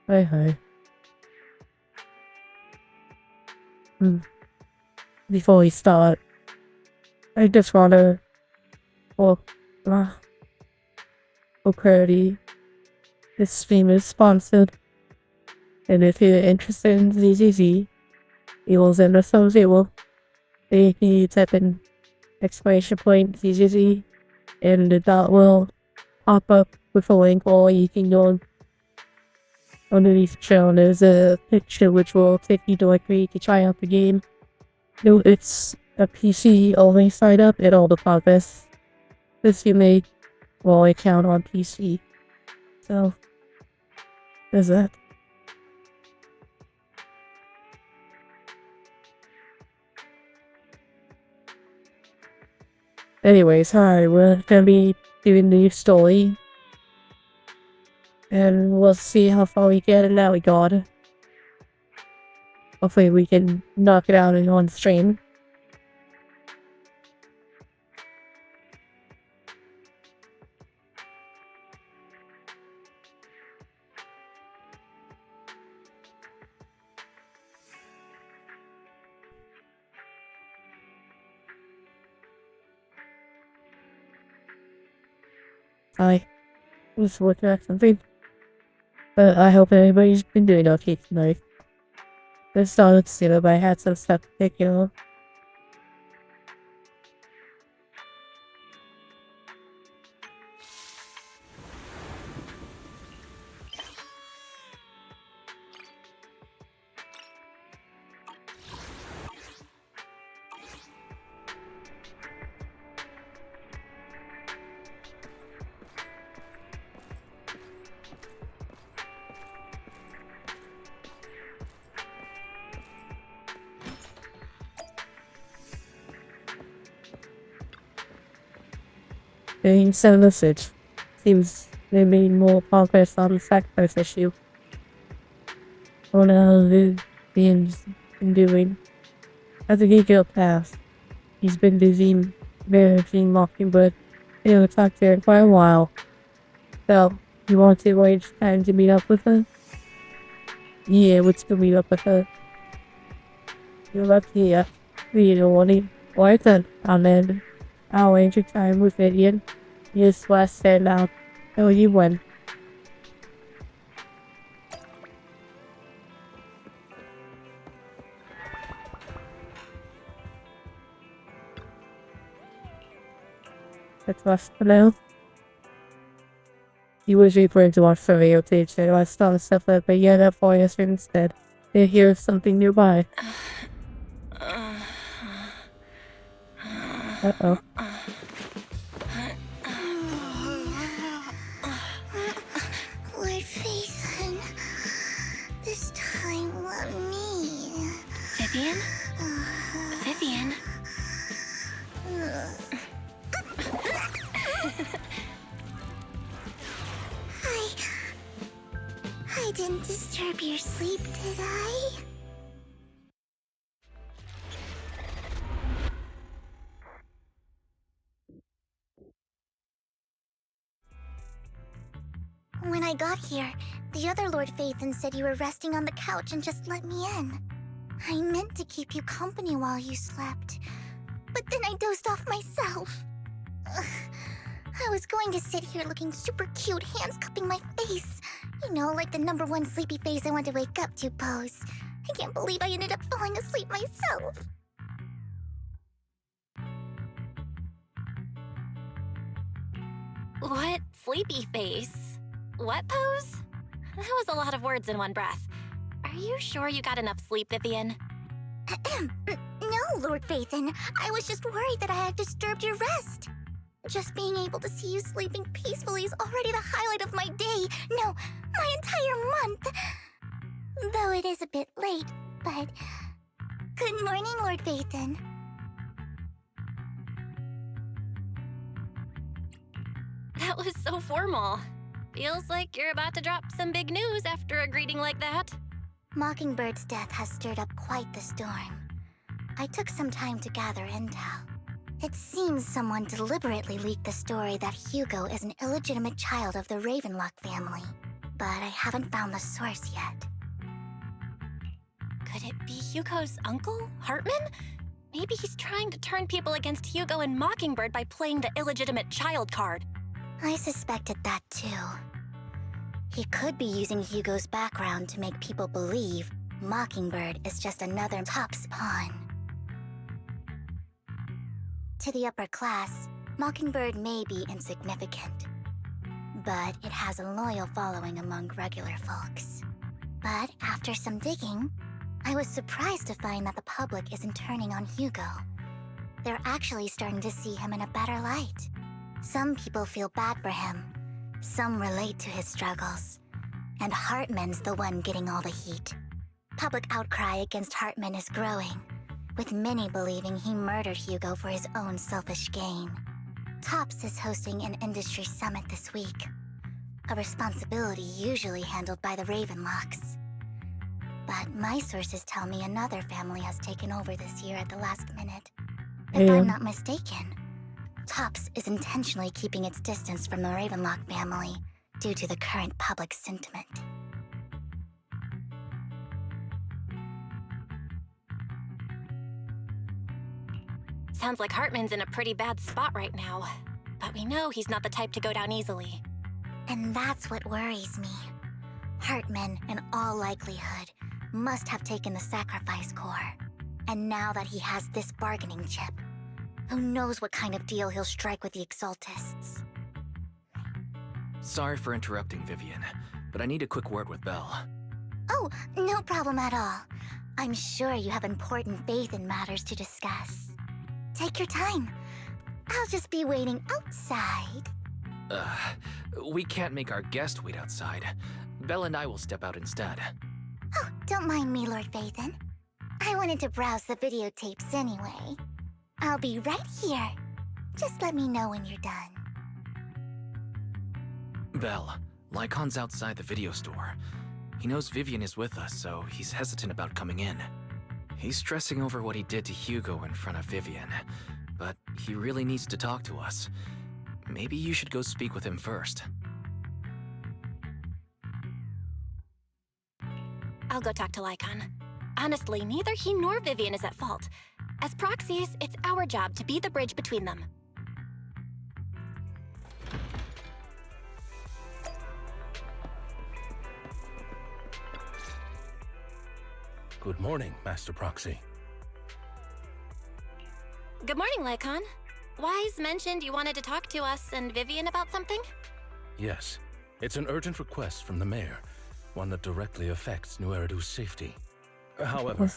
Hi, hi. Hmm. Before we start, I just wanna, well, uh, for clarity, this stream is sponsored, and if you're interested in ZZZ, it will Zenless Zone Zero. If you type in exclamation point ZZZ, and the dot will pop up with a link, or you can go underneath the channel. There's a picture which will take you directly to try out the game. No, it's a PC only sign up, and all the progress this you made will account on PC. So, there's that. Anyways, hi, we're gonna be doing the story. And we'll see how far we get in that regard. Hopefully we can knock it out in one stream. Hi, just looking at something. But I hope everybody's been doing okay tonight. This started sooner, but I had some stuff to take care of. They sent a message. Seems they made more progress on the sacrifice issue. I wonder how Vivian's been doing. As the detail passed, he's been busy managing Mockingbird. They haven't talked to her in quite a while. So, you want to arrange time to meet up with her? Yeah, let's go meet up with her. You're up here. We don't want to. Why then? Amen. I'll arrange a time with Vivian. Yes, last said out. Tell you when. That's last for now. You was referring to our survey page, so I started stuff up, but yeah, that for us instead. They hear something nearby. Uh-oh. Lord Phaethon, this time let me. Vivian? Vivian? I didn't disturb your sleep, did I? When I got here, the other Lord Phaethon said you were resting on the couch and just let me in. I meant to keep you company while you slept, but then I dozed off myself. I was going to sit here looking super cute, hands cupping my face. You know, like the #1 sleepy face I want to wake up to pose. I can't believe I ended up falling asleep myself. What sleepy face? What pose? That was a lot of words in one breath. Are you sure you got enough sleep, Vivian? No, Lord Phaethon. I was just worried that I had disturbed your rest. Just being able to see you sleeping peacefully is already the highlight of my day. No, my entire month. Though it is a bit late, but... Good morning, Lord Phaethon. That was so formal. Feels like you're about to drop some big news after a greeting like that. Mockingbird's death has stirred up quite the storm. I took some time to gather intel. It seems someone deliberately leaked the story that Hugo is an illegitimate child of the Ravenlock family. but I haven't found the source yet. Could it be Hugo's uncle, Hartman? Maybe he's trying to turn people against Hugo and Mockingbird by playing the illegitimate child card. I suspected that too. He could be using Hugo's background to make people believe Mockingbird is just another Top's pawn. To the upper class, Mockingbird may be insignificant, but it has a loyal following among regular folks. But after some digging, I was surprised to find that the public isn't turning on Hugo. They're actually starting to see him in a better light. Some people feel bad for him. Some relate to his struggles. And Hartman's the one getting all the heat. Public outcry against Hartman is growing, with many believing he murdered Hugo for his own selfish gain. Tops is hosting an industry summit this week, a responsibility usually handled by the Ravenlocks. But my sources tell me another family has taken over this year at the last minute. If I'm not mistaken, Tops is intentionally keeping its distance from the Ravenlock family due to the current public sentiment. Sounds like Hartman's in a pretty bad spot right now. But we know he's not the type to go down easily. And that's what worries me. Hartman, in all likelihood, must have taken the sacrifice core. And now that he has this bargaining chip, who knows what kind of deal he'll strike with the Exaltists. Sorry for interrupting, Vivian, but I need a quick word with Belle. Oh, no problem at all. I'm sure you have important faith in matters to discuss. Take your time. I'll just be waiting outside. We can't make our guest wait outside. Belle and I will step out instead. Oh, don't mind me, Lord Phaethon. I wanted to browse the videotapes anyway. I'll be right here. Just let me know when you're done. Belle, Lycon's outside the video store. He knows Vivian is with us, so he's hesitant about coming in. He's stressing over what he did to Hugo in front of Vivian, but he really needs to talk to us. Maybe you should go speak with him first. I'll go talk to Lycon. Honestly, neither he nor Vivian is at fault. As proxies, it's our job to be the bridge between them. Good morning, Master Proxy. Good morning, Lycon. Wise mentioned you wanted to talk to us and Vivian about something? Yes, it's an urgent request from the mayor, one that directly affects New Eridu's safety. However,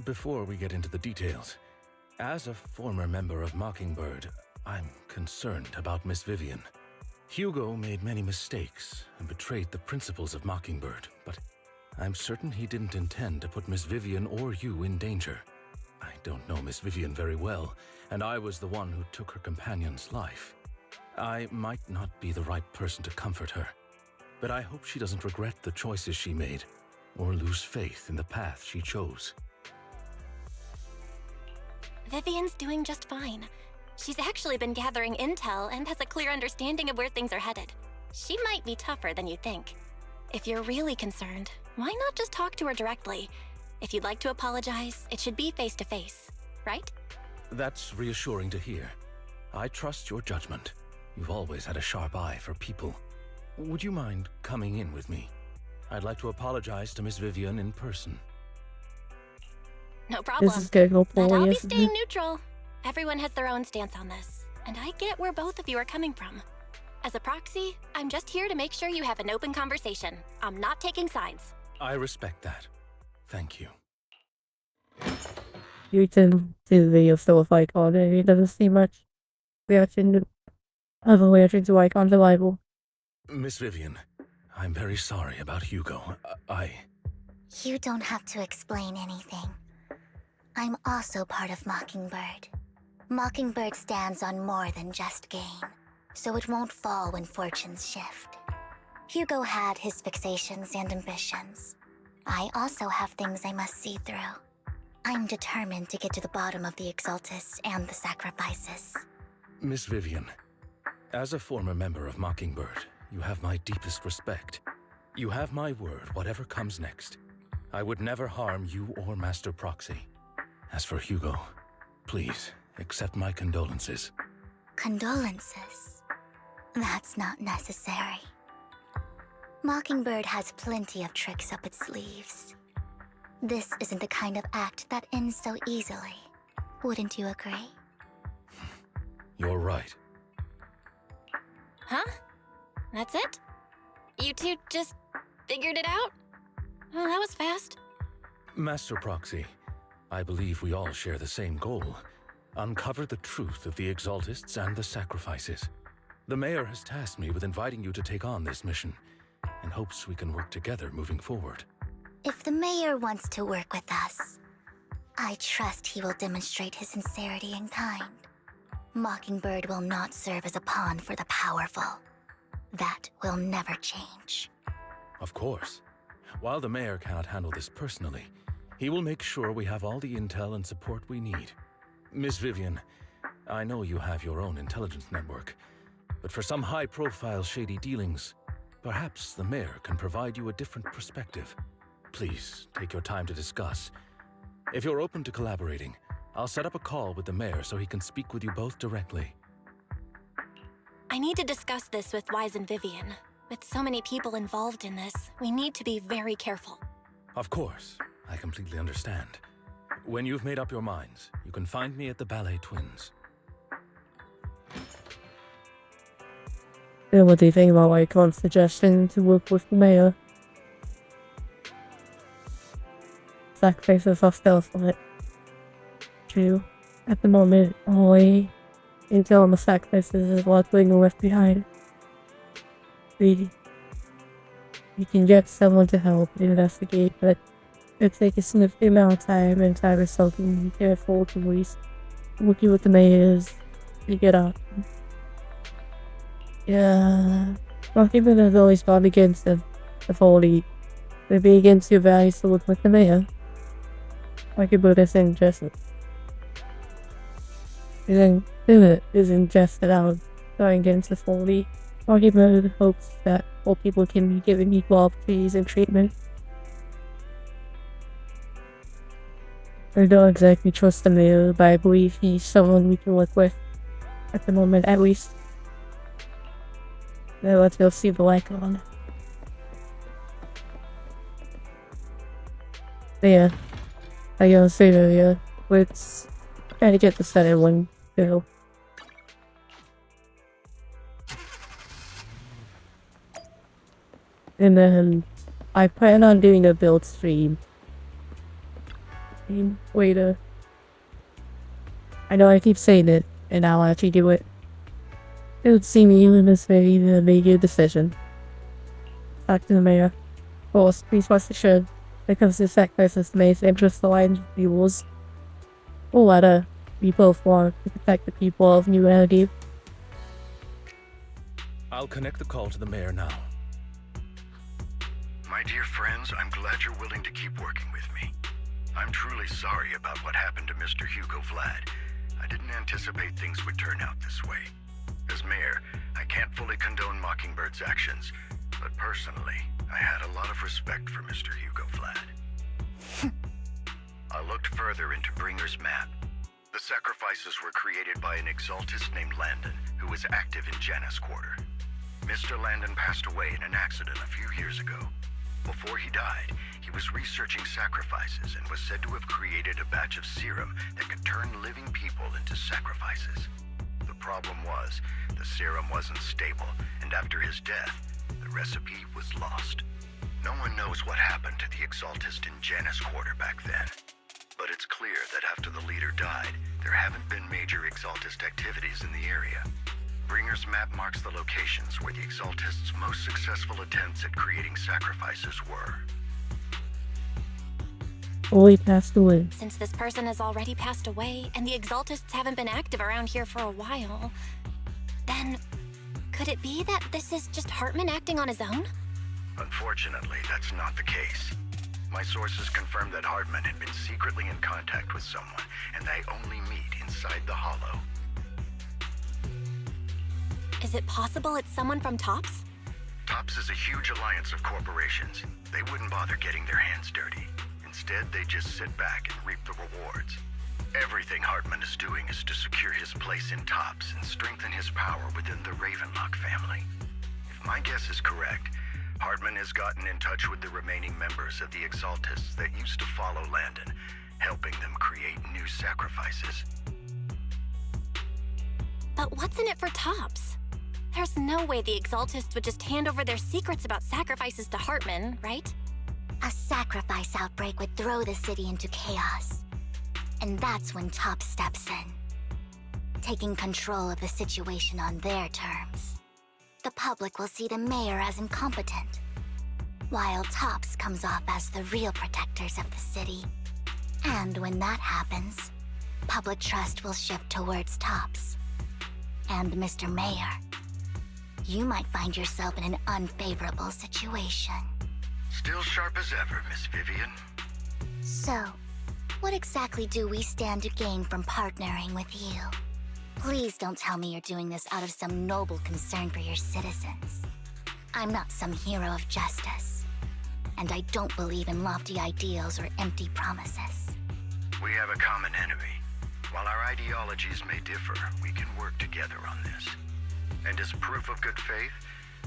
before we get into the details, as a former member of Mockingbird, I'm concerned about Miss Vivian. Hugo made many mistakes and betrayed the principles of Mockingbird, but I'm certain he didn't intend to put Miss Vivian or you in danger. I don't know Miss Vivian very well, and I was the one who took her companion's life. I might not be the right person to comfort her, but I hope she doesn't regret the choices she made or lose faith in the path she chose. Vivian's doing just fine. She's actually been gathering intel and has a clear understanding of where things are headed. She might be tougher than you think. If you're really concerned, why not just talk to her directly? If you'd like to apologize, it should be face to face, right? That's reassuring to hear. I trust your judgment. You've always had a sharp eye for people. Would you mind coming in with me? I'd like to apologize to Miss Vivian in person. No problem. This is gonna go But I'll poorly, be isn't staying it? neutral. Everyone has their own stance on this, and I get where both of you are coming from. As a proxy, I'm just here to make sure you have an open conversation. I'm not taking sides. I respect that. Thank you. You can see the video still with Icon, and he doesn't see much reaction of a reaction to Icon's arrival. Miss Vivian, I'm very sorry about Hugo. You don't have to explain anything. I'm also part of Mockingbird. Mockingbird stands on more than just gain, so it won't fall when fortunes shift. Hugo had his fixations and ambitions. I also have things I must see through. I'm determined to get to the bottom of the Exaltists and the sacrifices. Miss Vivian, as a former member of Mockingbird, you have my deepest respect. You have my word, whatever comes next. I would never harm you or Master Proxy. As for Hugo, please accept my condolences. Condolences? That's not necessary. Mockingbird has plenty of tricks up its sleeves. This isn't the kind of act that ends so easily. Wouldn't you agree? You're right. Huh? That's it? You two just figured it out? Oh, that was fast. Master Proxy, I believe we all share the same goal. Uncover the truth of the Exaltists and the sacrifices. The Mayor has tasked me with inviting you to take on this mission, in hopes we can work together moving forward. If the Mayor wants to work with us, I trust he will demonstrate his sincerity in kind. Mockingbird will not serve as a pawn for the powerful. That will never change. Of course. While the Mayor cannot handle this personally, he will make sure we have all the intel and support we need. Miss Vivian, I know you have your own intelligence network, but for some high-profile shady dealings, perhaps the Mayor can provide you a different perspective. Please, take your time to discuss. If you're open to collaborating, I'll set up a call with the Mayor so he can speak with you both directly. I need to discuss this with Wise and Vivian. With so many people involved in this, we need to be very careful. Of course, I completely understand. When you've made up your minds, you can find me at the Ballet Twins. Yeah, what do you think about Icon's suggestion to work with the Mayor? Sacrifices are stealth on it. True. At the moment, only intel on the sacrifices is what's being left behind. We can get someone to help investigate, but it'll take a significant amount of time, and time is something we can't afford to waste. Working with the Mayors, you get up. Yeah, Mockingbird has always gone against the VOD. Maybe against your values to work with the Mayor. Mockingbird is interested. Isn't just about going against the VOD. Mockingbird hopes that all people can be given equal opportunities and treatment. I don't exactly trust the Mayor, but I believe he's someone we can work with. At the moment, at least. Now let's go see the icon. Yeah. I gotta say earlier, let's try to get the second one go. And then I plan on doing a build stream. Later. I know I keep saying it, and I'll actually do it. It would seem you in this way to make your decision. Back to the Mayor. Of course, please rest assured, because the sacrifices may interest aligned with yours. Or rather, we both want to protect the people of New Energy. I'll connect the call to the Mayor now. My dear friends, I'm glad you're willing to keep working with me. I'm truly sorry about what happened to Mr. Hugo Vlad. I didn't anticipate things would turn out this way. As Mayor, I can't fully condone Mockingbird's actions, but personally, I had a lot of respect for Mr. Hugo Vlad. I looked further into Bringer's map. The sacrifices were created by an Exaltist named Landon, who was active in Janus Quarter. Mr. Landon passed away in an accident a few years ago. Before he died, he was researching sacrifices and was said to have created a batch of serum that could turn living people into sacrifices. The problem was, the serum wasn't stable, and after his death, the recipe was lost. No one knows what happened to the Exaltist in Janus Quarter back then. But it's clear that after the leader died, there haven't been major Exaltist activities in the area. Bringer's map marks the locations where the Exaltists' most successful attempts at creating sacrifices were. Only passed away. Since this person has already passed away, and the Exaltists haven't been active around here for a while, then could it be that this is just Hartman acting on his own? Unfortunately, that's not the case. My sources confirmed that Hartman had been secretly in contact with someone, and they only meet inside the Hollow. Is it possible it's someone from Tops? TOPS is a huge alliance of corporations. They wouldn't bother getting their hands dirty. Instead, they just sit back and reap the rewards. Everything Hartman is doing is to secure his place in TOPS and strengthen his power within the Ravenlock family. If my guess is correct, Hartman has gotten in touch with the remaining members of the Exaltists that used to follow Landon, helping them create new sacrifices. But what's in it for TOPS? There's no way the Exaltists would just hand over their secrets about sacrifices to Hartman, right? A sacrifice outbreak would throw the city into chaos. And that's when TOPS steps in, taking control of the situation on their terms. The public will see the mayor as incompetent, while TOPS comes off as the real protectors of the city. And when that happens, public trust will shift towards TOPS. And Mr. Mayor, you might find yourself in an unfavorable situation. Still sharp as ever, Miss Vivian. So, what exactly do we stand to gain from partnering with you? Please don't tell me you're doing this out of some noble concern for your citizens. I'm not some hero of justice, and I don't believe in lofty ideals or empty promises. We have a common enemy. While our ideologies may differ, we can work together on this. And as proof of good faith,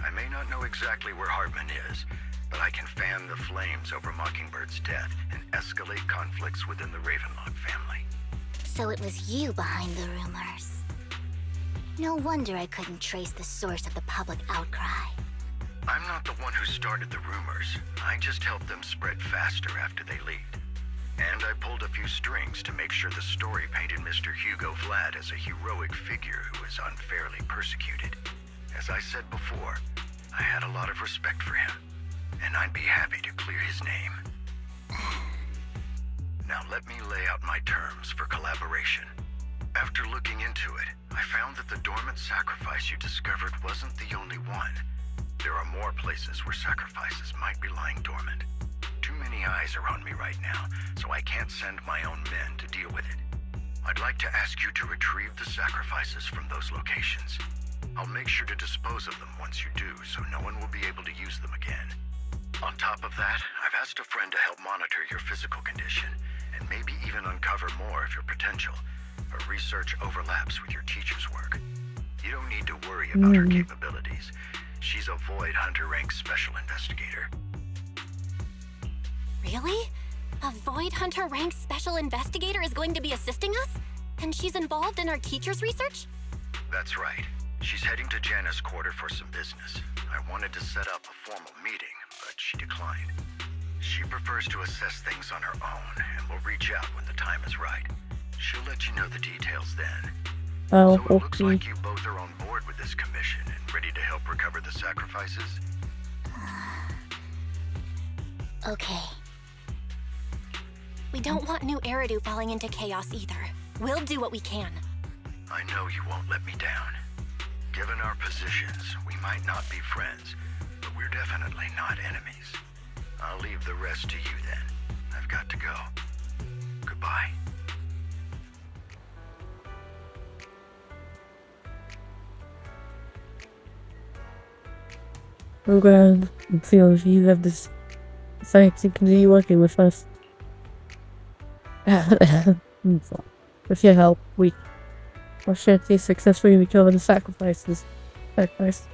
I may not know exactly where Hartman is, but I can fan the flames over Mockingbird's death and escalate conflicts within the Ravenlock family. So it was you behind the rumors. No wonder I couldn't trace the source of the public outcry. I'm not the one who started the rumors. I just helped them spread faster after they leaked. And I pulled a few strings to make sure the story painted Mr. Hugo Vlad as a heroic figure who was unfairly persecuted. As I said before, I had a lot of respect for him, and I'd be happy to clear his name. Now let me lay out my terms for collaboration. After looking into it, I found that the dormant sacrifice you discovered wasn't the only one. There are more places where sacrifices might be lying dormant. Too many eyes are on me right now, so I can't send my own men to deal with it. I'd like to ask you to retrieve the sacrifices from those locations. I'll make sure to dispose of them once you do, so no one will be able to use them again. On top of that, I've asked a friend to help monitor your physical condition, and maybe even uncover more of your potential. Her research overlaps with your teacher's work. You don't need to worry about her capabilities. She's a Void Hunter rank special investigator. Really? A Void Hunter ranked special investigator is going to be assisting us? And she's involved in our teacher's research? That's right. She's heading to Janus Quarter for some business. I wanted to set up a formal meeting, but she declined. She prefers to assess things on her own, and will reach out when the time is right. She'll let you know the details then. Oh, So it looks okay. like you both are on board with this commission and ready to help recover the sacrifices? Okay. We don't want new Eridu falling into chaos either. We'll do what we can. I know you won't let me down. Given our positions, we might not be friends, but we're definitely not enemies. I'll leave the rest to you then. I've got to go. Goodbye. We're glad and feel if you have this science and continue working with us. With your help, we will successfully recover the sacrifices. Sacrifice.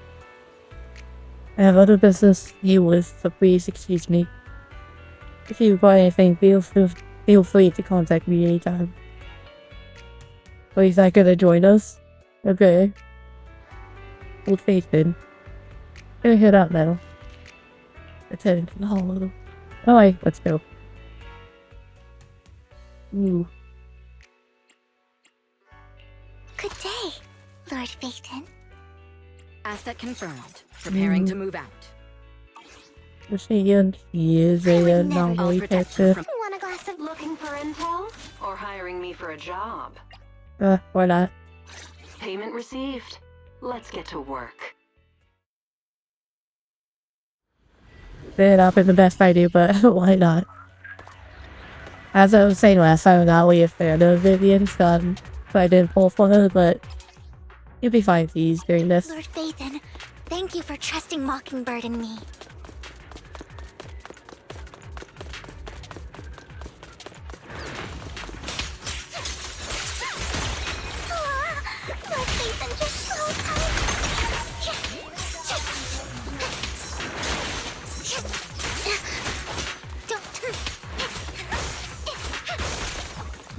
I have other business to deal with, so please excuse me. If you require anything, feel free to contact me anytime. Please, not gonna join us? Okay. We'll face it. Gonna head out now. Let's head into the hall. Alright, let's go. Ooh. Good day, Lord Phaethon. Asset confirmed. Preparing to move out. He is I a would never anomaly I'll protect you character. from Want a glass of... Looking for intel? Or hiring me for a job? Why not? Payment received. Let's get to work. May not been the best idea, but why not? As I was saying last time, I'm not really a fan of Vivian's gun, so I didn't pull for her, but you'll be fine if he's doing this. Lord Phaethon, Thank you for trusting Mockingbird and me. Lord Ethan just so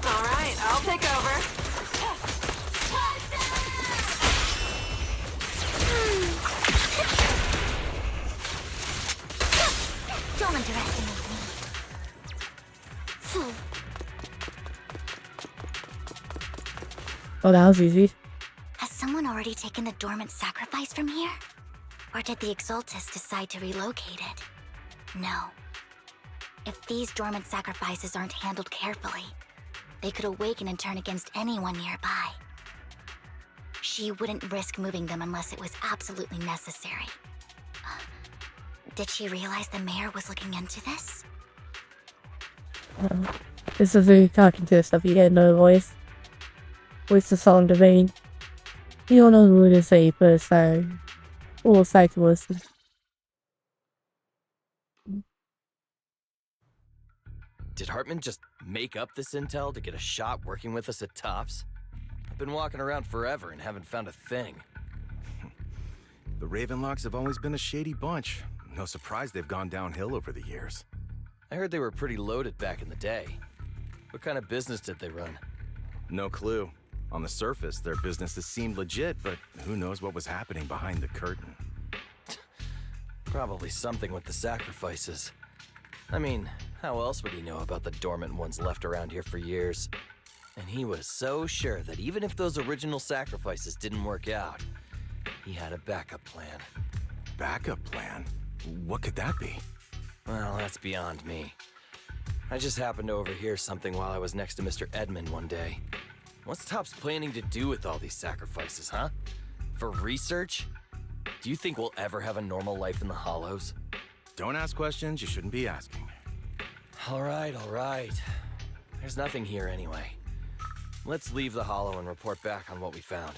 All right, I'll take over. Don't underestimate me. Fool. Oh, that was easy. Has someone already taken the dormant sacrifice from here? Or did the Exaltus decide to relocate it? No. If these dormant sacrifices aren't handled carefully, they could awaken and turn against anyone nearby. She wouldn't risk moving them unless it was absolutely necessary. Did she realize the mayor was looking into this? This is really talking to stuff. You get no voice. Voice the song domain. You don't know who to say first, so we'll say to listen. Did Hartman just make up this intel to get a shot working with us at Tops? I've been walking around forever and haven't found a thing. The Ravenlocks have always been a shady bunch. No surprise they've gone downhill over the years. I heard they were pretty loaded back in the day. What kind of business did they run? No clue. On the surface, their businesses seemed legit, but who knows what was happening behind the curtain. Probably something with the sacrifices. I mean, how else would he know about the dormant ones left around here for years? And he was so sure that even if those original sacrifices didn't work out, he had a backup plan. Backup plan? What could that be? Well, that's beyond me. I just happened to overhear something while I was next to Mr. Edmund one day. What's Tops planning to do with all these sacrifices, huh? For research? Do you think we'll ever have a normal life in the Hollows? Don't ask questions you shouldn't be asking. All right. There's nothing here anyway. Let's leave the Hollow and report back on what we found.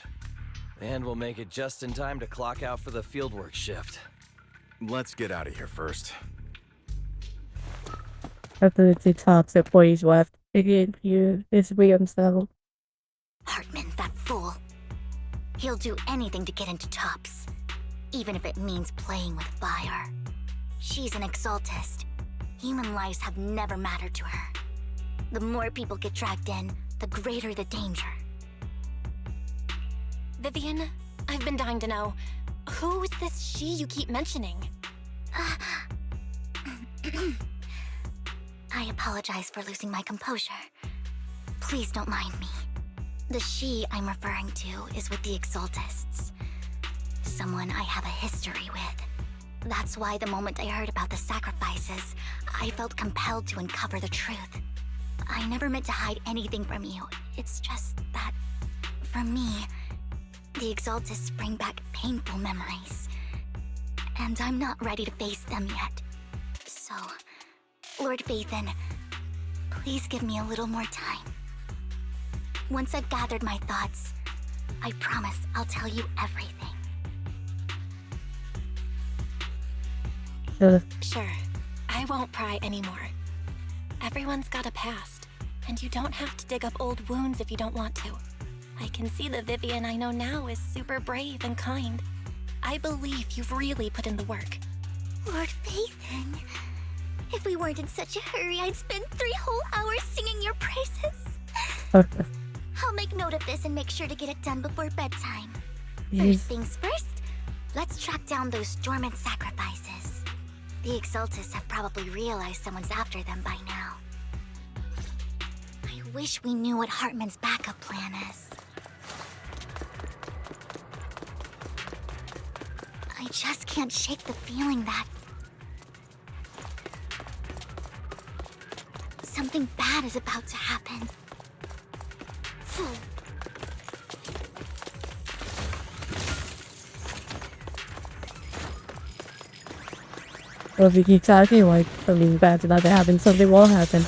And we'll make it just in time to clock out for the fieldwork shift. Let's get out of here first. After the Tops employees left, they get you disagree themselves. Hartman, that fool. He'll do anything to get into Tops, even if it means playing with fire. She's an Exaltist. Human lives have never mattered to her. The more people get dragged in, the greater the danger. Vivian, I've been dying to know. Who's this she you keep mentioning? I apologize for losing my composure. Please don't mind me. The she I'm referring to is with the Exaltists. Someone I have a history with. That's why the moment I heard about the sacrifices, I felt compelled to uncover the truth. I never meant to hide anything from you. It's just that, for me, the Exaltists bring back painful memories. And I'm not ready to face them yet. So, Lord Vathan, please give me a little more time. Once I've gathered my thoughts, I promise I'll tell you everything. Sure, I won't pry anymore. Everyone's got a past, and you don't have to dig up old wounds if you don't want to. I can see the Vivian I know now is super brave and kind. I believe you've really put in the work. Lord Vathan, if we weren't in such a hurry, I'd spend 3 whole hours singing your praises. I'll make note of this and make sure to get it done before bedtime. First things first, let's track down those dormant sacrifices. The Exaltists have probably realized someone's after them by now. I wish we knew what Hartman's backup plan is. I just can't shake the feeling that something bad is about to happen. Well, if you keep talking like something bad's about to happen, something will happen.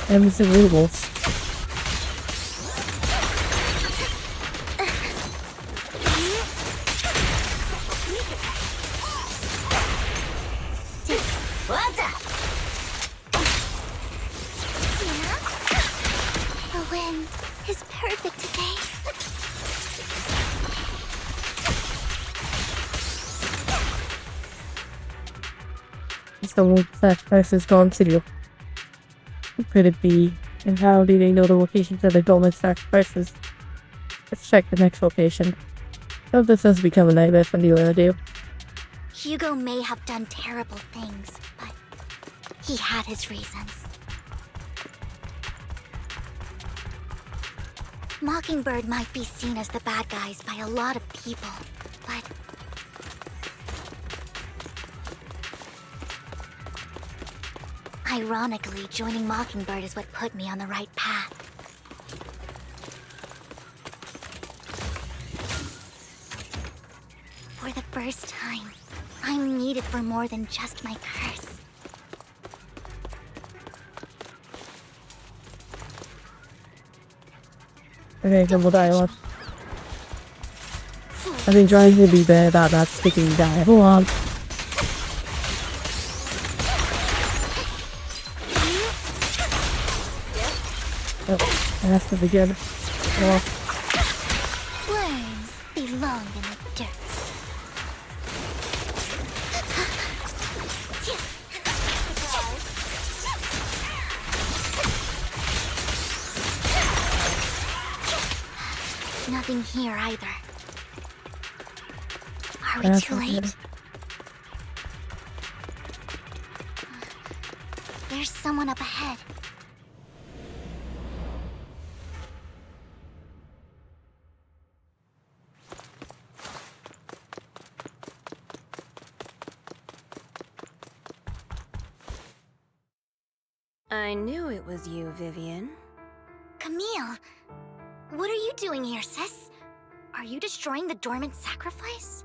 And it's rules. is perfect today. Someone sacrifices gone to. Who could it be? And how do they know the locations of the dormant sacrifices? Let's check the next location. Hope this has become a nightmare for Neil to do. Hugo may have done terrible things, but he had his reasons. Mockingbird might be seen as the bad guys by a lot of people, but ironically, joining Mockingbird is what put me on the right path. For the first time, I'm needed for more than just my curse. Okay, double dialogue. I've been trying to be bad about that sticky dialogue. Oh, and that's the beginning. Oh. Worms belong in the dirt. Nothing here either. Are we too late? There's someone up ahead. I knew it was you, Vivian. Camille, what are you doing here, sis? Are you destroying the dormant sacrifice?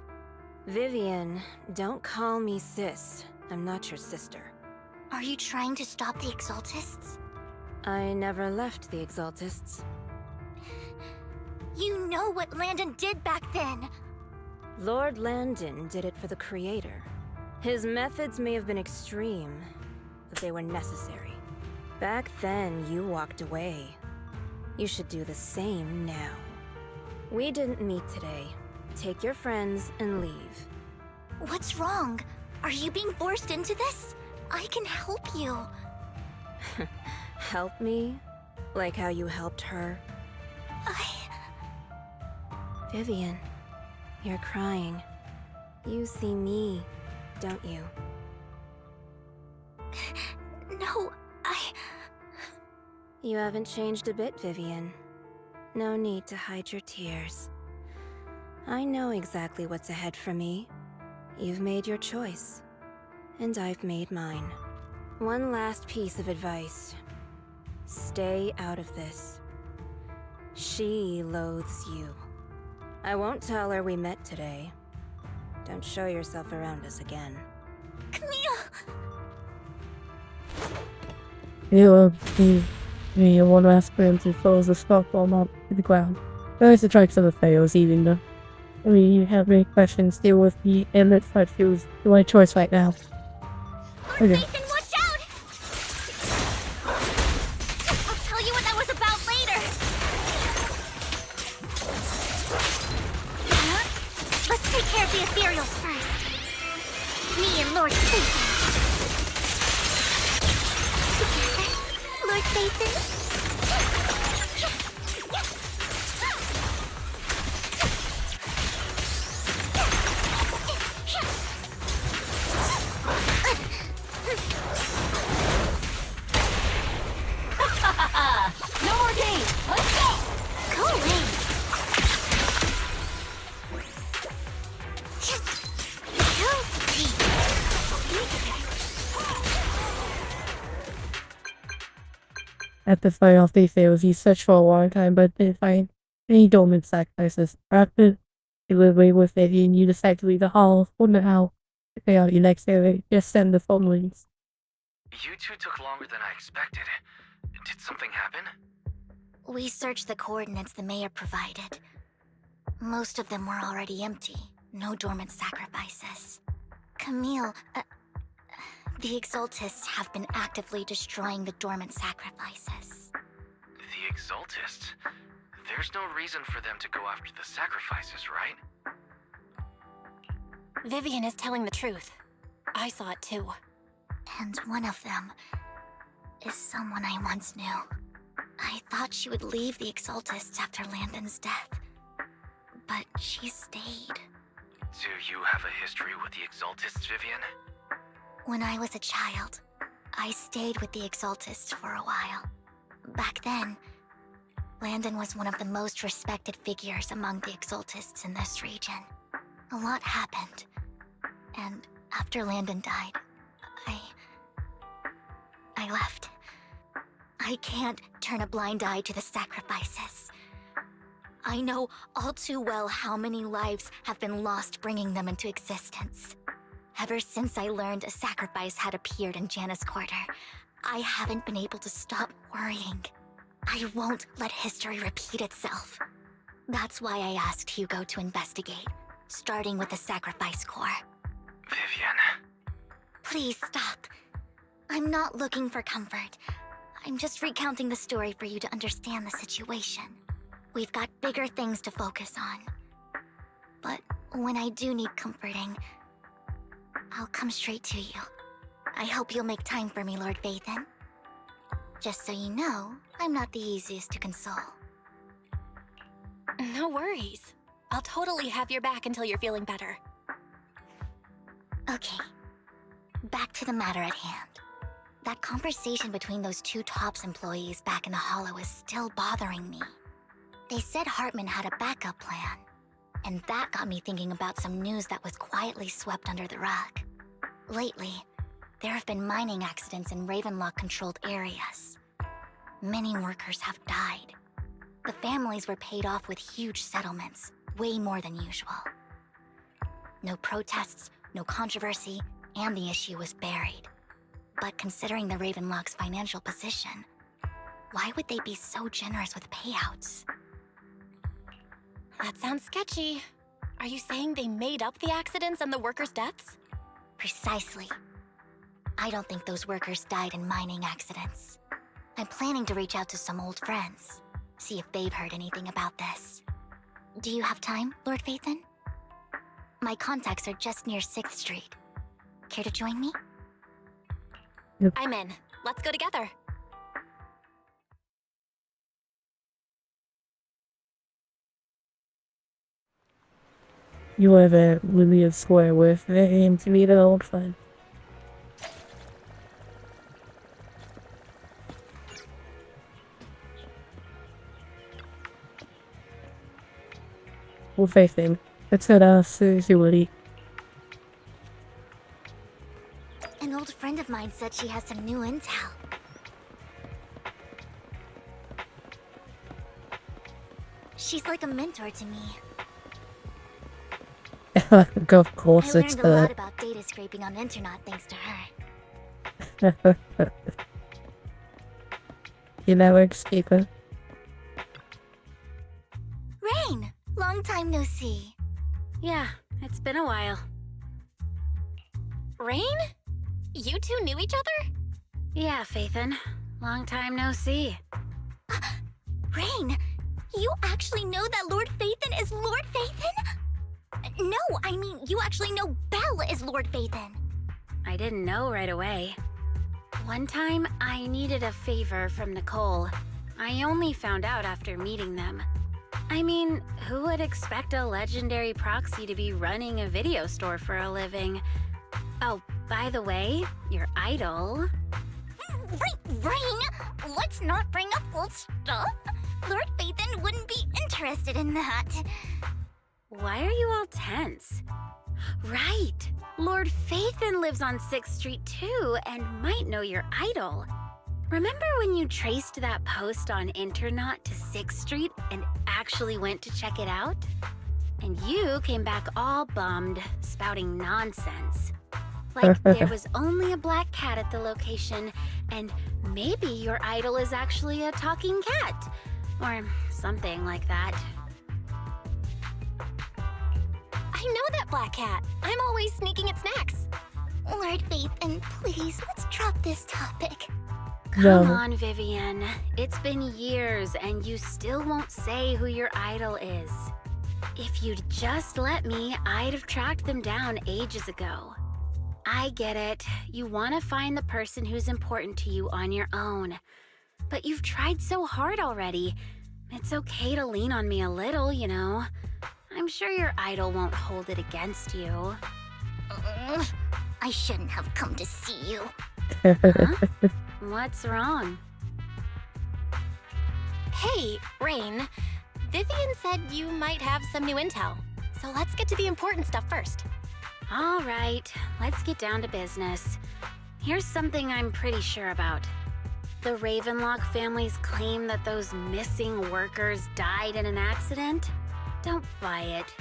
Vivian, don't call me sis. I'm not your sister. Are you trying to stop the Exaltists? I never left the Exaltists. You know what Landon did back then. Lord Landon did it for the Creator. His methods may have been extreme, but they were necessary. Back then, you walked away. You should do the same now. We didn't meet today. Take your friends and leave. What's wrong? Are you being forced into this? I can help you. Help me? Like how you helped her? Vivian, you're crying. You see me, don't you? No, You haven't changed a bit, Vivian. No need to hide your tears. I know exactly what's ahead for me. You've made your choice, and I've made mine. One last piece of advice. Stay out of this. She loathes you. I won't tell her we met today. Don't show yourself around us again. Camille! You one last glimpse and throws the stock bomb up to the ground. First the tracks of the fails, even though. I mean, you have any questions, deal with me, and let's fight choose the right choice right now. Okay. Nathan, watch out! I'll tell you what that was about later. Huh? Let's take care of the ethereals first. Me and Lord Phaethon. Together, Lord Phaethon. No more games! Let's go! Go away. At the fight off the fails, you search for a long time, but didn't find any dormant sacrifices. After you live away with it, and you decide to leave the hall, wonder how to pay out your next area, just send the phone rings. You two took longer than I expected. Did something happen? We searched the coordinates the mayor provided. Most of them were already empty. No dormant sacrifices. Camille, the Exaltists have been actively destroying the dormant sacrifices. The Exaltists? There's no reason for them to go after the sacrifices, right? Vivian is telling the truth. I saw it too. And one of them is someone I once knew. I thought she would leave the Exaltists after Landon's death, but she stayed. Do you have a history with the Exaltists, Vivian? When I was a child, I stayed with the Exaltists for a while. Back then, Landon was one of the most respected figures among the Exaltists in this region. A lot happened, and after Landon died, I left. I can't turn a blind eye to the sacrifices. I know all too well how many lives have been lost bringing them into existence. Ever since I learned a sacrifice had appeared in Janus Quarter, I haven't been able to stop worrying. I won't let history repeat itself. That's why I asked Hugo to investigate, starting with the Sacrifice Corps. Vivian. Please stop. I'm not looking for comfort. I'm just recounting the story for you to understand the situation. We've got bigger things to focus on. But when I do need comforting, I'll come straight to you. I hope you'll make time for me, Lord Vathan. Just so you know, I'm not the easiest to console. No worries. I'll totally have your back until you're feeling better. Okay. Back to the matter at hand. That conversation between those two TOPS employees back in the Hollow is still bothering me. They said Hartman had a backup plan, and that got me thinking about some news that was quietly swept under the rug. Lately, there have been mining accidents in Ravenlock-controlled areas. Many workers have died. The families were paid off with huge settlements, way more than usual. No protests, no controversy, and the issue was buried. But considering the Ravenlock's financial position, why would they be so generous with payouts? That sounds sketchy. Are you saying they made up the accidents and the workers' deaths? Precisely. I don't think those workers died in mining accidents. I'm planning to reach out to some old friends, see if they've heard anything about this. Do you have time, Lord Vathan? My contacts are just near 6th Street. Care to join me? I'm in. Let's go together. You live at William Square with aim to meet an old friend. Well, facing. Let's head see what he. An old friend of mine said she has some new intel. She's like a mentor to me. Of course, I it's learned a lot her. about data scraping on the internet thanks to her. You never escape her. Rain! Long time no see. Yeah, it's been a while. Rain? You two knew each other? Yeah, Phaethon. Long time no see. Rain! You actually know that Lord Vathan is Lord Vathan? No, I mean, you actually know Belle is Lord Vathan. I didn't know right away. One time, I needed a favor from Nicole. I only found out after meeting them. I mean, who would expect a legendary proxy to be running a video store for a living? Oh, by the way, your idol... Rain, let's not bring up old stuff. Lord Vathan wouldn't be interested in that. Why are you all tense? Right! Lord Phaethon lives on 6th Street too, and might know your idol. Remember when you traced that post on Internet to 6th Street and actually went to check it out? And you came back all bummed, spouting nonsense. Like there was only a black cat at the location, and maybe your idol is actually a talking cat. Or something like that. I know that black cat. I'm always sneaking at snacks. Lord Vathan, please, let's drop this topic. Come No. on, Vivian. It's been years and you still won't say who your idol is. If you'd just let me, I'd have tracked them down ages ago. I get it. You want to find the person who's important to you on your own. But you've tried so hard already. It's okay to lean on me a little, you know. I'm sure your idol won't hold it against you. I shouldn't have come to see you. Huh? What's wrong? Hey, Rain. Vivian said you might have some new intel. So let's get to the important stuff first. All right, let's get down to business. Here's something I'm pretty sure about. The Ravenlock family's claim that those missing workers died in an accident? Don't buy it.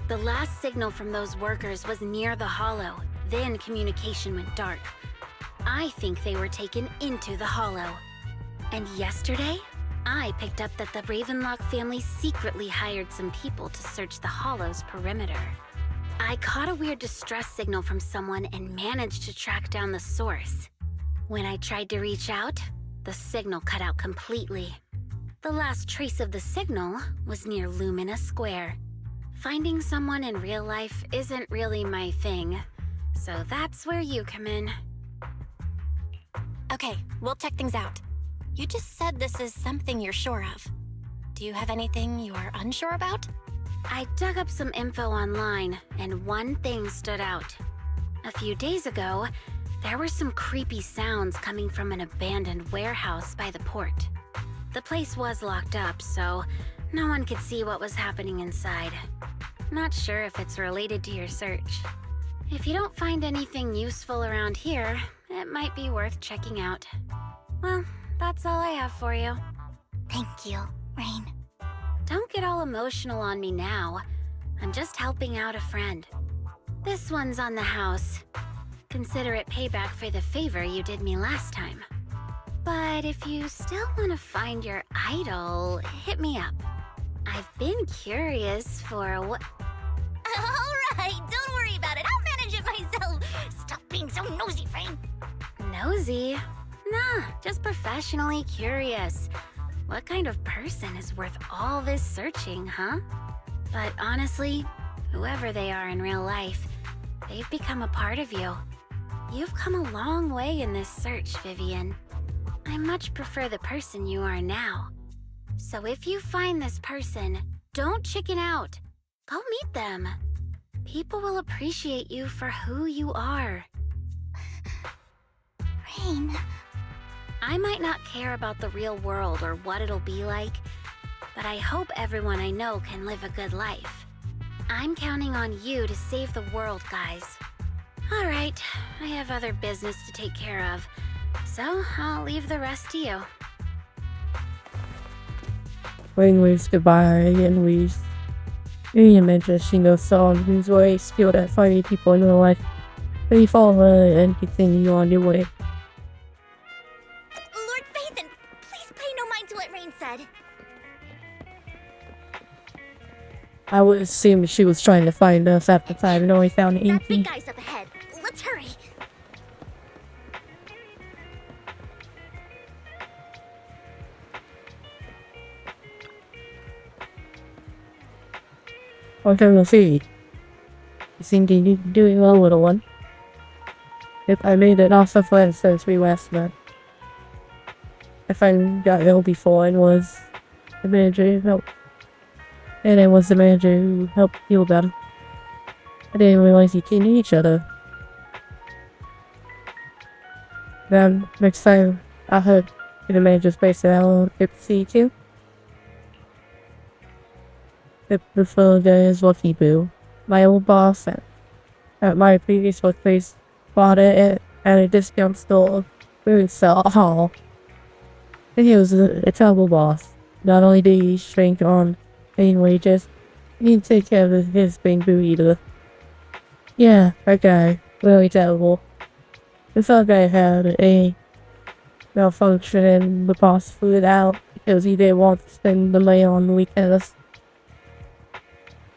The last signal from those workers was near the Hollow. Then communication went dark. I think they were taken into the Hollow. And yesterday, I picked up that the Ravenlock family secretly hired some people to search the Hollow's perimeter. I caught a weird distress signal from someone and managed to track down the source. When I tried to reach out, the signal cut out completely. The last trace of the signal was near Lumina Square. Finding someone in real life isn't really my thing, so that's where you come in. Okay, we'll check things out. You just said this is something you're sure of. Do you have anything you're unsure about? I dug up some info online, and one thing stood out. A few days ago, there were some creepy sounds coming from an abandoned warehouse by the port. The place was locked up, so no one could see what was happening inside. Not sure if it's related to your search. If you don't find anything useful around here, it might be worth checking out. Well, that's all I have for you. Thank you, Rain. Don't get all emotional on me now. I'm just helping out a friend. This one's on the house. Consider it payback for the favor you did me last time. But if you still want to find your idol, hit me up. I've been curious for what... Alright, don't worry about it. I'll manage it myself. Stop being so nosy, Rain. Nosy? Nah, just professionally curious. What kind of person is worth all this searching, huh? But honestly, whoever they are in real life, they've become a part of you. You've come a long way in this search, Vivian. I much prefer the person you are now. So if you find this person, don't chicken out. Go meet them. People will appreciate you for who you are. Rain. I might not care about the real world or what it'll be like, but I hope everyone I know can live a good life. I'm counting on you to save the world, guys. All right, I have other business to take care of, so I'll leave the rest to you. Rain waves goodbye and leaves. You mentioned she knows someone who's very skilled at finding people in real life. But you follow her and continue on your way. Lord Phaethon, please pay no mind to what Rain said. I would assume she was trying to find us at the time and only found That big Inky. guy's up ahead. Let's hurry. Okay, we'll see. You seem to be doing well, little one. Yep, I made an awesome friend since we last met. My friend got ill before and was the manager who helped. And I was the manager who helped heal them. I didn't realize you two knew each other. Then, next time I heard the manager's place and I'll get to see you too. The fellow guy is Lucky Boo. My old boss at my previous workplace bought it at a discount store where we sell all. And he was a terrible boss. Not only did he shrink on paying wages, he didn't take care of his bamboo either. Yeah, that guy. Really terrible. This other guy had a malfunction and the boss threw it out because he didn't want to spend the money on the weekends.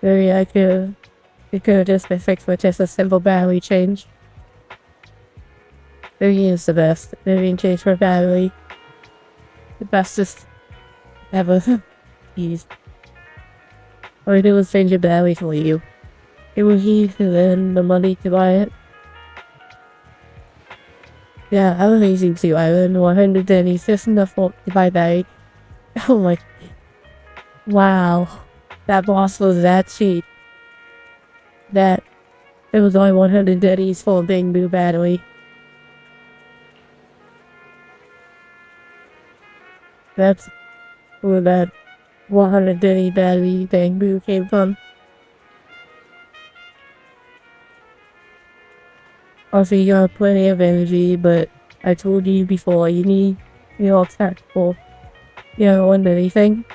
Very accurate. It could have just been fixed with just a simple battery change. Vivian is the best. Vivian changed her battery. The bestest ever. Jeez. All I did was change your battery for you. It was easy to earn the money to buy it. Yeah, I'm amazing too. I earned 100 pennies just enough to buy that. Oh my. Wow. That boss was that cheap. That. It was only 100 pennies for a big new battery. That's where that 100 penny battery bamboo came from. Also, you got plenty of energy, but I told you before, you need, tactical. You don't want anything.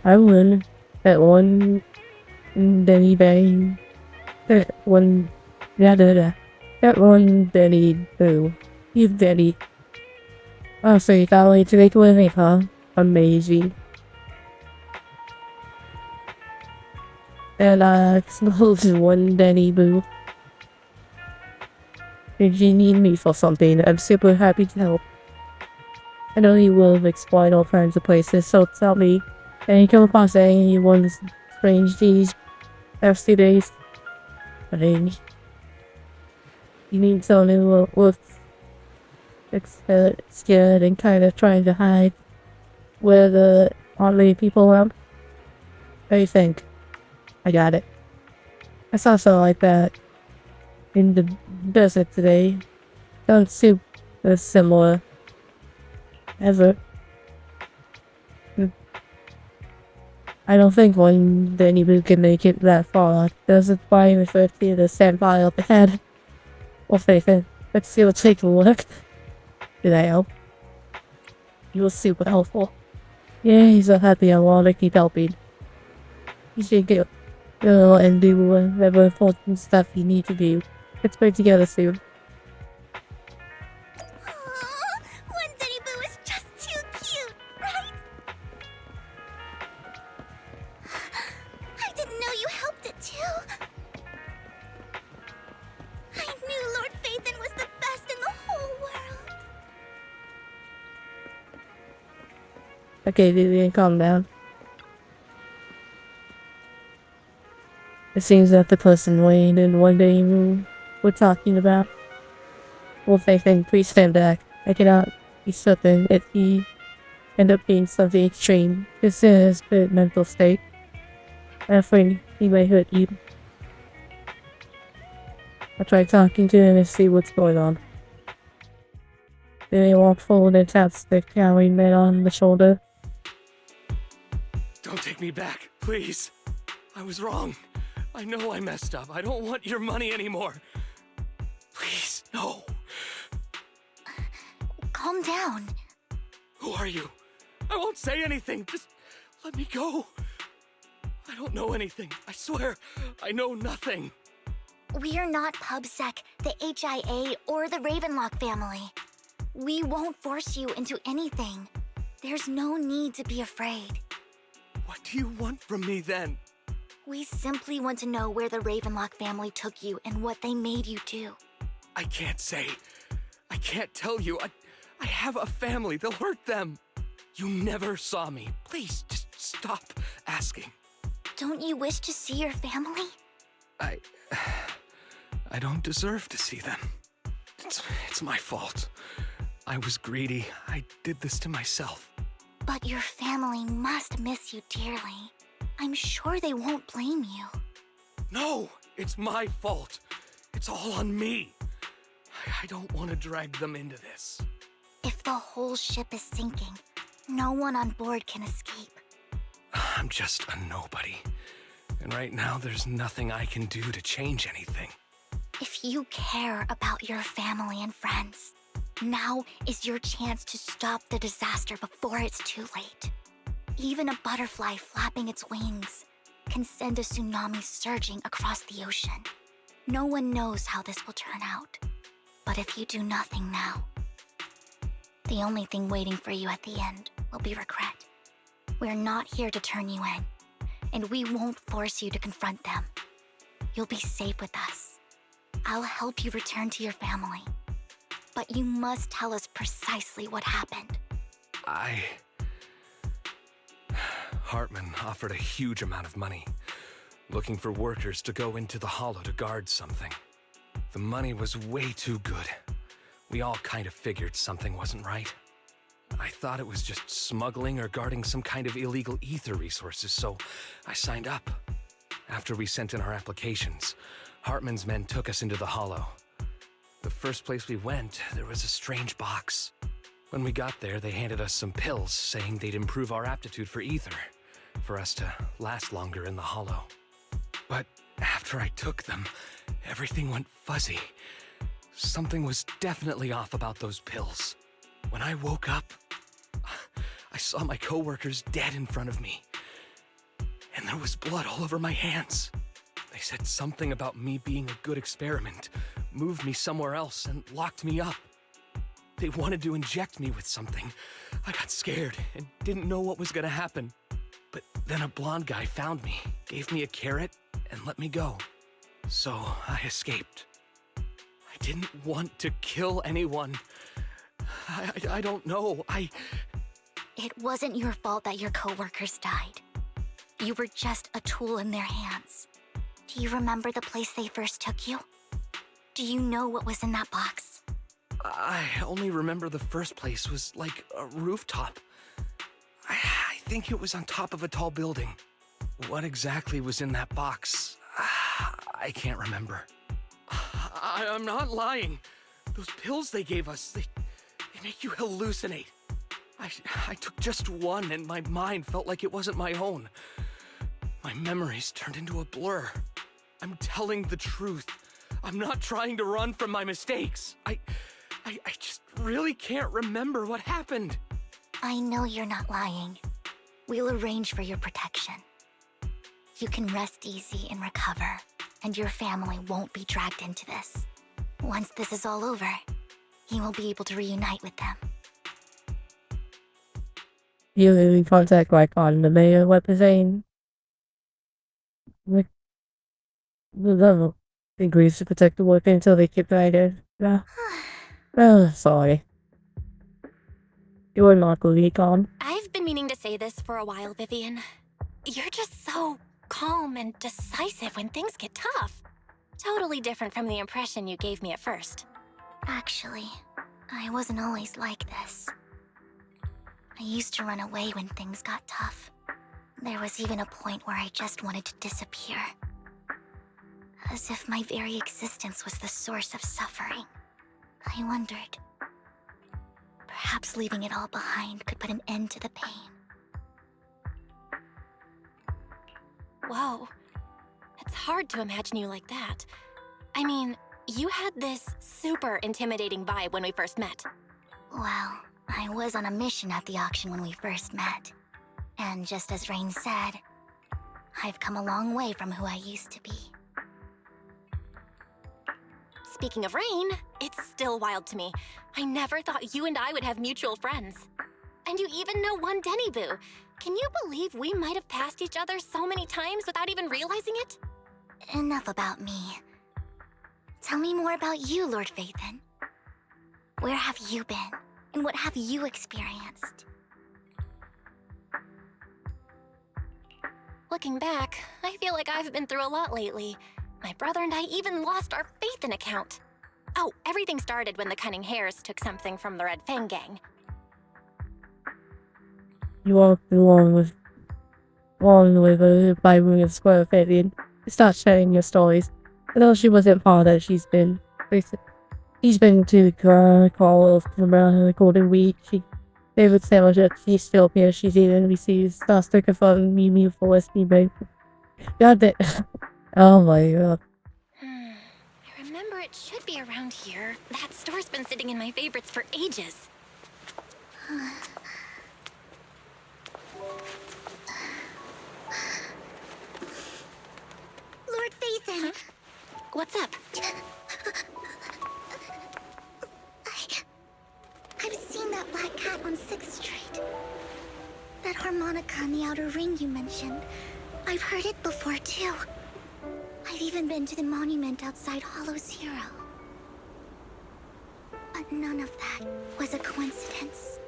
I won that one Denny Bang. That one. That one Denny Boo. You Denny. Oh, so you got away to make a living, huh? Amazing. And close one Denny Boo. If you need me for something, I'm super happy to help. I know you will explore all kinds of places, so tell me. And you come across any ones strange these past 2 days? I think you need someone who looks scared and kind of trying to hide where the oddly people are. What do you think? I got it. I saw something like that in the desert today. Don't seem similar. Ever. I don't think one anybody can make it that far. Doesn't quite refer to the sandfire up ahead. Or faith. Let's see what's take a look. Did I help? You were super helpful. Yeah, he's so happy I want to keep helping. You should go and do whatever important stuff you need to do. Let's play together soon. One Denny Boo is just too cute, right? I didn't know you helped it too. I knew Lord Phaethon was the best in the whole world. Okay, Vivian, calm down. It seems that the person Wayne and one day who we're talking about. Well, Phaethon, please stand back. I cannot be certain if he end up being something extreme. This is his good mental state. I'm afraid he may hurt you. I'll try talking to him and see what's going on. Then he walked forward and tapped the carrying man on the shoulder. Don't take me back, please. I was wrong. I know I messed up. I don't want your money anymore. Please, no. Calm down. Who are you? I won't say anything. Just let me go. I don't know anything. I swear, I know nothing. We're not PubSec, the HIA, or the Ravenlock family. We won't force you into anything. There's no need to be afraid. What do you want from me then? We simply want to know where the Ravenlock family took you and what they made you do. I can't say. I can't tell you. I have a family. They'll hurt them. You never saw me. Please, just stop asking. Don't you wish to see your family? I don't deserve to see them. It's my fault. I was greedy. I did this to myself. But your family must miss you dearly. I'm sure they won't blame you. No, it's my fault. It's all on me. I don't want to drag them into this. If the whole ship is sinking, no one on board can escape. I'm just a nobody. And right now, there's nothing I can do to change anything. If you care about your family and friends, now is your chance to stop the disaster before it's too late. Even a butterfly flapping its wings can send a tsunami surging across the ocean. No one knows how this will turn out. But if you do nothing now, the only thing waiting for you at the end will be regret. We're not here to turn you in, and we won't force you to confront them. You'll be safe with us. I'll help you return to your family. but you must tell us precisely what happened. Hartman offered a huge amount of money, looking for workers to go into the hollow to guard something. The money was way too good. We all kind of figured something wasn't right. I thought it was just smuggling or guarding some kind of illegal ether resources, so I signed up. After we sent in our applications, Hartman's men took us into the hollow. The first place we went, there was a strange box. When we got there, they handed us some pills, saying they'd improve our aptitude for ether, for us to last longer in the hollow. But after I took them, everything went fuzzy. Something was definitely off about those pills. When I woke up, I saw my coworkers dead in front of me. And there was blood all over my hands. They said something about me being a good experiment, moved me somewhere else, and locked me up. They wanted to inject me with something. I got scared and didn't know what was gonna happen. But then a blonde guy found me, gave me a carrot, and let me go. So I escaped. I didn't want to kill anyone. I don't know. It wasn't your fault that your coworkers died. You were just a tool in their hands. Do you remember the place they first took you? Do you know what was in that box? I only remember the first place was like a rooftop. I think it was on top of a tall building. What exactly was in that box? I can't remember. I'm not lying. Those pills they gave us, they make you hallucinate. I took just one and my mind felt like it wasn't my own. My memories turned into a blur. I'm telling the truth. I'm not trying to run from my mistakes. I just really can't remember what happened. I know you're not lying. We'll arrange for your protection. You can rest easy and recover, and your family won't be dragged into this. Once this is all over, you will be able to reunite with them. You in contact like on the mayor website. With the level agrees to protect the worker until they get guided. Yeah. Oh, sorry. You're not really calm. I've been meaning to say this for a while, Vivian. You're just so calm and decisive when things get tough. Totally different from the impression you gave me at first. Actually, I wasn't always like this. I used to run away when things got tough. There was even a point where I just wanted to disappear. As if my very existence was the source of suffering. I wondered. Perhaps leaving it all behind could put an end to the pain. Whoa. It's hard to imagine you like that. I mean, you had this super intimidating vibe when we first met. Well, I was on a mission at the auction when we first met. And just as Rain said, I've come a long way from who I used to be. Speaking of Rain, it's still wild to me. I never thought you and I would have mutual friends. And you even know one Denny Boo. Can you believe we might have passed each other so many times without even realizing it? Enough about me. Tell me more about you, Lord Phaethon. Where have you been? And what have you experienced? Looking back, I feel like I've been through a lot lately. My brother and I even lost our Phaethon account. Oh, everything started when the Cunning Hares took something from the Red Fang gang. You walked along with a Bible and Square of Fabian. You start sharing your stories. Although she wasn't part of it, he's been to call around the Golden Week. They would say that she's still here, she's even receives starts to confirm me for SB. God damn. Oh my god. I remember it should be around here. That store's been sitting in my favorites for ages. Lord Phaethon! What's up? I've seen that black cat on 6th Street. That harmonica in the outer ring you mentioned. I've heard it before, too. I've even been to the monument outside Hollow Zero. that none of that was a coincidence.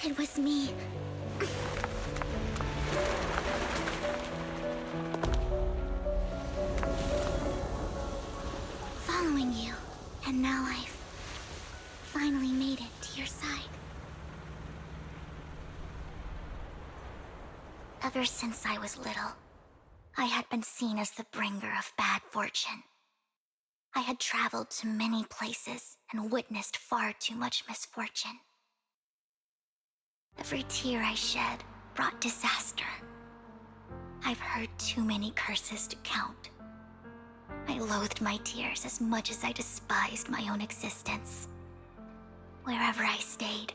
It was me. Following you, and now I've finally made it to your side. Ever since I was little, I had been seen as the bringer of bad fortune. I had traveled to many places and witnessed far too much misfortune. Every tear I shed brought disaster. I've heard too many curses to count. I loathed my tears as much as I despised my own existence. Wherever I stayed,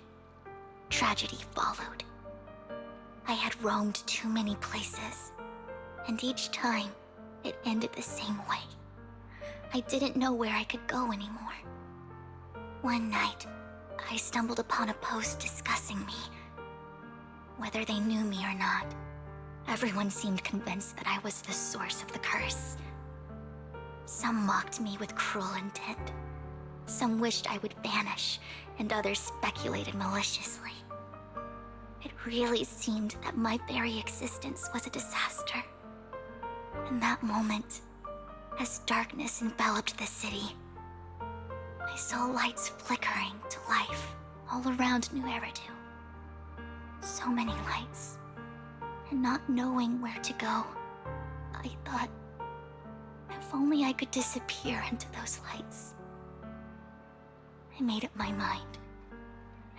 tragedy followed. I had roamed too many places, and each time, it ended the same way. I didn't know where I could go anymore. One night, I stumbled upon a post discussing me. Whether they knew me or not, everyone seemed convinced that I was the source of the curse. Some mocked me with cruel intent. Some wished I would vanish, and others speculated maliciously. It really seemed that my very existence was a disaster. In that moment, as darkness enveloped the city, I saw lights flickering to life all around New Eridu. So many lights, and not knowing where to go, I thought, if only I could disappear into those lights. I made up my mind,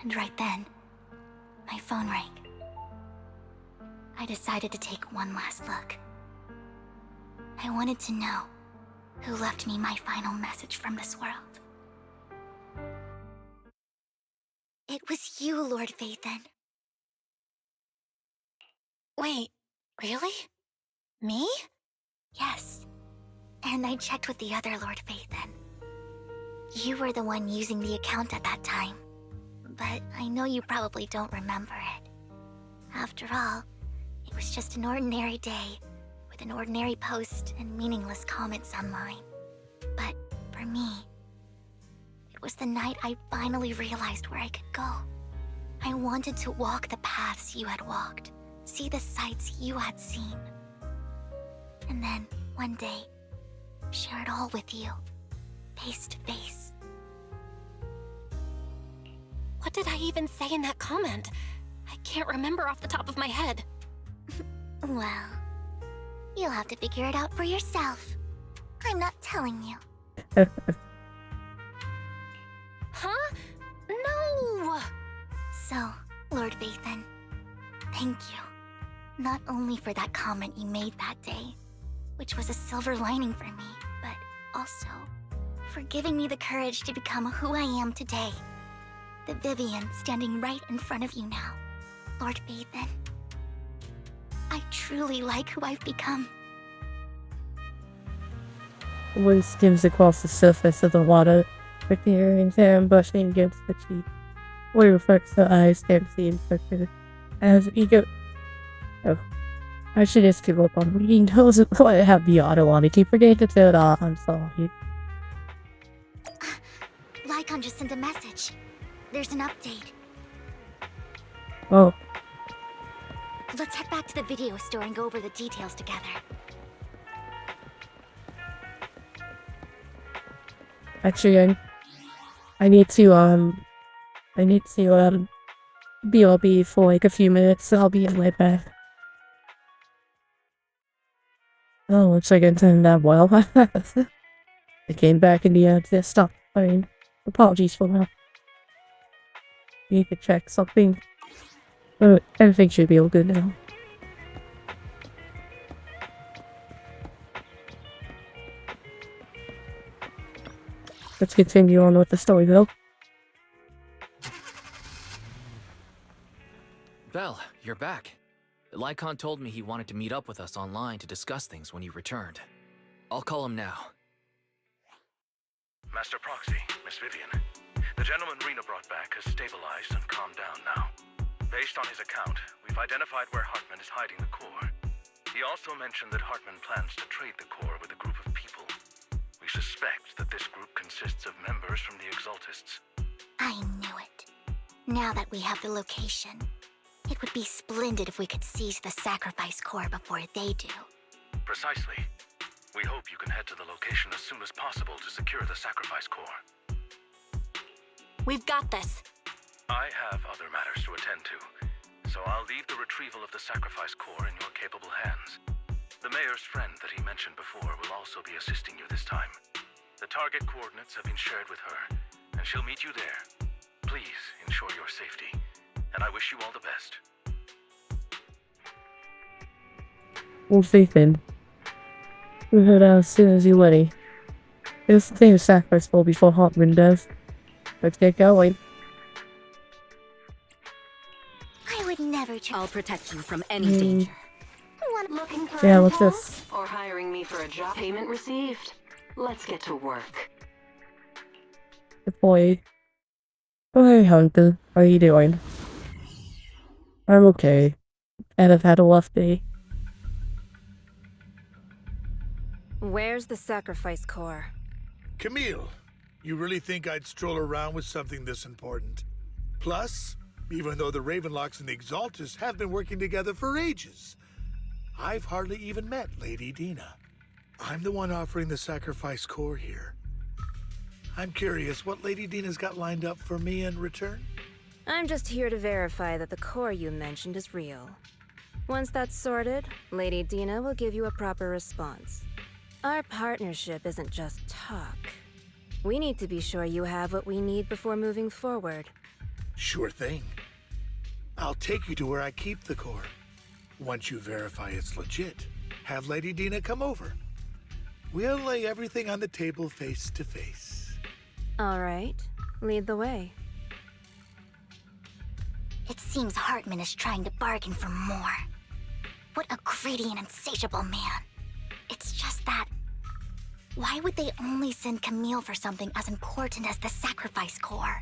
and right then, my phone rang. I decided to take one last look. I wanted to know who left me my final message from this world. It was you, Lord Vathan. Wait, really? Me? Yes. And I checked with the other Lord Vathan. You were the one using the account at that time. But I know you probably don't remember it. After all, it was just an ordinary day, with an ordinary post and meaningless comments online. But for me, it was the night I finally realized where I could go. I wanted to walk the paths you had walked, see the sights you had seen. And then, one day, share it all with you, face to face. What did I even say in that comment? I can't remember off the top of my head. Well, you'll have to figure it out for yourself. I'm not telling you. Huh? No! So, Lord Vathan, thank you. Not only for that comment you made that day, which was a silver lining for me, but also for giving me the courage to become who I am today. The Vivian standing right in front of you now. Lord Vathan, I truly like who I've become. Wind skims across the surface of the water, with the earrings and brushing against the cheek. Wind reflects her eyes against the inspector. As ego. Oh. I should just give up on reading those. I have the auto on. Keep forgetting to turn it off. I'm sorry. Lycon just sent a message. There's an update. Oh. Let's head back to the video store and go over the details together. Actually, I need to BRB for like a few minutes, so I'll be right back. Oh, looks like it turned out well. I came back in the end to stop playing. Apologies for that. Need to check something. But everything should be all good now. Let's continue on with the story though. Belle, you're back. Lycon told me he wanted to meet up with us online to discuss things when you returned. I'll call him now. Master Proxy, Miss Vivian. The gentleman Rena brought back has stabilized and calmed down now. Based on his account, we've identified where Hartman is hiding the core. He also mentioned that Hartman plans to trade the core with a group of people. We We suspect that this group consists of members from the Exaltists. I knew it. Now that we have the location, it would be splendid if we could seize the sacrifice core before they do. Precisely. We hope you can head to the location as soon as possible to secure the sacrifice core. We've got this. I have other matters to attend to, so I'll leave the retrieval of the sacrifice core in your capable hands. The mayor's friend that he mentioned before will also be assisting you this time. The target coordinates have been shared with her, and she'll meet you there. Please ensure your safety, and I wish you all the best. We'll see then. We'll head out as soon as you're ready. There's the thing sacrifice for before Hartman does. Let's get going. I would never I'll protect you from any danger. Looking for Yeah, intel? what's this? Or hiring me for a job. Payment received. Let's get to work. Good boy. Oh, hey, Hunter. How are you doing? I'm okay. And I've had a rough day. Where's the sacrifice core? Camille, you really think I'd stroll around with something this important? Plus, even though the Ravenlocks and the Exaltists have been working together for ages, I've hardly even met Lady Dina. I'm the one offering the sacrifice core here. I'm curious what Lady Dina's got lined up for me in return? I'm just here to verify that the core you mentioned is real. Once that's sorted, Lady Dina will give you a proper response. Our partnership isn't just talk. We need to be sure you have what we need before moving forward. Sure thing. I'll take you to where I keep the core. Once you verify it's legit, have Lady Dina come over. We'll lay everything on the table face to face. All right, lead the way. It seems Hartman is trying to bargain for more. What a greedy and insatiable man. It's just that... why would they only send Camille for something as important as the sacrifice core?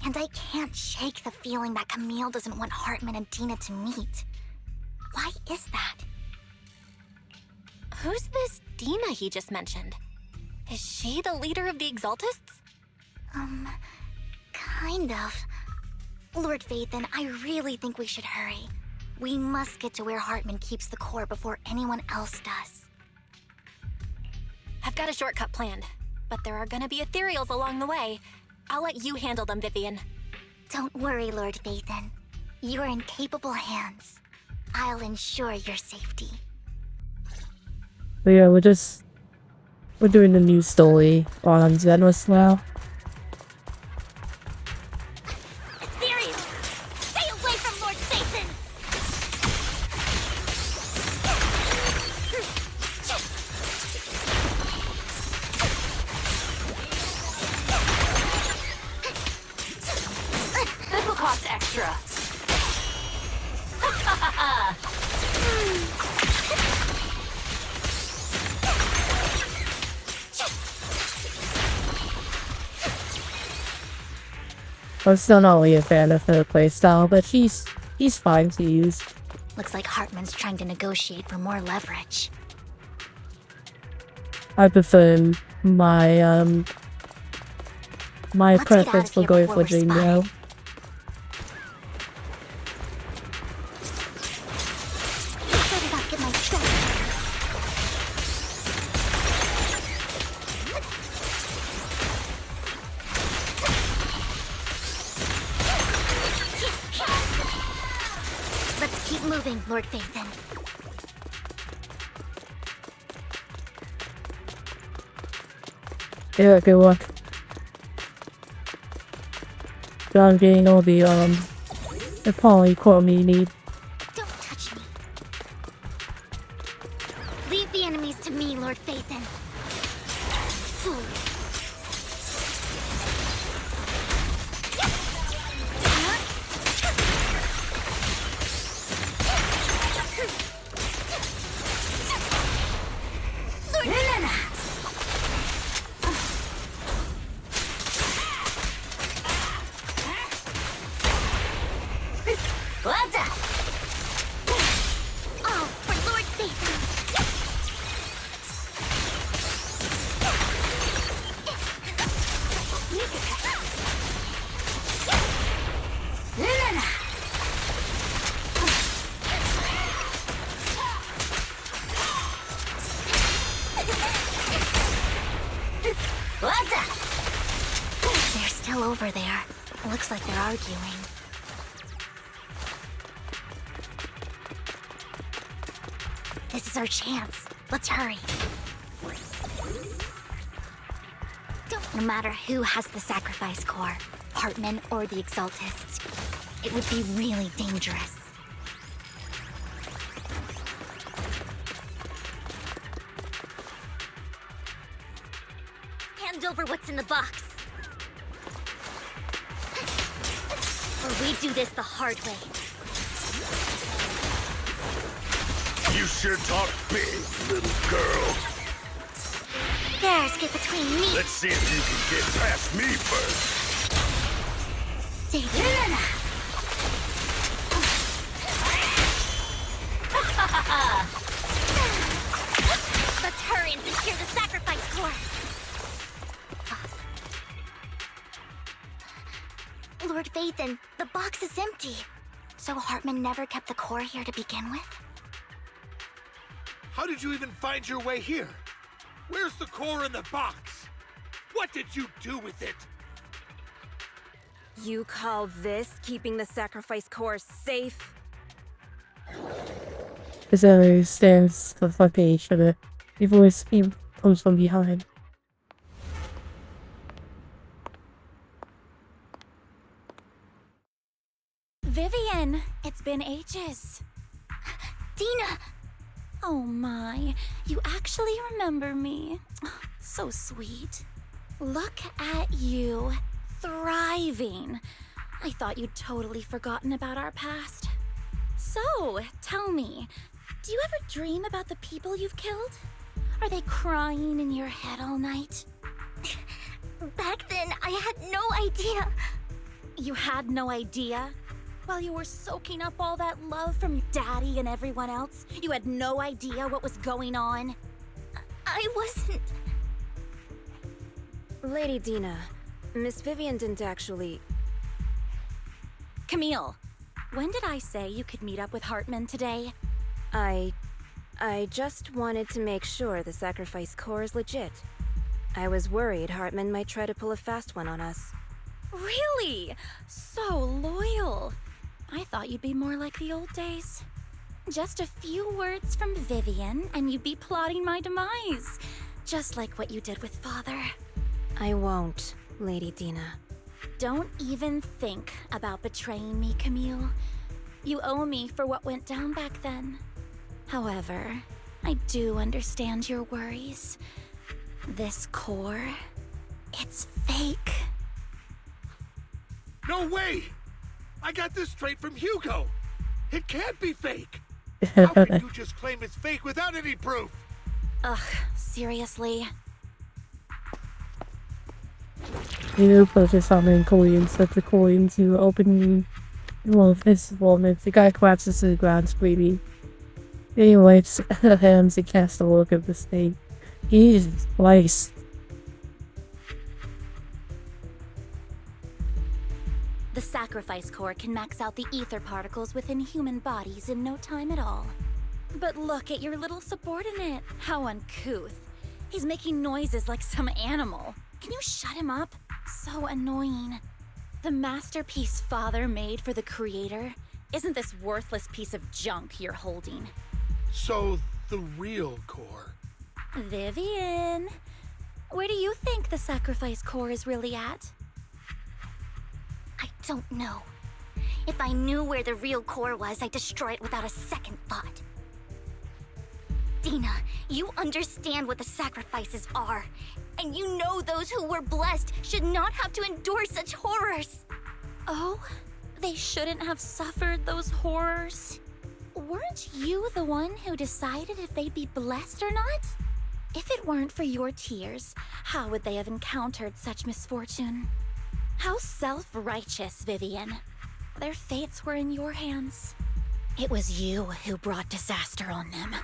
And I can't shake the feeling that Camille doesn't want Hartman and Dina to meet. Why is that? Who's this Dina he just mentioned? Is she the leader of the Exaltists? Kind of. Lord Phaethon, I really think we should hurry. We must get to where Hartman keeps the core before anyone else does. I've got a shortcut planned, but there are gonna be ethereals along the way. I'll let you handle them, Vivian. Don't worry, Lord Phaethon. You're in capable hands. I'll ensure your safety. But yeah, we're doing the new story on Zenless now. Ethereal! Stay away from Lord Phaethon! This will cost extra. I'm still not really a fan of her playstyle, but he's fine to use. Looks like Hartman's trying to negotiate for more leverage. I prefer my Let's get out preference of for here going before for we're Dream spotted. now. Better not get my shoulder. Let's keep moving, Lord Phaethon. Yeah, good luck. I'm getting all the polychrome you need. Don't touch me. Leave the enemies to me, Lord Phaethon. Fool. Lord Helena! Well done. They're still over there. Looks like they're arguing. This is our chance. Let's hurry. No matter who has the sacrifice core, Hartman or the Exaltists, it would be really dangerous. Hand over what's in the box. Or we do this the hard way. You sure talk big, little girl. Bears, get between me. Let's see if you can get past me first. Diana! Let's hurry and secure the sacrifice core. Lord Vathan, the box is empty. So Hartman never kept the core here to begin with? How did you even find your way here? Where's the core in the box? What did you do with it? You call this keeping the sacrifice core safe? Zenless stands to the front page of it. The voice comes from behind. Vivian, it's been ages. Dina! Oh my, you actually remember me. So sweet. Look at you, thriving. I thought you'd totally forgotten about our past. So, tell me, do you ever dream about the people you've killed? Are they crying in your head all night? Back then, I had no idea. You had no idea? While you were soaking up all that love from Daddy and everyone else, you had no idea what was going on? I wasn't... Lady Dina, Miss Vivian didn't actually... Camille, when did I say you could meet up with Hartman today? I just wanted to make sure the sacrifice core is legit. I was worried Hartman might try to pull a fast one on us. Really? So loyal. I thought you'd be more like the old days. Just a few words from Vivian and you'd be plotting my demise. Just like what you did with Father. I won't, Lady Dina. Don't even think about betraying me, Camille. You owe me for what went down back then. However, I do understand your worries. This core, it's fake. No way! I got this straight from Hugo. It can't be fake. How can you just claim it's fake without any proof? Ugh, seriously? You purchase how many coins that the coins you opening. Well, this moment, the guy collapses to the ground screaming. He wipes the hands and casts a look of disdain. Jesus Christ. The sacrifice core can max out the ether particles within human bodies in no time at all. But look at your little subordinate. How uncouth. He's making noises like some animal. Can you shut him up? So annoying. The masterpiece Father made for the Creator isn't this worthless piece of junk you're holding. So, the real core. Vivian, where do you think the sacrifice core is really at? I don't know. If I knew where the real core was, I'd destroy it without a second thought. Dina, you understand what the sacrifices are. And you know those who were blessed should not have to endure such horrors. Oh, they shouldn't have suffered those horrors. Weren't you the one who decided if they'd be blessed or not? If it weren't for your tears, how would they have encountered such misfortune? How self-righteous, Vivian. Their fates were in your hands. It was you who brought disaster on them.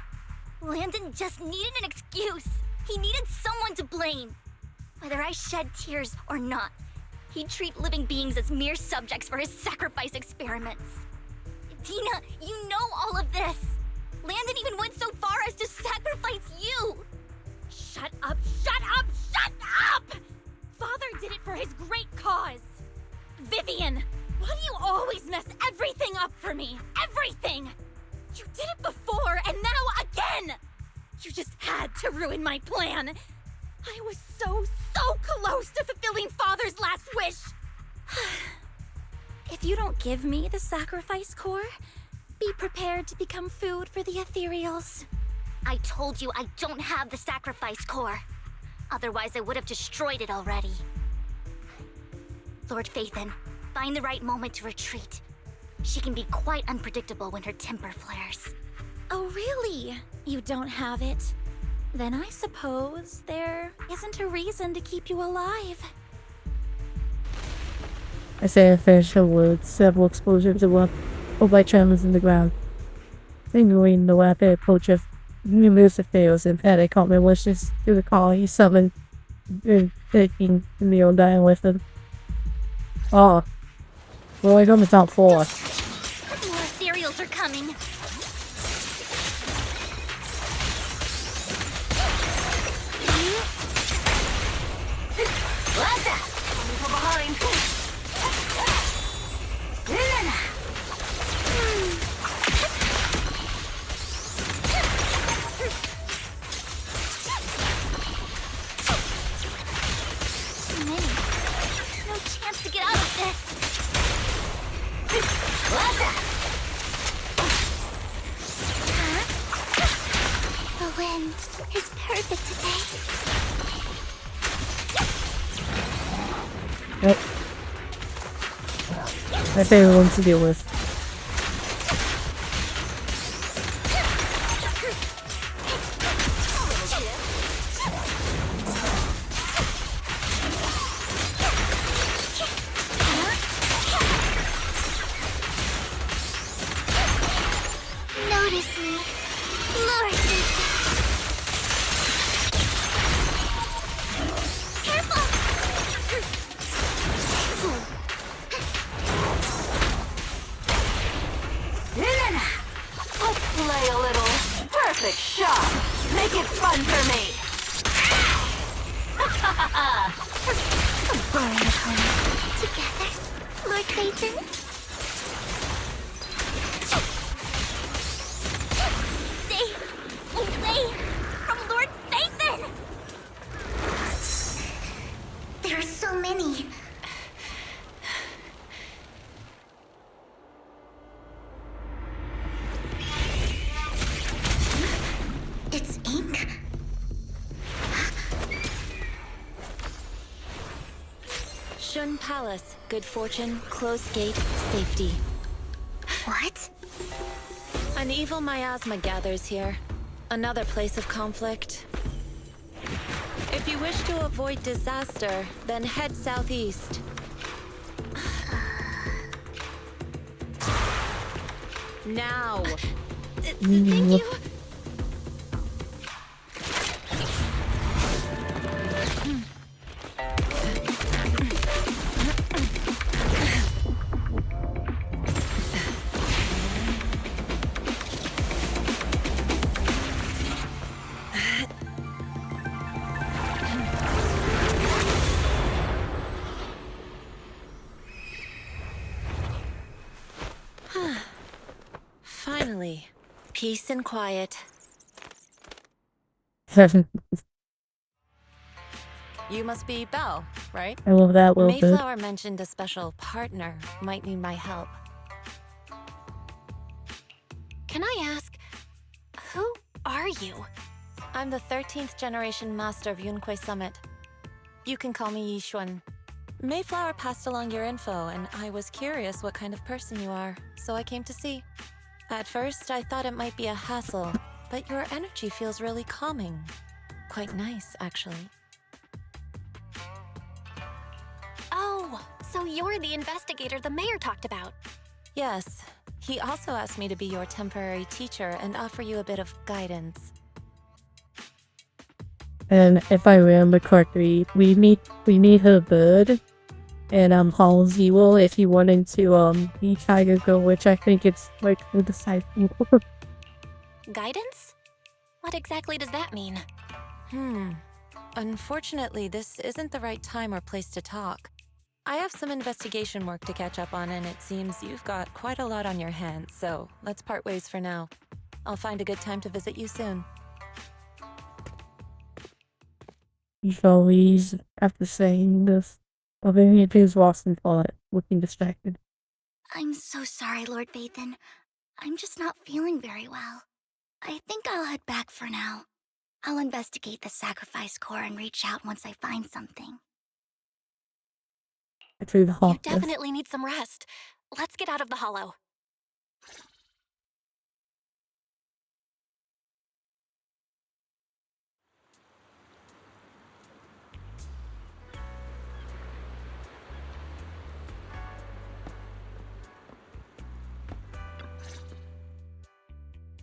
Landon just needed an excuse. He needed someone to blame. Whether I shed tears or not, he'd treat living beings as mere subjects for his sacrifice experiments. Dina, you know all of this. Landon even went so far as to sacrifice you. Shut up, shut up, shut up! for his great cause. Vivian, why do you always mess everything up for me? Everything! You did it before, and now again! You just had to ruin my plan. I was so close to fulfilling Father's last wish. If you don't give me the sacrifice core, be prepared to become food for the ethereals. I told you I don't have the sacrifice core. Otherwise, I would have destroyed it already. Lord Phaethon, find the right moment to retreat. She can be quite unpredictable when her temper flares. Oh, really? You don't have it? Then I suppose there isn't a reason to keep you alive. I say I finished her words. Several explosions erupt, or by tremors in the ground. Signaling the rapid approach of numerous affairs and panic caught my wishes through the call he summoned, taking the meal dying with him. Oh. Well, I got the top 4. More ethereals are coming. Coming from behind. Too many. There's no chance to get out of this. The wind is perfect today. Yep. My favorite ones to deal with. Notice me, Lord. Careful! Let's play a little. Perfect shot. Make it fun for me. Burn the home together, Lord Phaethon. Stay away from Lord Phaethon! There are so many. It's ink. Shun Palace, good fortune, closed gate, safety. What? An evil miasma gathers here. Another place of conflict. If you wish to avoid disaster, then head southeast. Now! Thank you! Finally, peace and quiet. You must be Belle, right? I love that little bit. Mayflower mentioned a special partner might need my help. Can I ask, who are you? I'm the 13th generation master of Yunque Summit. You can call me Yishuan. Mayflower passed along your info, and I was curious what kind of person you are, so I came to see. At first, I thought it might be a hassle, but your energy feels really calming. Quite nice, actually. Oh, so you're the investigator the mayor talked about. Yes. He also asked me to be your temporary teacher and offer you a bit of guidance. And if I remember correctly, we meet her bird and Hall Zero if you wanted to be Tiger Girl, which I think it's like the disciple. Guidance? What exactly does that mean? Unfortunately, this isn't the right time or place to talk. I have some investigation work to catch up on, and it seems you've got quite a lot on your hands, so let's part ways for now. I'll find a good time to visit you soon. He's always, after saying this, Vivian appears lost in thought, looking distracted. I'm so sorry, Lord Vathan. I'm just not feeling very well. I think I'll head back for now. I'll investigate the sacrifice core and reach out once I find something. Through the You hawk. definitely need some rest. Let's get out of the hollow.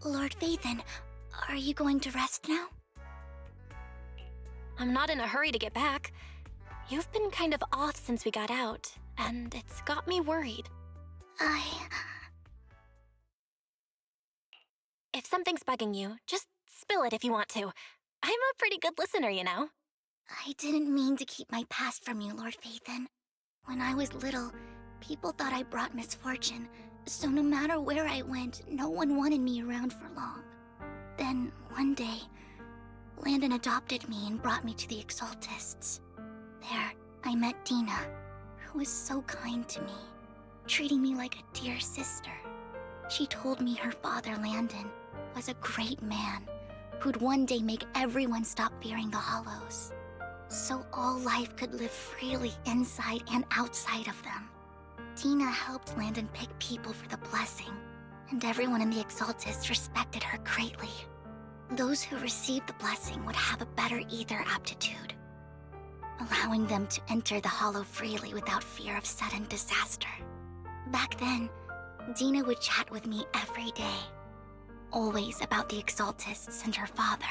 Lord Vathan, are you going to rest now? I'm not in a hurry to get back. You've been kind of off since we got out, and it's got me worried. If something's bugging you, just spill it if you want to. I'm a pretty good listener, you know. I didn't mean to keep my past from you, Lord Vathan. When I was little, people thought I brought misfortune, so no matter where I went, no one wanted me around for long. Then, one day, Landon adopted me and brought me to the Exaltists. There, I met Dina, who was so kind to me, treating me like a dear sister. She told me her father, Landon, was a great man who'd one day make everyone stop fearing the Hollows, so all life could live freely inside and outside of them. Dina helped Landon pick people for the blessing, and everyone in the Exaltists respected her greatly. Those who received the blessing would have a better ether aptitude, allowing them to enter the Hollow freely without fear of sudden disaster. Back then, Dina would chat with me every day, always about the Exaltists and her father.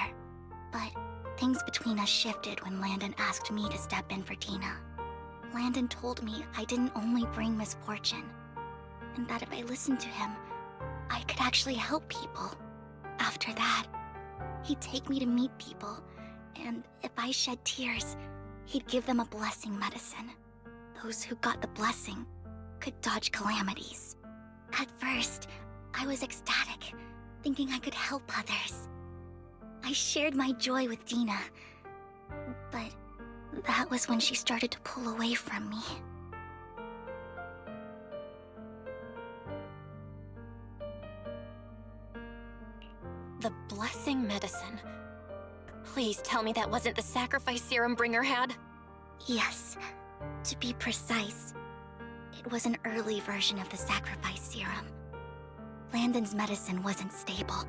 But things between us shifted when Landon asked me to step in for Dina. Landon told me I didn't only bring misfortune, and that if I listened to him, I could actually help people. After that, he'd take me to meet people, and if I shed tears, he'd give them a blessing medicine. Those who got the blessing could dodge calamities. At first, I was ecstatic, thinking I could help others. I shared my joy with Dina, but that was when she started to pull away from me. The blessing medicine. Please tell me that wasn't the sacrifice serum Bringer had. Yes, to be precise, it was an early version of the sacrifice serum. Landon's medicine wasn't stable.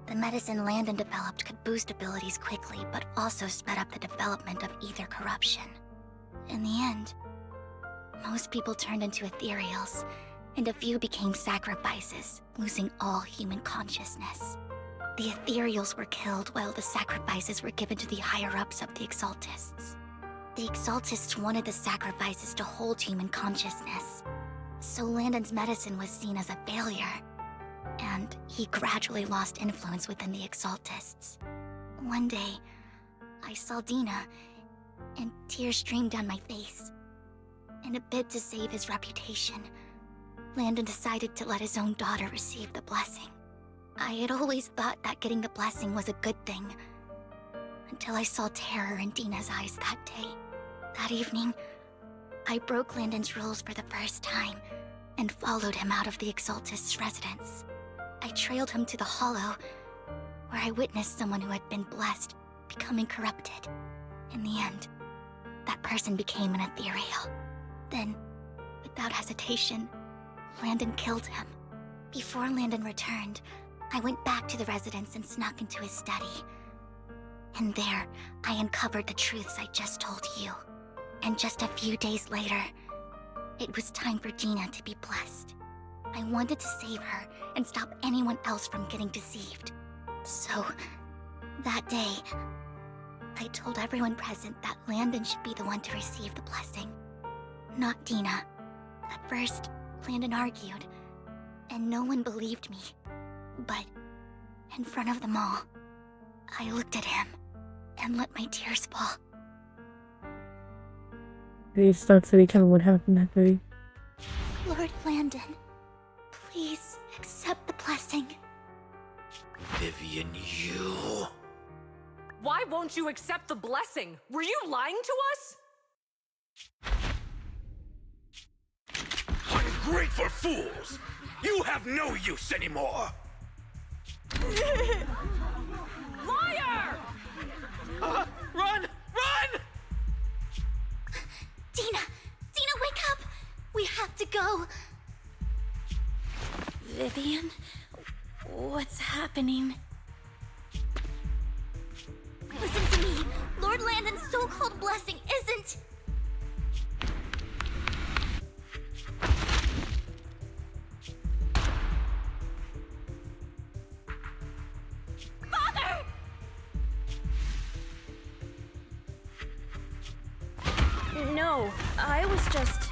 The medicine Landon developed could boost abilities quickly, but also sped up the development of ether corruption. In the end, most people turned into ethereals, and a few became sacrifices, losing all human consciousness. The ethereals were killed while the sacrifices were given to the higher-ups of the Exaltists. The Exaltists wanted the sacrifices to hold human consciousness, so Landon's medicine was seen as a failure, and he gradually lost influence within the Exaltists. One day, I saw Dina, and tears streamed down my face. In a bid to save his reputation, Landon decided to let his own daughter receive the blessing. I had always thought that getting the blessing was a good thing, until I saw terror in Dina's eyes that day. That evening, I broke Landon's rules for the first time and followed him out of the Exaltist's residence. I trailed him to the Hollow, where I witnessed someone who had been blessed becoming corrupted. In the end, that person became an ethereal. Then, without hesitation, Landon killed him. Before Landon returned, I went back to the residence and snuck into his study. And there, I uncovered the truths I just told you. And just a few days later, it was time for Dina to be blessed. I wanted to save her and stop anyone else from getting deceived. So, that day, I told everyone present that Landon should be the one to receive the blessing, not Dina. At first, Landon argued, and no one believed me. But, in front of them all, I looked at him and let my tears fall. He starts to become what happened that day. Lord Landon, please accept the blessing. Vivian, you... Why won't you accept the blessing? Were you lying to us? Ungrateful fools! You have no use anymore! Liar! Run! Run! Dina! Dina, wake up! We have to go! Vivian, what's happening? Listen to me! Lord Landon's so-called blessing isn't... Father! No, I was just...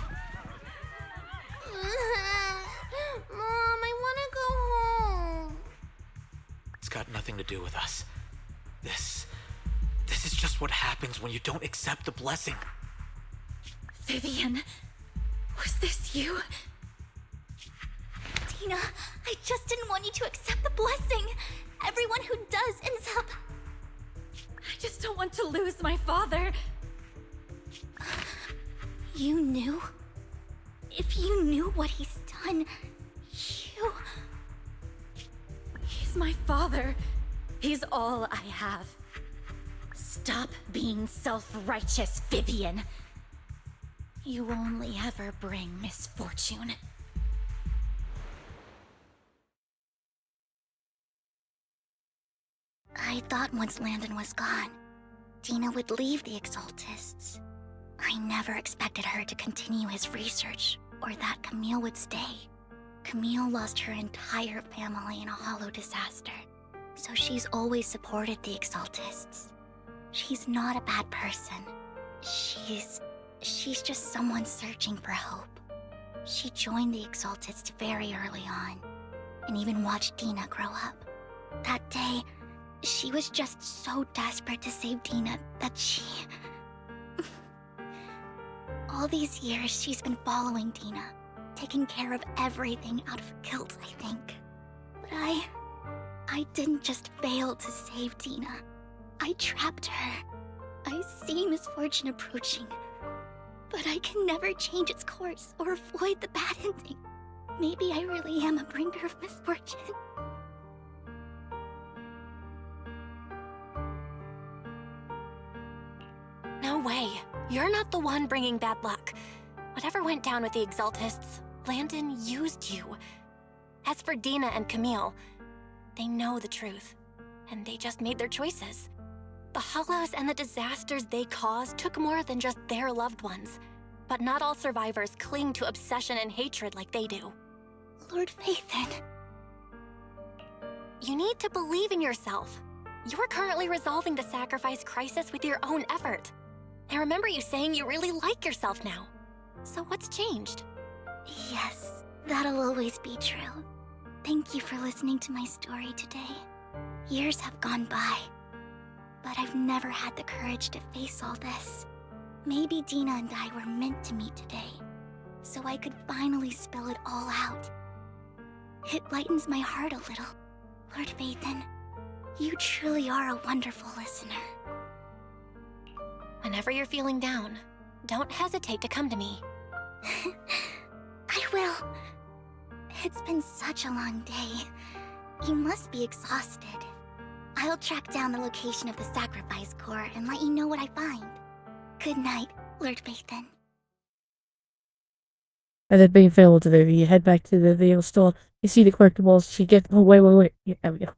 Mom, I want to go home. It's got nothing to do with us. This is just what happens when you don't accept the blessing. Vivian, was this you? Dina, I just didn't want you to accept the blessing. Everyone who does ends up... I just don't want to lose my father. You knew? If you knew what he's done, you... He's my father. He's all I have. Stop being self-righteous, Vivian. You only ever bring misfortune. I thought once Landon was gone, Dina would leave the Exaltists. I never expected her to continue his research, or that Camille would stay. Camille lost her entire family in a hollow disaster, so she's always supported the Exaltists. She's not a bad person. She's just someone searching for hope. She joined the Exaltists very early on, and even watched Dina grow up. That day, she was just so desperate to save Dina that she... All these years, she's been following Dina, taking care of everything out of guilt, I think. But I didn't just fail to save Dina. I trapped her. I see misfortune approaching, but I can never change its course or avoid the bad ending. Maybe I really am a bringer of misfortune. No way. You're not the one bringing bad luck. Whatever went down with the Exaltists, Landon used you. As for Dina and Camille, they know the truth, and they just made their choices. The hollows and the disasters they caused took more than just their loved ones. But not all survivors cling to obsession and hatred like they do. Lord Phaethon. You need to believe in yourself. You're currently resolving the sacrifice crisis with your own effort. I remember you saying you really like yourself now. So what's changed? Yes, that'll always be true. Thank you for listening to my story today. Years have gone by, but I've never had the courage to face all this. Maybe Dina and I were meant to meet today, so I could finally spill it all out. It lightens my heart a little. Lord Phaethon, you truly are a wonderful listener. Whenever you're feeling down, don't hesitate to come to me. I will. It's been such a long day. You must be exhausted. I'll track down the location of the sacrifice core and let you know what I find. Good night, Lord Phaethon. And then being failed to there, you head back to the video store. You see the collectibles. She gets. Oh, wait. Yeah, there we go.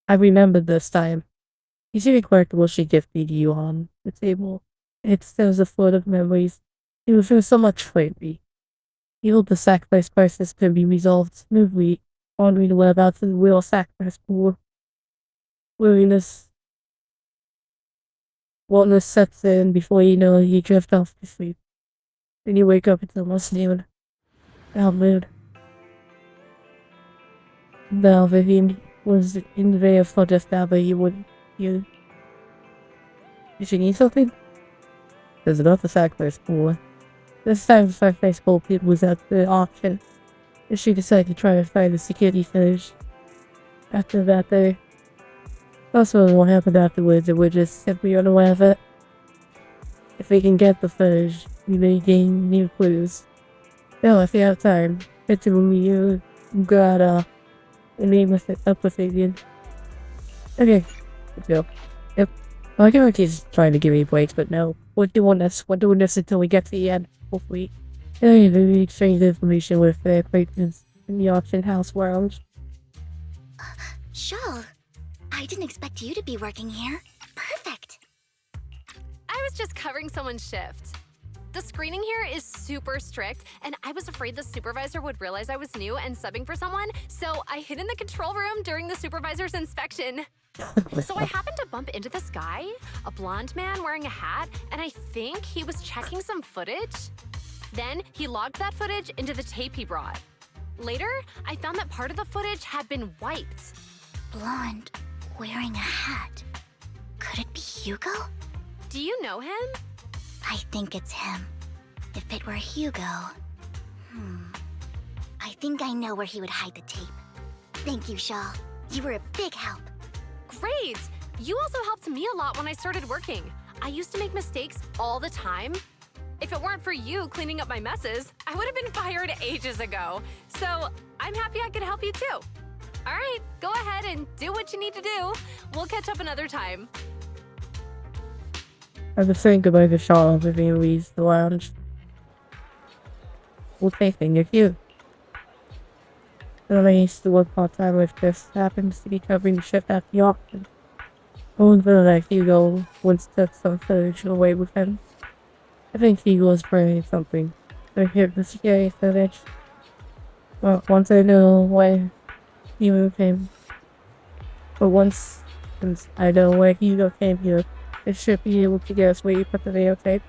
I remembered this time. You see the collectibles she gifted you on the table. It says a flood of memories. It was so much flavor. You hope the sacrifice crisis could be resolved smoothly, wandering the web out to the wheel sacrifice pool. Weariness sets in before you know you drift off to sleep. Then you wake up, it's almost noon. Now mood. Now Vivian was in the video for just now, but you Did she need something? There's not the sacrifice pool. This time, Fireface Bullpit was at the auction, and she decided to try to find the security footage. After that, they also what happened afterwards, and we're just simply unaware of it. If we can get the footage, we may gain new clues. Now, if you have time, get to you got a name with it up with Avian. Okay, let's go. Yep. Well, I can he's trying to give me breaks, but no. We're doing this until we get to the end, hopefully. And we exchange information with their acquaintance in the auction house lounge. Shawl, I didn't expect you to be working here. Perfect. I was just covering someone's shift. The screening here is super strict, and I was afraid the supervisor would realize I was new and subbing for someone, so I hid in the control room during the supervisor's inspection. So I happened to bump into this guy, a blonde man wearing a hat, and I think he was checking some footage. Then he logged that footage into the tape he brought. Later, I found that part of the footage had been wiped. Blonde, wearing a hat. Could it be Hugo? Do you know him? I think it's him. If it were Hugo... I think I know where he would hide the tape. Thank you, Shaw. You were a big help. Great! You also helped me a lot when I started working. I used to make mistakes all the time. If it weren't for you cleaning up my messes, I would have been fired ages ago. So I'm happy I could help you too. All right, go ahead and do what you need to do. We'll catch up another time. I was saying goodbye to Shaw as he leaves the lounge. Well, thank you. I used to work part-time with this, happens to be covering the shift at the auction. Although that Hugo once took some footage away with him. I think he was bringing something. So here's the scary footage. Well, once I know where Hugo came. But once I know where Hugo came here, I should be able to guess where you put the videotape.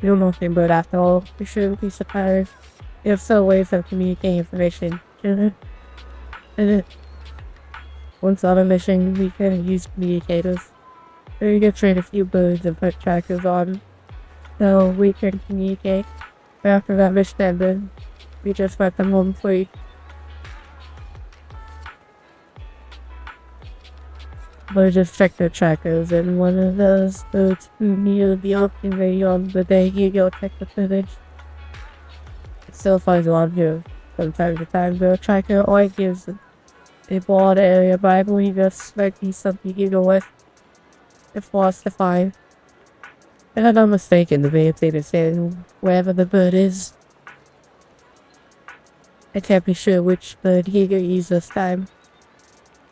You're nothing but after all, we shouldn't be surprised. You have some ways of communicating information, shouldn't it? Once on a mission, we can use communicators. We can train a few birds and put trackers on, so we can communicate. After that mission ended, we just let them home free. But just check the trackers, and one of those birds flew near the auction video on the day Hugo checked the footage. It still finds around here from time to time. The tracker only gives a broad area, but I believe this might be something Hugo with. If lost to find. And I'm not mistaken, the videotape is saying wherever the bird is. I can't be sure which bird Hugo used this time.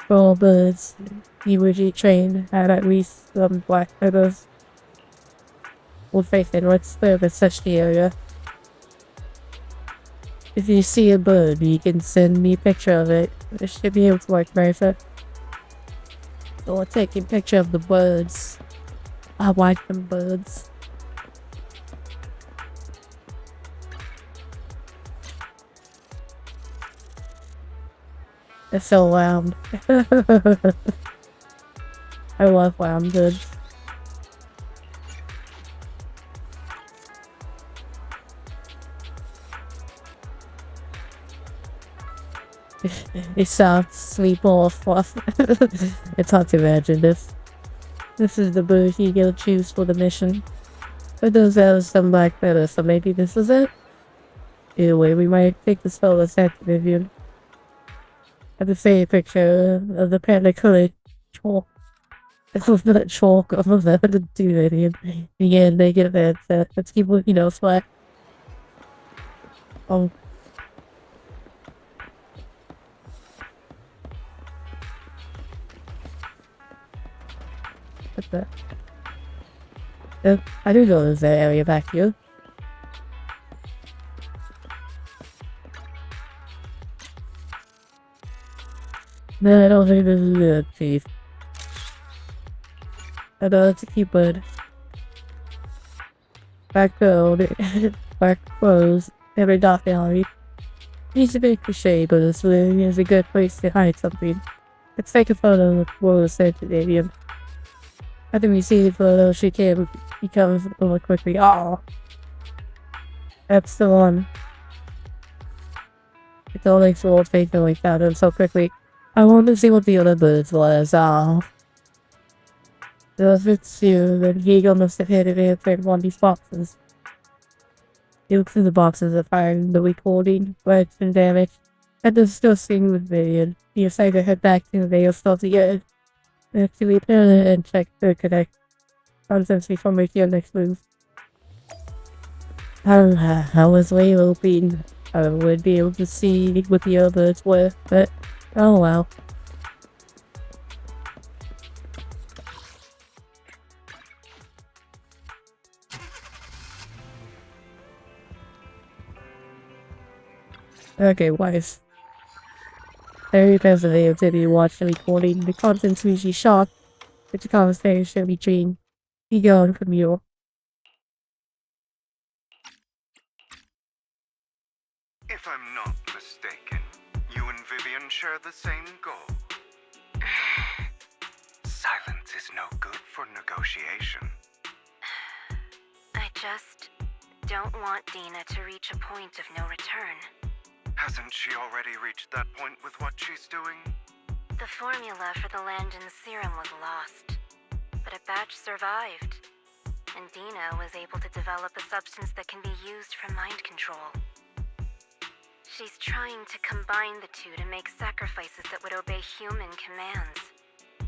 For all birds, he usually trained had at least some black feathers. We'll face it, let's further search the area. If you see a bird, you can send me a picture of it. I should be able to recognize it. So I'll take a picture of the birds. I like them birds. They're so loud. I love loud birds. It sounds sweet ball of fluff. It's hard to imagine this. This is the bird you gotta choose for the mission. But those have some black feathers, so maybe this is it? Either way, we might take this photo sensitive view. I have to say a picture of the panic hooded chalk. It was not chalk of the do it in the end they get that let's keep looking elsewhere. Oh. What the? I do know there's that area back here. No, I don't think this is a thief. I know it's a cute bird. Back code, back clothes, every dot gallery. It's a bit cliche, but it's really is a good place to hide something. Let's take a photo of the world center stadium. After we see the photo, she can He comes over quickly. Oh, that's the one. It's only so old Phaethon we found him so quickly. I want to see what the other birds was. Oh. If it's you, then Hugo must have hit it in one of these boxes. He looks in the boxes to find the recording, but it's been damaged. And discussing with Vivian, he decided to head back to the video store to get it. To return it and check the connect contents before making your next move. How was Laylo being? I would be able to see what the other birds were, but oh well. Okay, wise. Every person they have to watch the recording, the contents usually shot, but the conversation between Ego and Camille. If I'm not mistaken, you and Vivian share the same goal. Silence is no good for negotiation. I just don't want Dina to reach a point of no return. Hasn't she already reached that point with what she's doing? The formula for the Landon serum was lost, but a batch survived, and Dina was able to develop a substance that can be used for mind control. She's trying to combine the two to make sacrifices that would obey human commands.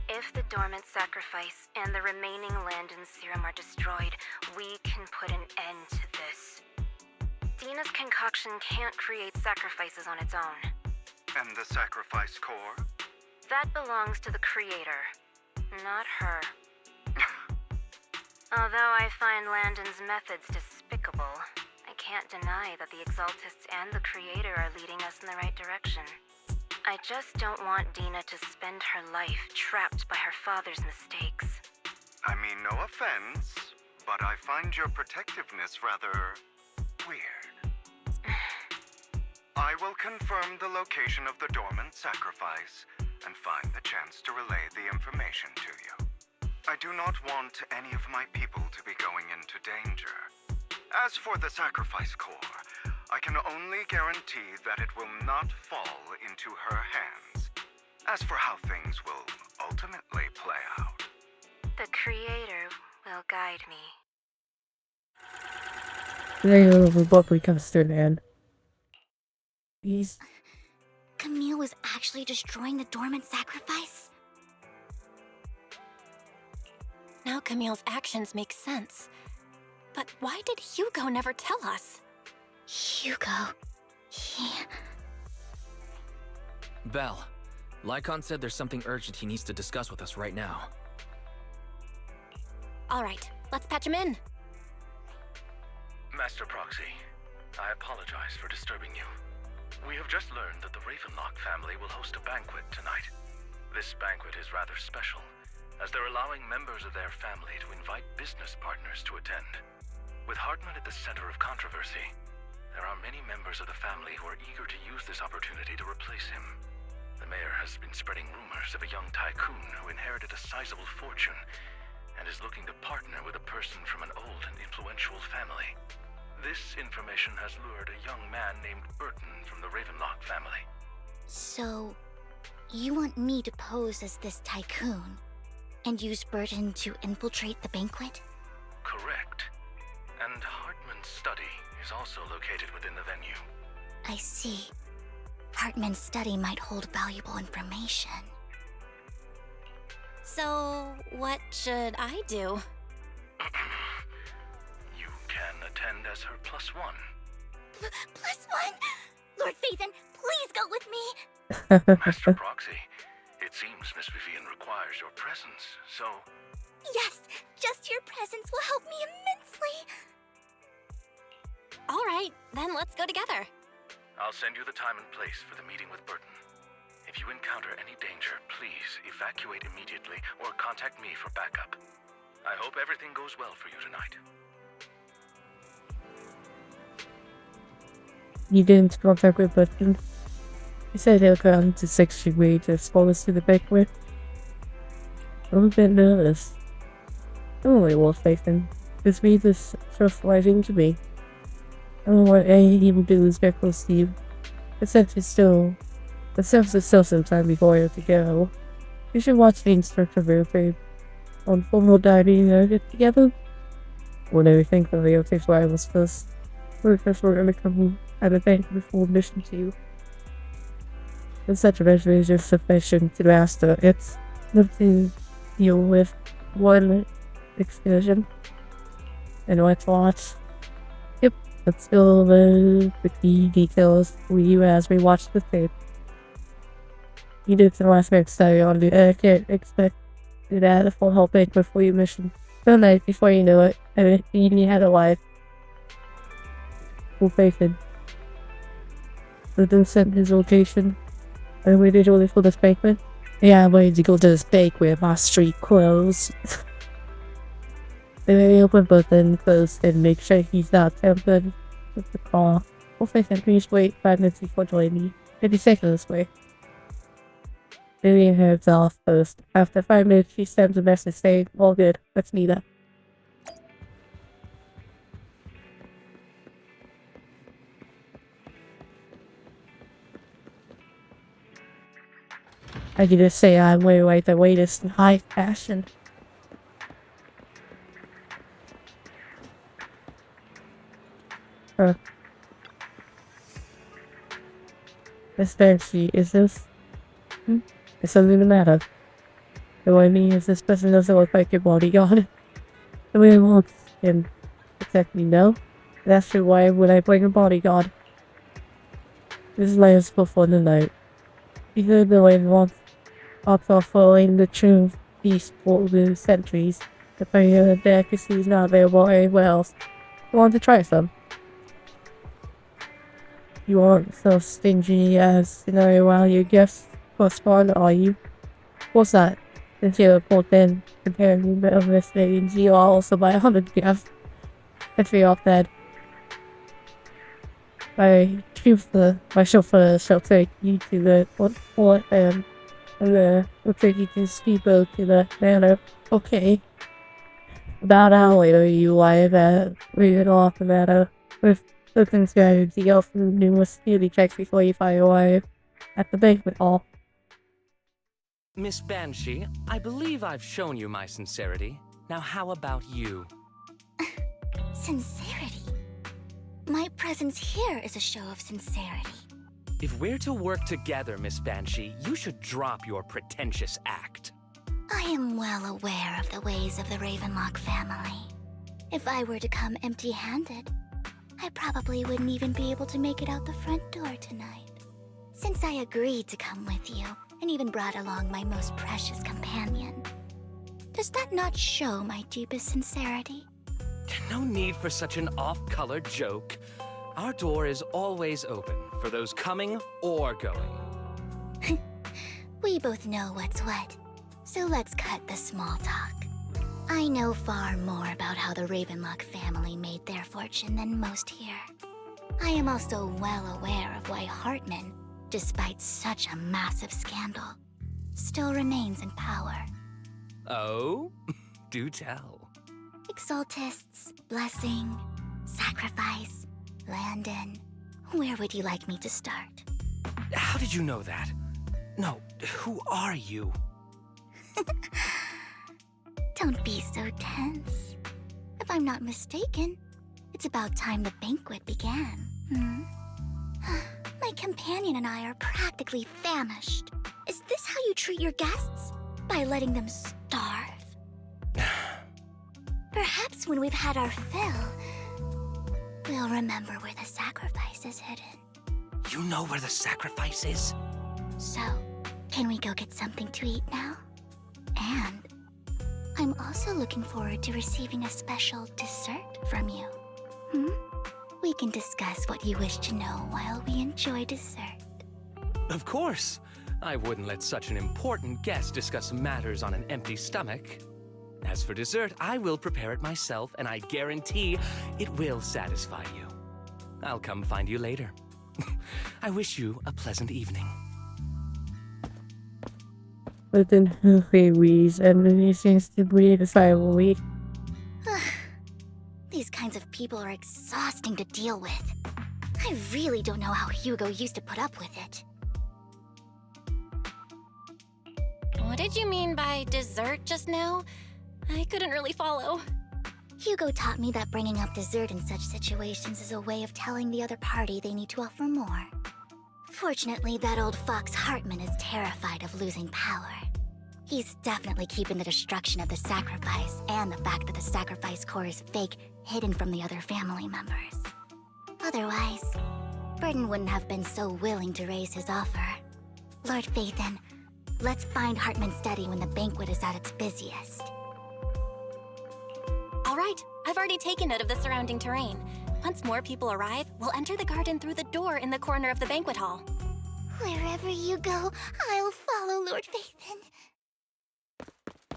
If the dormant sacrifice and the remaining Landon serum are destroyed, we can put an end to this. Dina's concoction can't create sacrifices on its own. And the sacrifice core? That belongs to the creator, not her. Although I find Landon's methods despicable, I can't deny that the Exaltists and the creator are leading us in the right direction. I just don't want Dina to spend her life trapped by her father's mistakes. I mean, no offense, but I find your protectiveness rather weird. I will confirm the location of the dormant sacrifice and find the chance to relay the information to you. I do not want any of my people to be going into danger. As for the sacrifice core, I can only guarantee that it will not fall into her hands. As for how things will ultimately play out, the creator will guide me. The book becomes to an end. Camille was actually destroying the dormant sacrifice? Now Camille's actions make sense. But why did Hugo never tell us? Hugo... Belle, Lycon said there's something urgent he needs to discuss with us right now. Alright, let's patch him in. Master Proxy, I apologize for disturbing you. We have just learned that the Ravenlock family will host a banquet tonight. This banquet is rather special, as they're allowing members of their family to invite business partners to attend. With Hartman at the center of controversy, there are many members of the family who are eager to use this opportunity to replace him. The mayor has been spreading rumors of a young tycoon who inherited a sizable fortune and is looking to partner with a person from an old and influential family. This information has lured a young man named Burton from the Ravenlock family. So, you want me to pose as this tycoon and use Burton to infiltrate the banquet? Correct. And Hartman's study is also located within the venue. I see. Hartman's study might hold valuable information. So, what should I do? You can attend as her +1. +1? Lord Phaethon, please go with me! Master Proxy, it seems Miss Vivian requires your presence, so... Yes, just your presence will help me immensely! Alright, then let's go together. I'll send you the time and place for the meeting with Burton. If you encounter any danger, please evacuate immediately or contact me for backup. I hope everything goes well for you tonight. You didn't contact with Burton. He said he'll come to 6th Degree to expose us to the banquet. I'm a bit nervous. Don't worry, Wolf Phaethon. This made this trustworthy to me. I don't know what any evil do is get close to you. The sense is still some time before you have to go. You should watch the instructor rotate on formal dining and get together. When everything for the okay where I was first. We're gonna come at a bank before mission to you. And such a measure is just sufficient to master. It's enough to deal with one excursion. And what's lost. Yep, that's still the key details for you as we watch the tape. You did some last minute study on it. I can't expect you to add a full help bank before your mission. The night before you know it, and you had a life. Full faith in. The dude sent his location. I waited only for this banquet. Yeah, I waited to go to this banquet, my street clothes. They open both and close and make sure he's not tempted with the call. Full faith in, please wait 5 minutes before joining me. 50 seconds this way. Vivian heads off first. After 5 minutes, she sends a message saying, all good, let's meet up. I can just say I'm way like the latest in high fashion. Miss Banshee, is this? Is something the matter? The way I mean is this person doesn't look like your bodyguard. The way he looks can protect me, no? That's true, why would I bring a bodyguard? This is my useful for the night. You heard the way he wants off following the true beast for the centuries. The player delicacy is not available anywhere else. You want to try some? You aren't so stingy as scenario while your guests plus one, are you? What's that? Since you're important comparing the other names, you are also by 100 guests. Let's be off that. My chauffeur shall take you to the port and we'll take you to the speedboat to the manor. Okay. About an hour later, you arrive at read off the manor with looking strategy go through numerous security checks before you find your way at the banquet hall. Miss Banshee, I believe I've shown you my sincerity. Now how about you? Sincerity? My presence here is a show of sincerity. If we're to work together, Miss Banshee, you should drop your pretentious act. I am well aware of the ways of the Ravenlock family. If I were to come empty-handed, I probably wouldn't even be able to make it out the front door tonight. Since I agreed to come with you, and even brought along my most precious companion, does that not show my deepest sincerity? No need for such an off-color joke. Our door is always open for those coming or going. We both know what's what, so let's cut the small talk. I know far more about how the Ravenlock family made their fortune than most here. I am also well aware of why Hartman, despite such a massive scandal, still remains in power. Oh? Do tell. Exaltists, blessing, sacrifice, Landon. Where would you like me to start? How did you know that? No, who are you? Don't be so tense. If I'm not mistaken, it's about time the banquet began. My companion and I are practically famished. Is this how you treat your guests? By letting them starve? Perhaps when we've had our fill, we'll remember where the sacrifice is hidden. You know where the sacrifice is? So, can we go get something to eat now? And I'm also looking forward to receiving a special dessert from you. We can discuss what you wish to know while we enjoy dessert. Of course. I wouldn't let such an important guest discuss matters on an empty stomach. As for dessert, I will prepare it myself, and I guarantee it will satisfy you. I'll come find you later. I wish you a pleasant evening. Within he wheezes, and he seems to breathe silently. These kinds of people are exhausting to deal with. I really don't know how Hugo used to put up with it. What did you mean by dessert just now? I couldn't really follow. Hugo taught me that bringing up dessert in such situations is a way of telling the other party they need to offer more. Fortunately, that old fox Hartman is terrified of losing power. He's definitely keeping the destruction of the sacrifice and the fact that the sacrifice core is fake hidden from the other family members. Otherwise, Burden wouldn't have been so willing to raise his offer. Lord Phaethon, let's find Hartman's study when the banquet is at its busiest. All right, I've already taken note of the surrounding terrain. Once more people arrive, we'll enter the garden through the door in the corner of the banquet hall. Wherever you go, I'll follow, Lord Phaethon.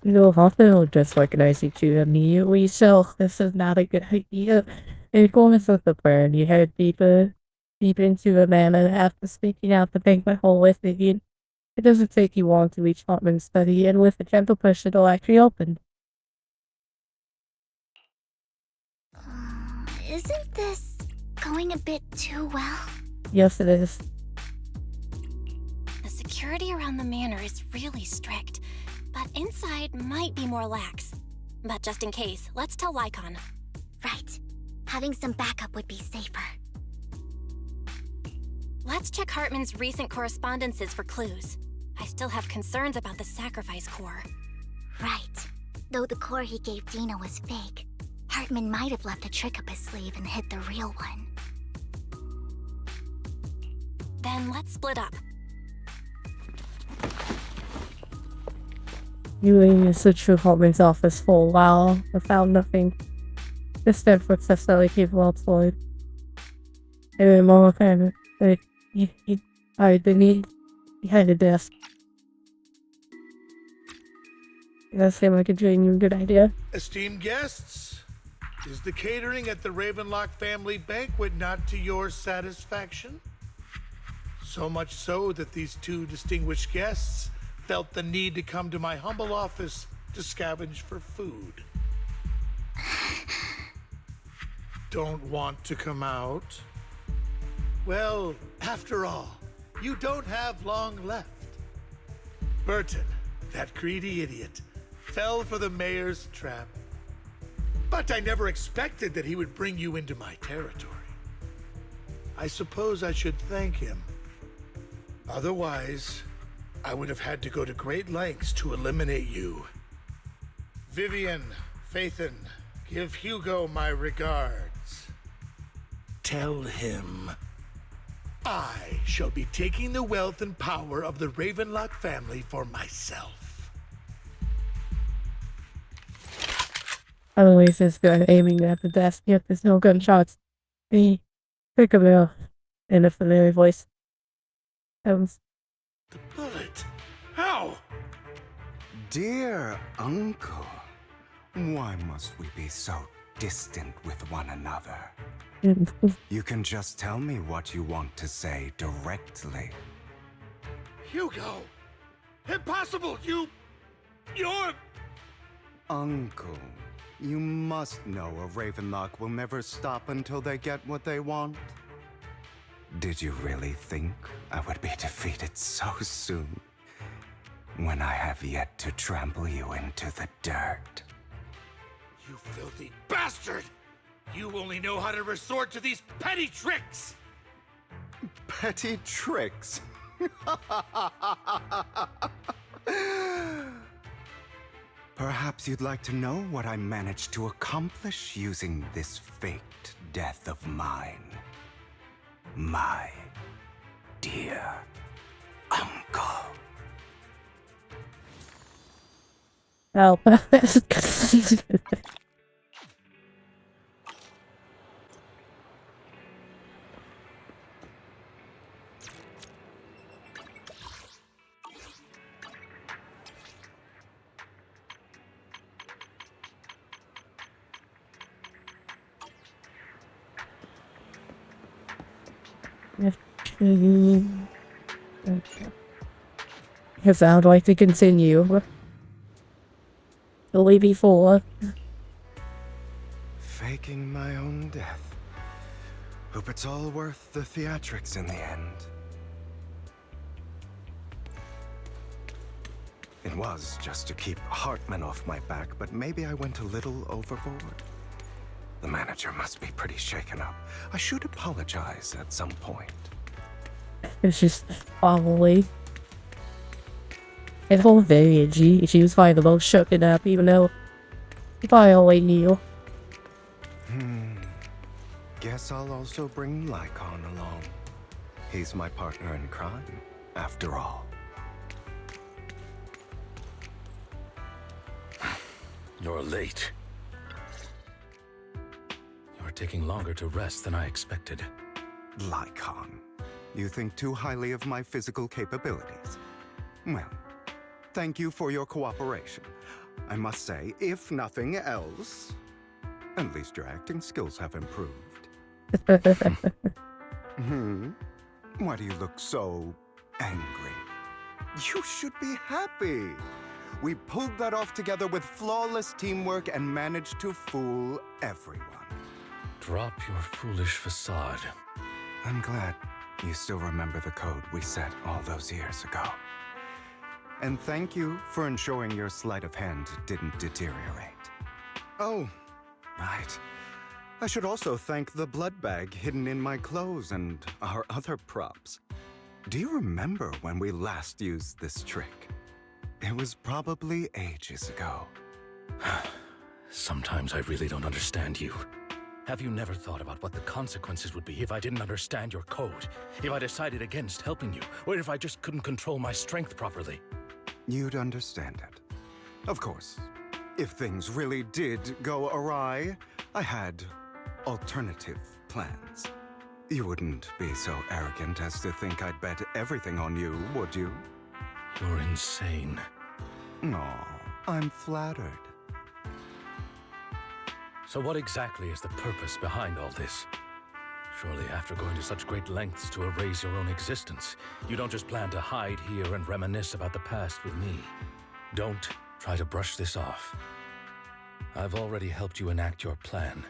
You'll also just recognize each other immediately, so this is not a good idea. In accordance with the plan, you head deep into the manor after speaking out the banquet hall with Vivian. It doesn't take you long to reach Hartman's study, and with a gentle push it'll actually open. Isn't this going a bit too well? Yes, it is. The security around the manor is really strict, but inside might be more lax. But just in case, let's tell Lycon. Right. Having some backup would be safer. Let's check Hartman's recent correspondences for clues. I still have concerns about the sacrifice core. Right. Though the core he gave Dina was fake, Hartman might have left a trick up his sleeve and hid the real one. Then let's split up. You searched through Hartman's office for a while, but found nothing. This then footsteps that capable outside. And then Mama kind of, he hid behind the desk. That seemed like a genuine good idea. Esteemed guests, is the catering at the Ravenlock family banquet not to your satisfaction? So much so that these two distinguished guests felt the need to come to my humble office to scavenge for food. Don't want to come out? Well, after all, you don't have long left. Burton, that greedy idiot, fell for the mayor's trap. But I never expected that he would bring you into my territory. I suppose I should thank him. Otherwise, I would have had to go to great lengths to eliminate you. Vivian, Phaethon, give Hugo my regards. Tell him I shall be taking the wealth and power of the Ravenlock family for myself. Otherwise, this guy aiming at the desk. Yep, there's no gunshots. He pick him up in a familiar voice. The bullet? How? Dear uncle, why must we be so distant with one another? You can just tell me what you want to say directly. Hugo! Impossible! You're... Uncle, you must know a Ravenlock will never stop until they get what they want. Did you really think I would be defeated so soon, when I have yet to trample you into the dirt? You filthy bastard! You only know how to resort to these petty tricks! Petty tricks? Perhaps you'd like to know what I managed to accomplish using this faked death of mine. My dear uncle. Oh, Because I would like to continue. The way before. Fake faking my own death. Hope it's all worth the theatrics in the end. It was just to keep Hartman off my back, but maybe I went a little overboard. The manager must be pretty shaken up. I should apologize at some point. It's just probably. It's all very edgy. She was probably the most shooken up, even though he probably already knew. Guess I'll also bring Lycon along. He's my partner in crime, after all. You're late. You're taking longer to rest than I expected. Lycon, you think too highly of my physical capabilities. Well, thank you for your cooperation. I must say, if nothing else, at least your acting skills have improved. Why do you look so angry? You should be happy. We pulled that off together with flawless teamwork and managed to fool everyone. Drop your foolish facade. I'm glad you still remember the code we set all those years ago. And thank you for ensuring your sleight of hand didn't deteriorate. Oh, right. I should also thank the blood bag hidden in my clothes and our other props. Do you remember when we last used this trick? It was probably ages ago. Sometimes I really don't understand you. Have you never thought about what the consequences would be if I didn't understand your code? If I decided against helping you? Or if I just couldn't control my strength properly? You'd understand it. Of course, if things really did go awry, I had alternative plans. You wouldn't be so arrogant as to think I'd bet everything on you, would you? You're insane. Aw, I'm flattered. So what exactly is the purpose behind all this? Surely after going to such great lengths to erase your own existence, you don't just plan to hide here and reminisce about the past with me. Don't try to brush this off. I've already helped you enact your plan.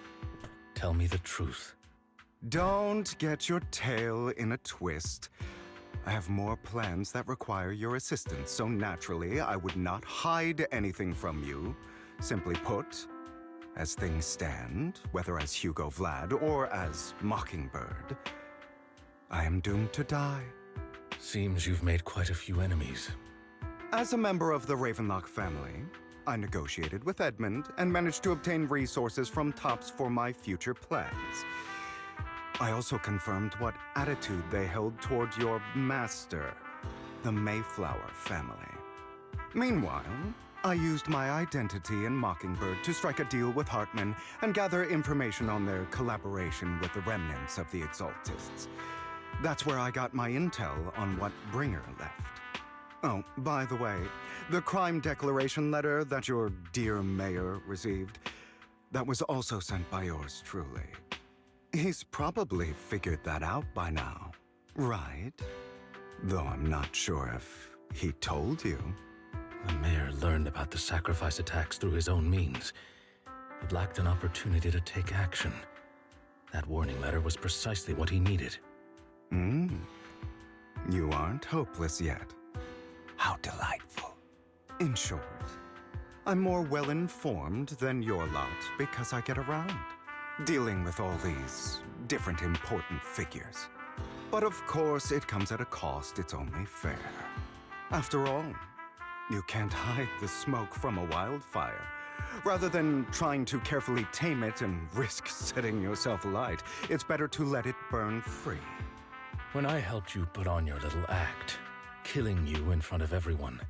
Tell me the truth. Don't get your tail in a twist. I have more plans that require your assistance, so naturally I would not hide anything from you. Simply put, as things stand, whether as Hugo Vlad or as Mockingbird, I am doomed to die. Seems you've made quite a few enemies. As a member of the Ravenlock family, I negotiated with Edmund and managed to obtain resources from Tops for my future plans. I also confirmed what attitude they held toward your master, the Mayflower family. Meanwhile, I used my identity in Mockingbird to strike a deal with Hartman and gather information on their collaboration with the remnants of the Exaltists. That's where I got my intel on what Bringer left. Oh, by the way, the crime declaration letter that your dear mayor received, that was also sent by yours truly. He's probably figured that out by now, right? Though I'm not sure if he told you. The mayor learned about the sacrifice attacks through his own means, but lacked an opportunity to take action. That warning letter was precisely what he needed. You aren't hopeless yet. How delightful. In short, I'm more well-informed than your lot because I get around, dealing with all these different important figures. But of course, it comes at a cost, it's only fair. After all, you can't hide the smoke from a wildfire. Rather than trying to carefully tame it and risk setting yourself alight, it's better to let it burn free. When I helped you put on your little act, killing you in front of everyone,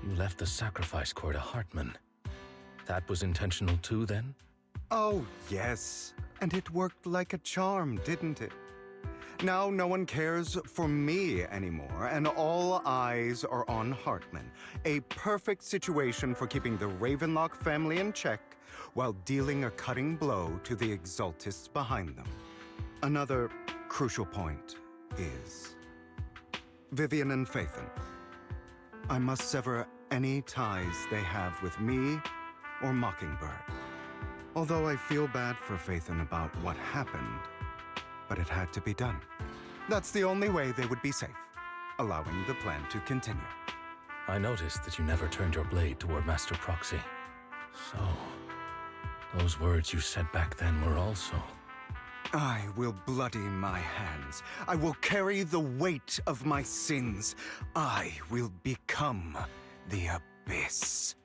you left the sacrifice core to Hartman. That was intentional too, then? Oh, yes. And it worked like a charm, didn't it? Now no one cares for me anymore, and all eyes are on Hartman. A perfect situation for keeping the Ravenlock family in check while dealing a cutting blow to the Exaltists behind them. Another crucial point is Vivian and Phaethon. I must sever any ties they have with me or Mockingbird. Although I feel bad for Phaethon about what happened, but it had to be done. That's the only way they would be safe, allowing the plan to continue. I noticed that you never turned your blade toward Master Proxy. So, those words you said back then were also... I will bloody my hands. I will carry the weight of my sins. I will become the Abyss.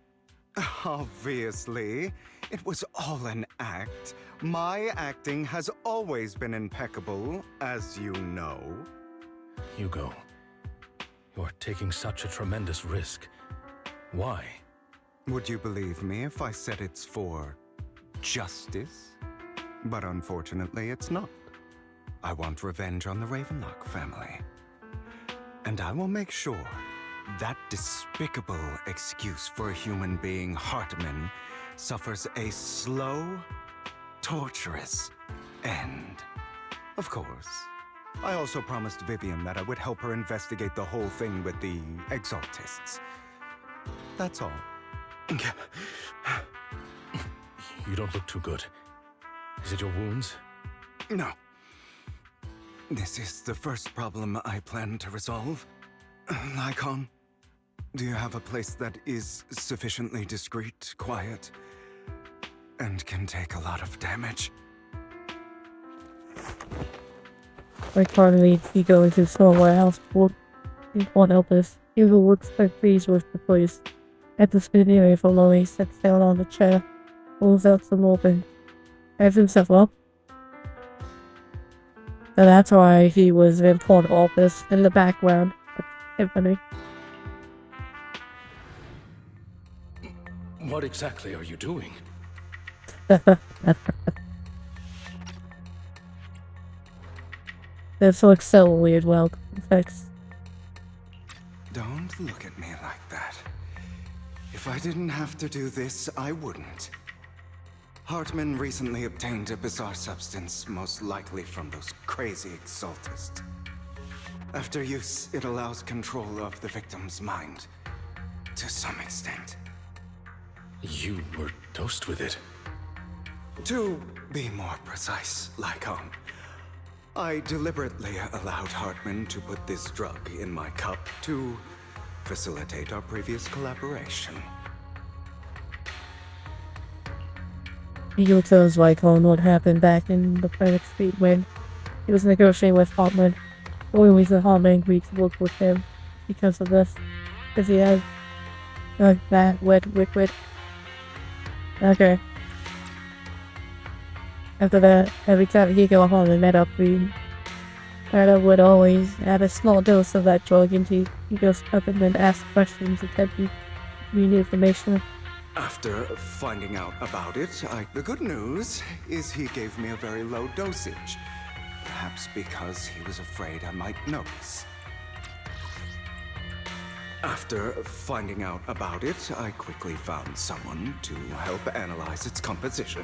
Obviously, it was all an act. My acting has always been impeccable, as you know. Hugo, you're taking such a tremendous risk. Why? Would you believe me if I said it's for justice? But unfortunately, it's not. I want revenge on the Ravenlock family. And I will make sure that despicable excuse for a human being, Hartman, suffers a slow, torturous end. Of course, I also promised Vivian that I would help her investigate the whole thing with the Exaltists. That's all. You don't look too good. Is it your wounds? No. This is the first problem I plan to resolve. Lycon, do you have a place that is sufficiently discreet, quiet, and can take a lot of damage? Lycon leads Hugo into a small warehouse full of one helpers. Hugo looks so pleased with the place. At the spinning area for Molly, sits down on the chair, pulls out some open, adds himself up. So that's why he was in Port Office in the background. Tiffany. What exactly are you doing? This looks so weird, well, thanks. Don't look at me like that. If I didn't have to do this, I wouldn't. Hartman recently obtained a bizarre substance, most likely from those crazy Exaltists. After use, it allows control of the victim's mind, to some extent. You were dosed with it? To be more precise, Lycon, I deliberately allowed Hartman to put this drug in my cup to facilitate our previous collaboration. Hugo tells Lycon what happened back in the Planet Speed when he was negotiating with Hartman. The only reason Hartman agreed to work with him because of this. Because he has that wet liquid. Okay. After that, every time Hugo and Hartman met up, Rada would always add a small dose of that drug into Hugo's cup and then ask questions attempting to gain information. After finding out about it, the good news is he gave me a very low dosage. Perhaps because he was afraid I might notice. After finding out about it, I quickly found someone to help analyze its composition.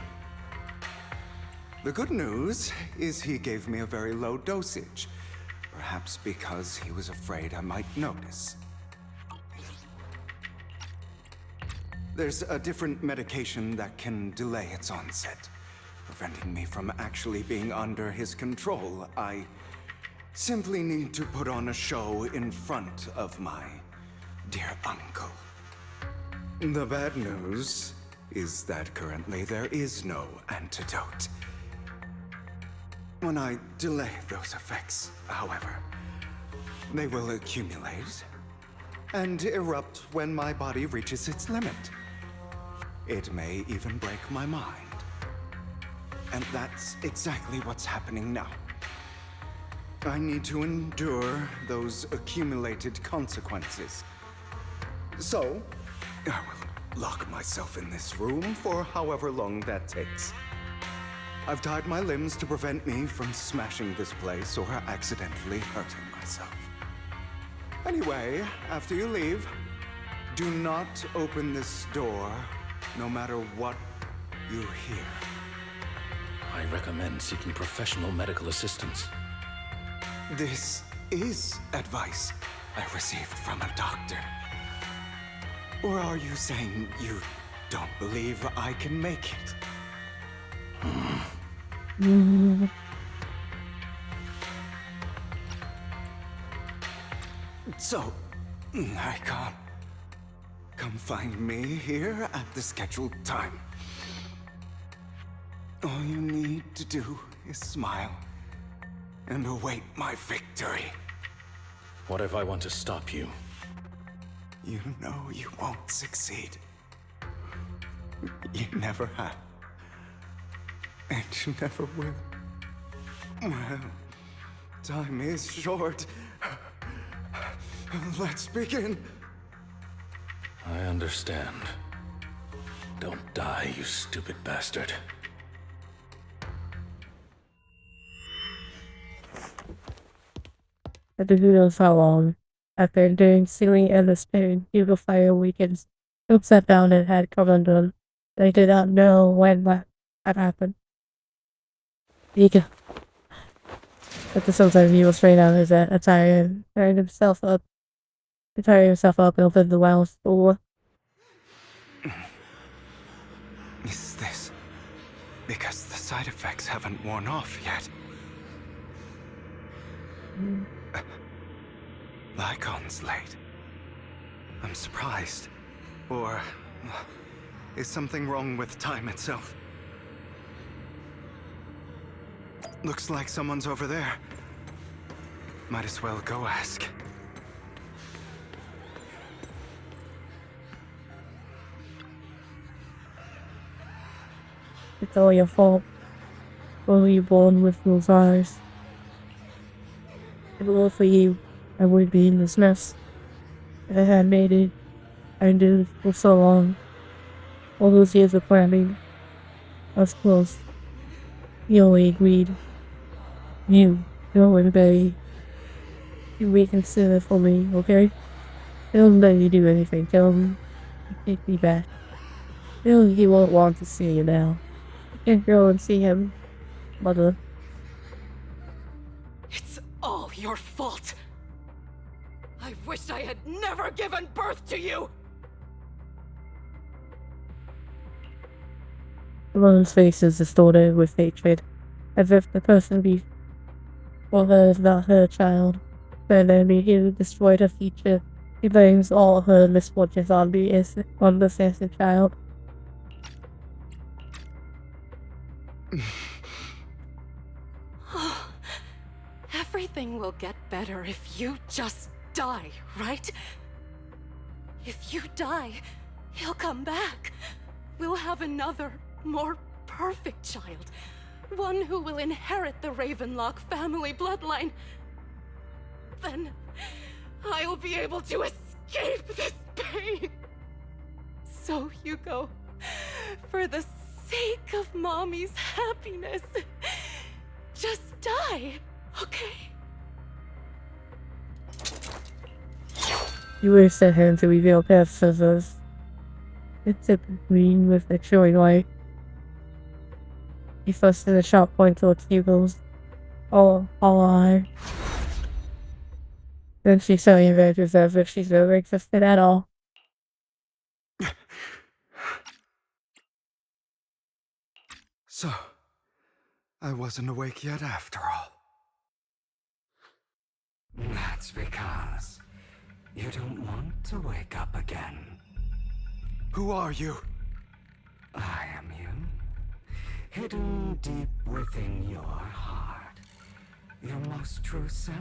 The good news is he gave me a very low dosage. Perhaps because he was afraid I might notice. There's a different medication that can delay its onset, preventing me from actually being under his control. I simply need to put on a show in front of my dear uncle. The bad news is that currently there is no antidote. When I delay those effects, however, they will accumulate and erupt when my body reaches its limit. It may even break my mind. And that's exactly what's happening now. I need to endure those accumulated consequences. So, I will lock myself in this room for however long that takes. I've tied my limbs to prevent me from smashing this place or accidentally hurting myself. Anyway, after you leave, do not open this door, no matter what you hear. I recommend seeking professional medical assistance. This is advice I received from a doctor. Or are you saying you don't believe I can make it? So, Icon, come find me here at the scheduled time. All you need to do is smile and await my victory. What if I want to stop you? You know you won't succeed. You never have. And you never will. Well, time is short. Let's begin. I understand. Don't die, you stupid bastard. But who knows how long. After enduring silly endless pain, Hugo Fire weakens. Hope sat down and had come undone. They did not know when that had happened. Hugo. But the sometimes he was straight out of his attire and tired himself up and opened the lounge door. Is this because the side effects haven't worn off yet? Lycon's late. I'm surprised. Or is something wrong with time itself? Looks like someone's over there. Might as well go ask. It's all your fault. Were you born with those eyes? If it were for you, I would be in this mess. If I had made it, I did it for so long. All those years of planning. I was close. You only agreed. You, go and Betty. You reconsider for me, okay? Don't let you do anything. Tell him you take me back. Tell him he won't want to see you now. You can't go and see him, Mother. It's all your fault. I wish I had never given birth to you. The woman's face is distorted with hatred, as if the person before her is not her child. Then immediately destroyed her future. He blames all her misfortunes on the innocent child. Everything will get better if you just die, right? If you die, he'll come back. We'll have another, more perfect child. One who will inherit the Ravenlock family bloodline. Then I'll be able to escape this pain. So, Hugo, for the sake of Mommy's happiness, just die, okay? You raised her hand to reveal past scissors. It's a green with a showing light. He thrust in a sharp point towards Hugo's all eye. Then she suddenly emerges as if she's never existed at all. So, I wasn't awake yet after all. That's because you don't want to wake up again. Who are you? I am you. Hidden deep within your heart. Your most true self.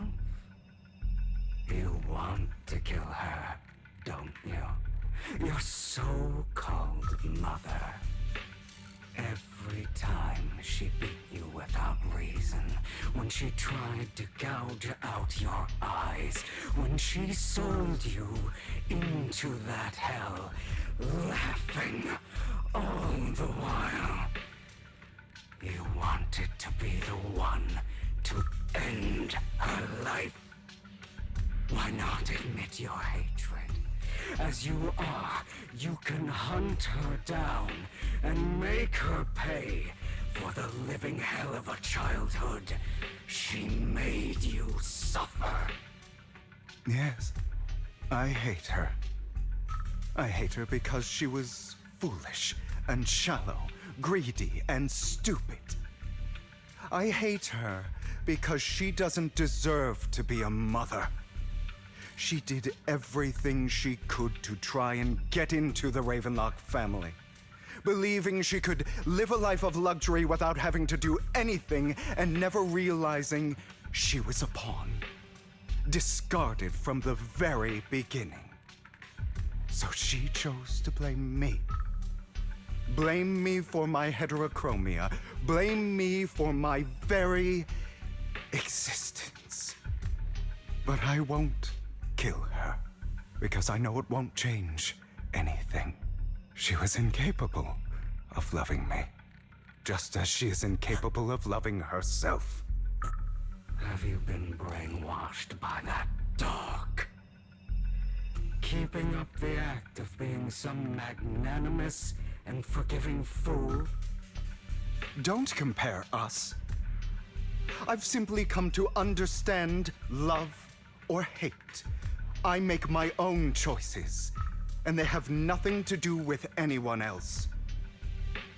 You want to kill her, don't you? Your so-called mother. Every time she beat you without reason, when she tried to gouge out your eyes, when she sold you into that hell, laughing all the while. You wanted to be the one to end her life. Why not admit your hatred? As you are, you can hunt her down and make her pay for the living hell of a childhood she made you suffer. Yes, I hate her. I hate her because she was foolish and shallow greedy, and stupid. I hate her because she doesn't deserve to be a mother. She did everything she could to try and get into the Ravenlock family, believing she could live a life of luxury without having to do anything and never realizing she was a pawn, discarded from the very beginning. So she chose to blame me. Blame me for my heterochromia. Blame me for my very existence. But I won't kill her, because I know it won't change anything. She was incapable of loving me, just as she is incapable of loving herself. Have you been brainwashed by that dog? Keeping up the act of being some magnanimous and forgiving fool? Don't compare us. I've simply come to understand love or hate. I make my own choices, and they have nothing to do with anyone else.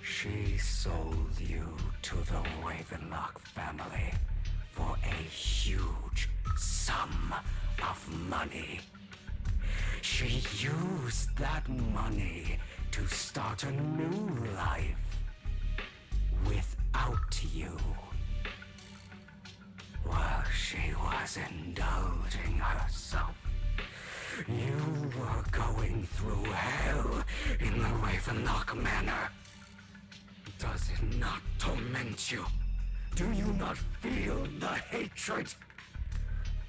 She sold you to the Ravenlock family for a huge sum of money. She used that money to start a new life without you. While she was indulging herself, you were going through hell in the Ravenlock Manor. Does it not torment you? Do you not feel the hatred?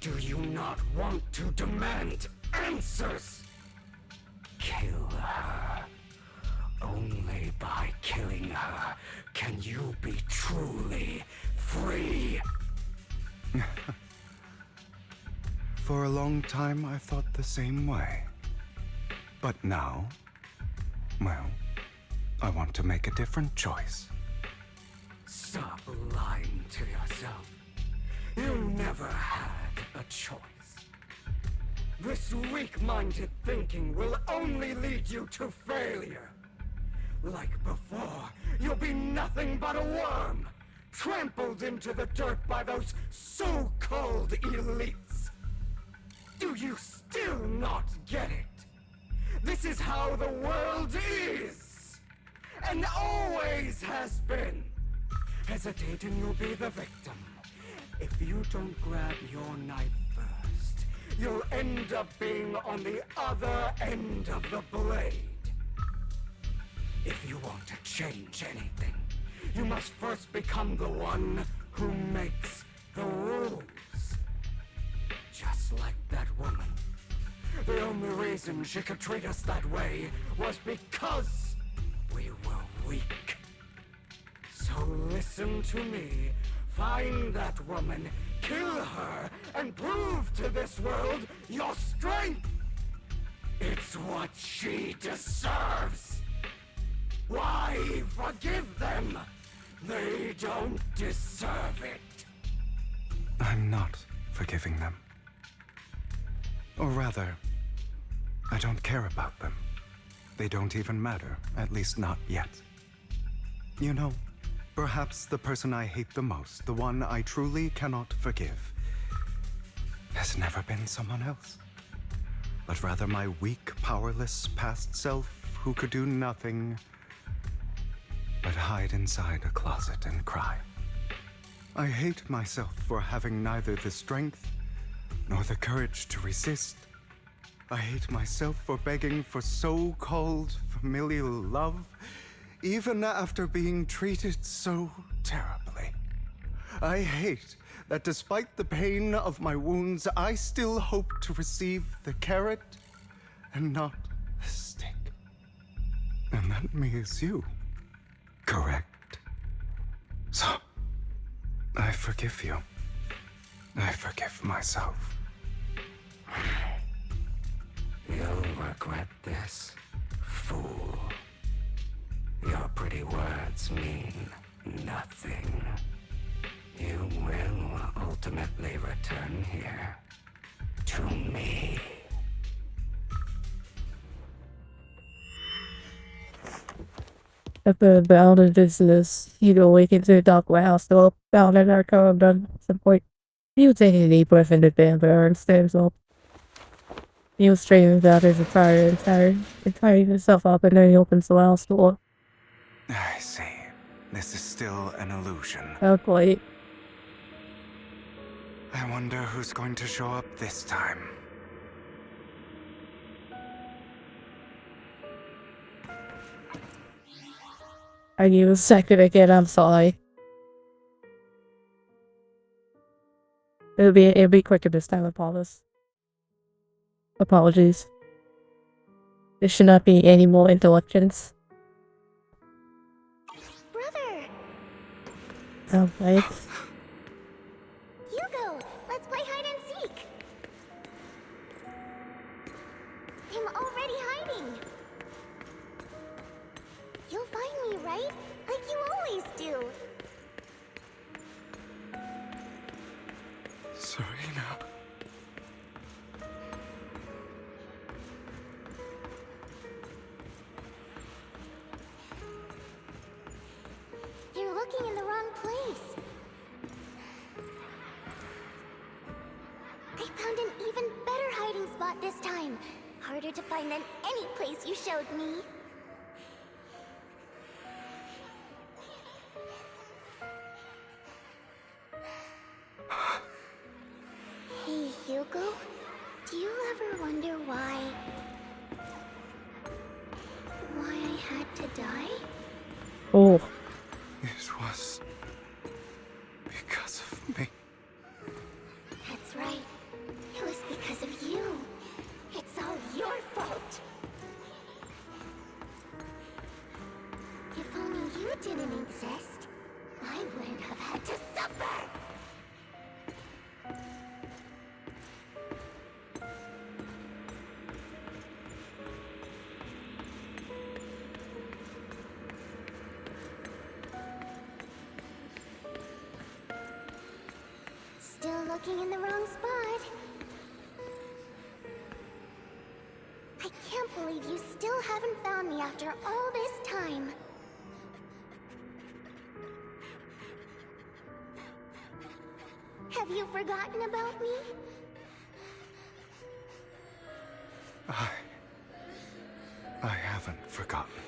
Do you not want to demand answers? Kill her. Only by killing her can you be truly free. For a long time, I thought the same way. But now, well, I want to make a different choice. Stop lying to yourself. You never had a choice. This weak-minded thinking will only lead you to failure. Like before, you'll be nothing but a worm, trampled into the dirt by those so-called elites. Do you still not get it? This is how the world is, and always has been. Hesitate and you'll be the victim. If you don't grab your knife first, you'll end up being on the other end of the blade. If you want to change anything, you must first become the one who makes the rules. Just like that woman. The only reason she could treat us that way was because we were weak. So listen to me. Find that woman, kill her, and prove to this world your strength. It's what she deserves. Why forgive them? They don't deserve it. I'm not forgiving them. Or rather, I don't care about them. They don't even matter, at least not yet. You know, perhaps the person I hate the most, the one I truly cannot forgive, has never been someone else, but rather my weak, powerless past self who could do nothing but hide inside a closet and cry. I hate myself for having neither the strength nor the courage to resist. I hate myself for begging for so-called familial love, even after being treated so terribly. I hate that despite the pain of my wounds, I still hope to receive the carrot and not the stick. And that means you, correct? So, I forgive you. I forgive myself. You'll regret this, fool. Your pretty words mean nothing. You will ultimately return here to me. After the outer business, Hugo awakens to the dark warehouse door, found in our car done at some point. He was taking a deep breath in the damn air and stands up. He was straightening out his attire and tidying himself up, and then he opens the warehouse door. I see. This is still an illusion. Not quite. I wonder who's going to show up this time. I need a second again, I'm sorry. It'll be quicker this time, I promise. Apologies. There should not be any more interruptions. Brother! Okay. Hugo, let's play hide and seek! I'm already hiding! You'll find me, right? Like you always do! Serena. You're looking in the wrong place. I found an even better hiding spot this time. Harder to find than any place you showed me. Hey, Hugo. Do you ever wonder why I had to die? Oh. It was because of me. That's right. It was because of you. It's all your fault. If only you didn't exist, I wouldn't have had to suffer. Still looking in the wrong spot. I can't believe you still haven't found me after all this time. Have you forgotten about me? I haven't forgotten.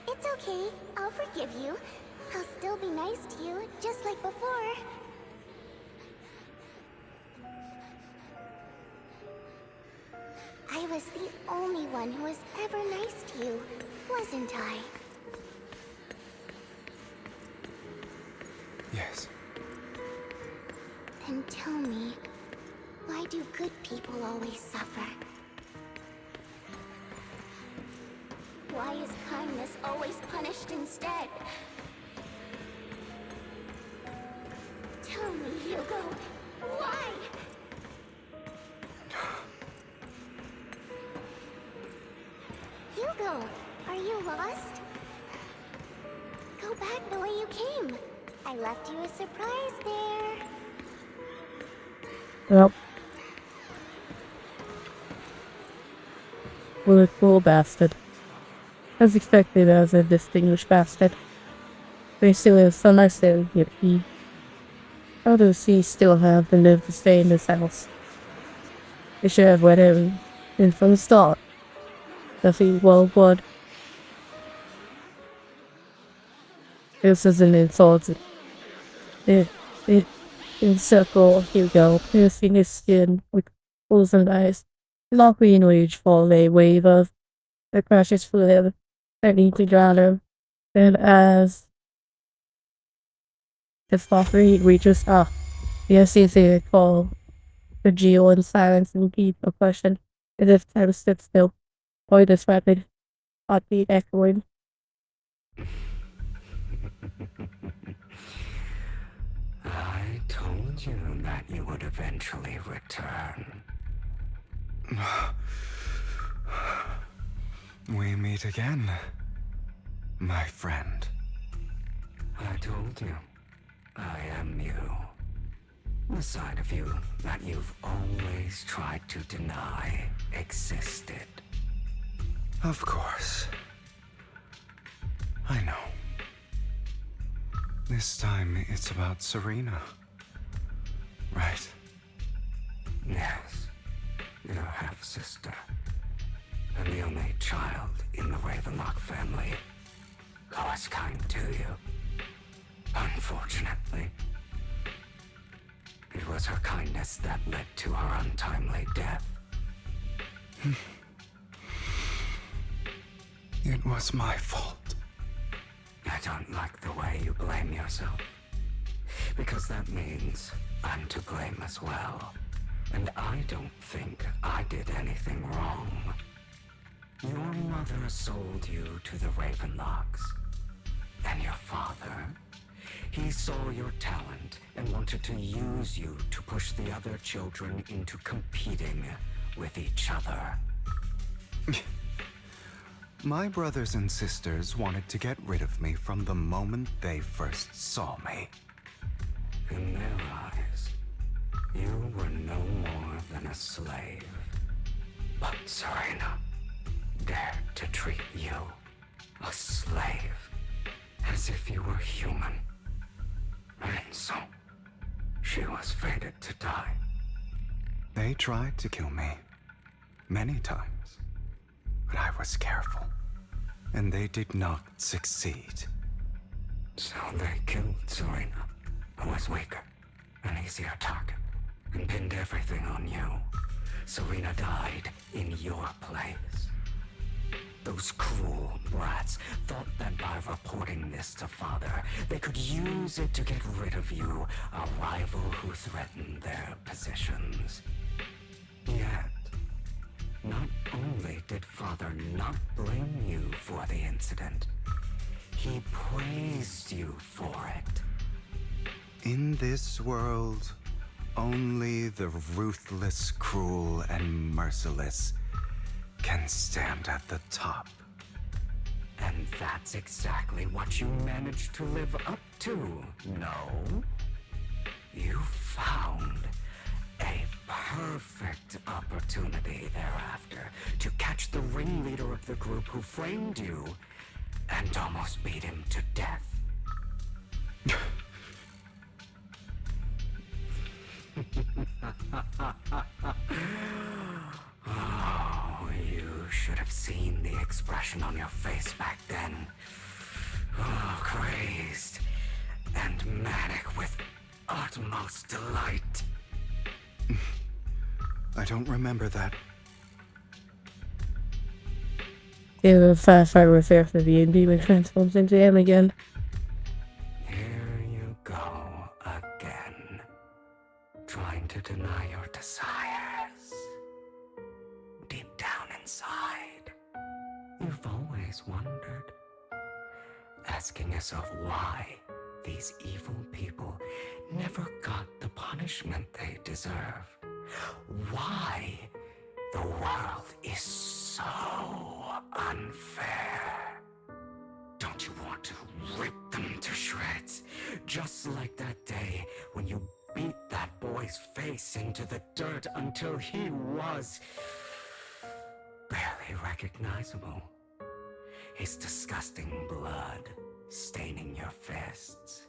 It's okay. I'll forgive you. I'll still be nice to you, just like before. I was the only one who was ever nice to you, wasn't I? Yes. Then tell me, why do good people always suffer? Why is kindness always punished instead? Tell me, Hugo, why? Hugo, are you lost? Go back the way you came. I left you a surprise there. Yep. What a cool bastard. As expected as a distinguished bastard. They still have so nice there, yet how does he still have the nerve to stay in this house? They should have let him in from the start. Nothing well blood. This is an insult. It encircle Hugo, piercing his skin with frozen eyes, likely in rage for a wave of that crashes through him, threatening to drown him. Then as his father reaches yes, easy call the Geo in silence and deep oppression, as if time stood still. Boy, this rapid heartbeat echoing. I told you that you would eventually return. We meet again, my friend. I told you, I am you. The side of you that you've always tried to deny existed. Of course. I know. This time it's about Serena. Right? Yes. Your half-sister. And the only child in the Ravenlock family who was kind to you. Unfortunately, it was her kindness that led to her untimely death. It was my fault. I don't like the way you blame yourself. Because that means I'm to blame as well. And I don't think I did anything wrong. Your mother sold you to the Ravenlocks. And your father, he saw your talent and wanted to use you to push the other children into competing with each other. My brothers and sisters wanted to get rid of me from the moment they first saw me. In their eyes, you were no more than a slave. But Serena dared to treat you, a slave, as if you were human. And so, she was fated to die. They tried to kill me. Many times. But I was careful. And they did not succeed. So they killed Serena, who was weaker, an easier target, and pinned everything on you. Serena died in your place. Those cruel brats thought that by reporting this to Father, they could use it to get rid of you, a rival who threatened their positions. Yet, not only did Father not blame you for the incident, he praised you for it. In this world, only the ruthless, cruel, and merciless can stand at the top. And that's exactly what you managed to live up to, no? You found a perfect opportunity thereafter to catch the ringleader of the group who framed you and almost beat him to death. Oh, you should have seen the expression on your face back then. Oh, crazed and manic with utmost delight. I don't remember that. Yeah, the first I refer to the indie when transforms into him again. Here you go again, trying to deny your desires. Deep down inside, you've always wondered, asking yourself why these evil people never got the punishment they deserve. Why the world is so unfair. Don't you want to rip them to shreds? Just like that day when you beat that boy's face into the dirt until he was barely recognizable. His disgusting blood staining your fists.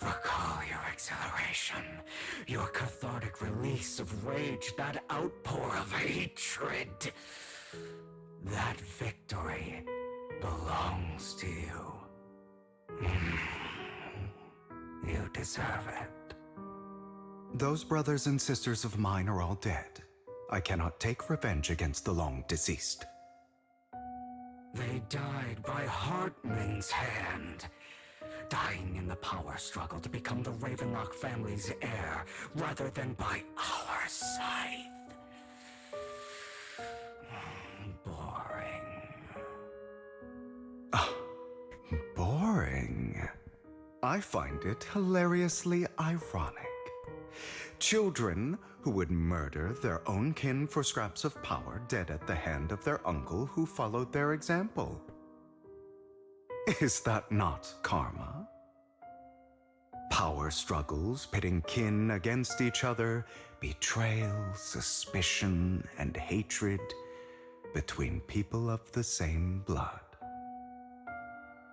Recall your exhilaration, your cathartic release of rage, that outpour of hatred. That victory belongs to you. You deserve it. Those brothers and sisters of mine are all dead. I cannot take revenge against the long deceased. They died by Hartman's hand. Dying in the power struggle to become the Ravenlock family's heir, rather than by our scythe. Boring. Boring. I find it hilariously ironic. Children who would murder their own kin for scraps of power dead at the hand of their uncle who followed their example. Is that not karma? Power struggles pitting kin against each other, betrayal, suspicion, and hatred. between people of the same blood.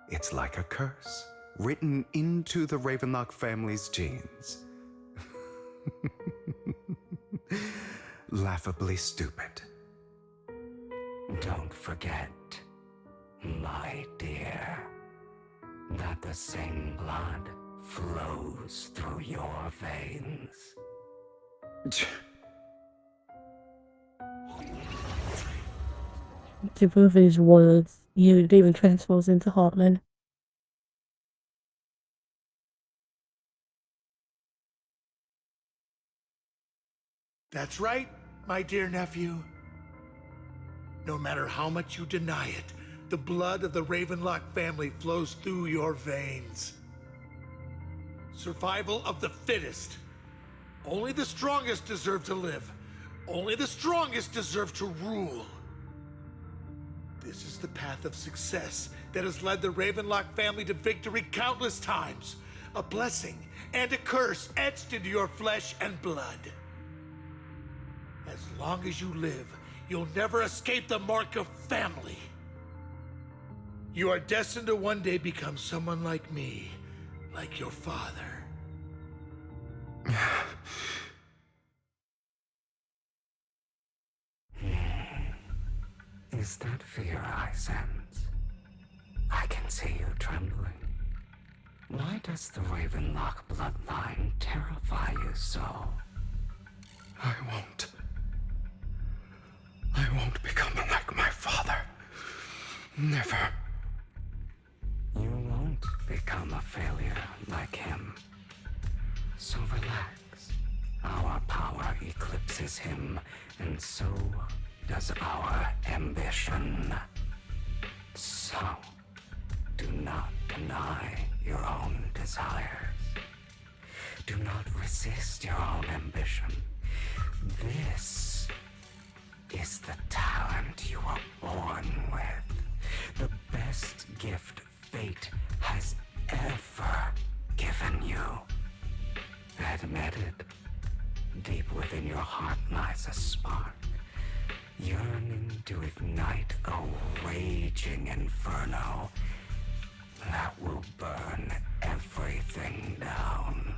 It's like a curse written into the Ravenlock family's genes. Laughably stupid. Don't forget, my dear, that the same blood flows through your veins. To prove his words, you demon transforms into Hartman. That's right, my dear nephew. No matter how much you deny it, the blood of the Ravenlock family flows through your veins. Survival of the fittest. Only the strongest deserve to live. Only the strongest deserve to rule. This is the path of success that has led the Ravenlock family to victory countless times. A blessing and a curse etched into your flesh and blood. As long as you live, you'll never escape the mark of family. You are destined to one day become someone like me, like your father. Is that fear I sense? I can see you trembling. Why does the Ravenlock bloodline terrify you so? I won't become like my father. Never. You won't become a failure like him. So relax. Our power eclipses him, and so does our ambition. So, do not deny your own desires. Do not resist your own ambition. This is the talent you were born with. The best gift fate has ever given you. Admit it. Deep within your heart lies a spark, yearning to ignite a raging inferno that will burn everything down.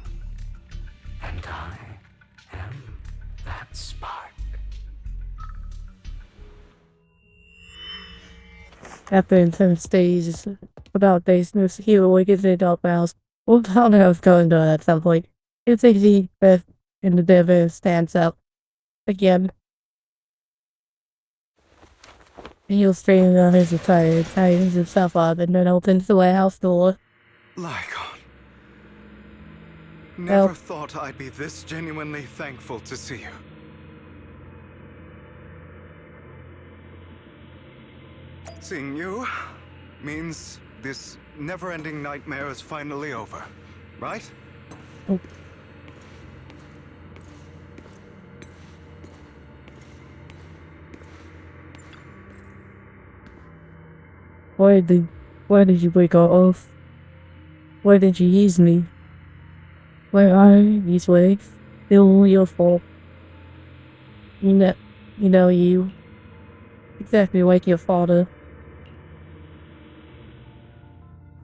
And I am that spark. After intense stages, without days, no hero wakens in dark house. We'll find out what's going on at some point. It's a deep breath, and the devil stands up again. He'll straighten out his attire, tightens himself up, and then opens the warehouse door. Lycon. Never thought I'd be this genuinely thankful to see you. Seeing you means this never-ending nightmare is finally over, right? Oh. Why did you break our oath? Why did you use me? Why are these ways? Still your fault. You know you. Exactly like your father.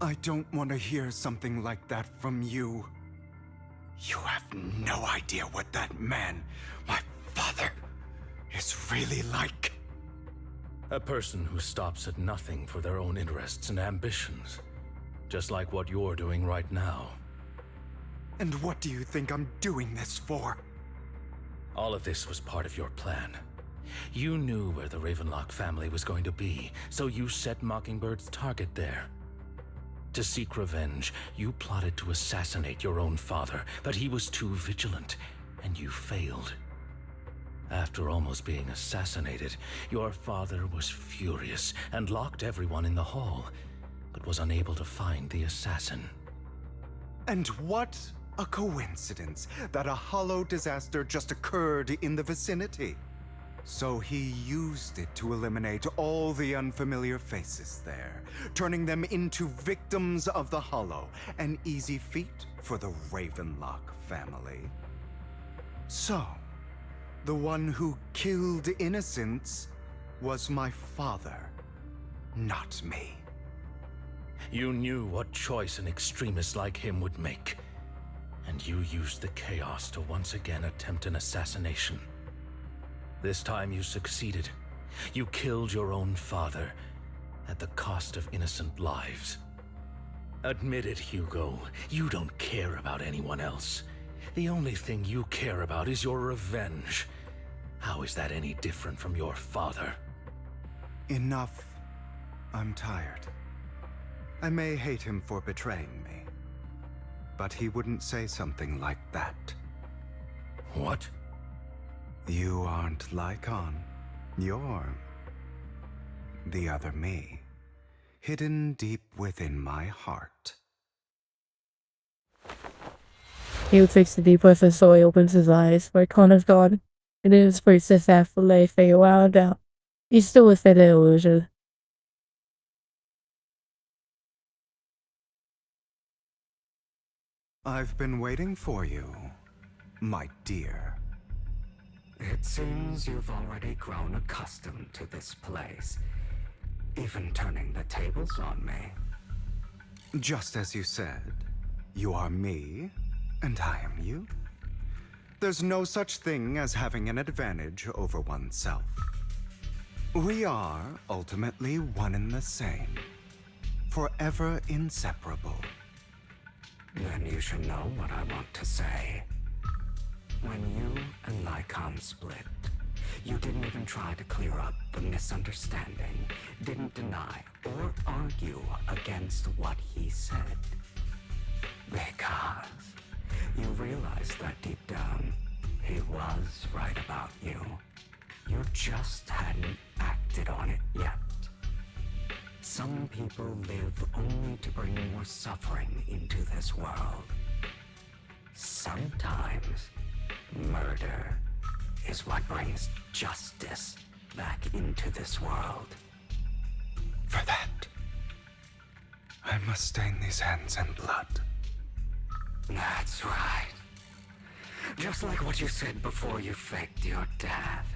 I don't want to hear something like that from you. You have no idea what that man, my father, is really like. A person who stops at nothing for their own interests and ambitions. Just like what you're doing right now. And what do you think I'm doing this for? All of this was part of your plan. You knew where the Ravenlock family was going to be, so you set Mockingbird's target there. To seek revenge, you plotted to assassinate your own father, but he was too vigilant, and you failed. After almost being assassinated, your father was furious and locked everyone in the hall, but was unable to find the assassin. And what a coincidence that a hollow disaster just occurred in the vicinity. So he used it to eliminate all the unfamiliar faces there, turning them into victims of the hollow, an easy feat for the Ravenlock family. So, the one who killed innocents was my father, not me. You knew what choice an extremist like him would make, and you used the chaos to once again attempt an assassination. This time you succeeded. You killed your own father at the cost of innocent lives. Admit it, Hugo. You don't care about anyone else. The only thing you care about is your revenge. How is that any different from your father? Enough. I'm tired. I may hate him for betraying me, but he wouldn't say something like that. What? You aren't Lycon. You're the other me, hidden deep within my heart. He takes a deep breath and slowly opens his eyes. Lycon is gone, and in his place his afterlife fade wound out. He's still within an illusion. I've been waiting for you, my dear. It seems you've already grown accustomed to this place, even turning the tables on me. Just as you said, you are me, and I am you. There's no such thing as having an advantage over oneself. We are ultimately one and the same, forever inseparable. Then you should know what I want to say. When you and Lycon split, you didn't even try to clear up the misunderstanding, didn't deny or argue against what he said. Because you realized that deep down, he was right about you. You just hadn't acted on it yet. Some people live only to bring more suffering into this world. Sometimes, murder is what brings justice back into this world. For that, I must stain these hands in blood. That's right. Just like what you said before you faked your death.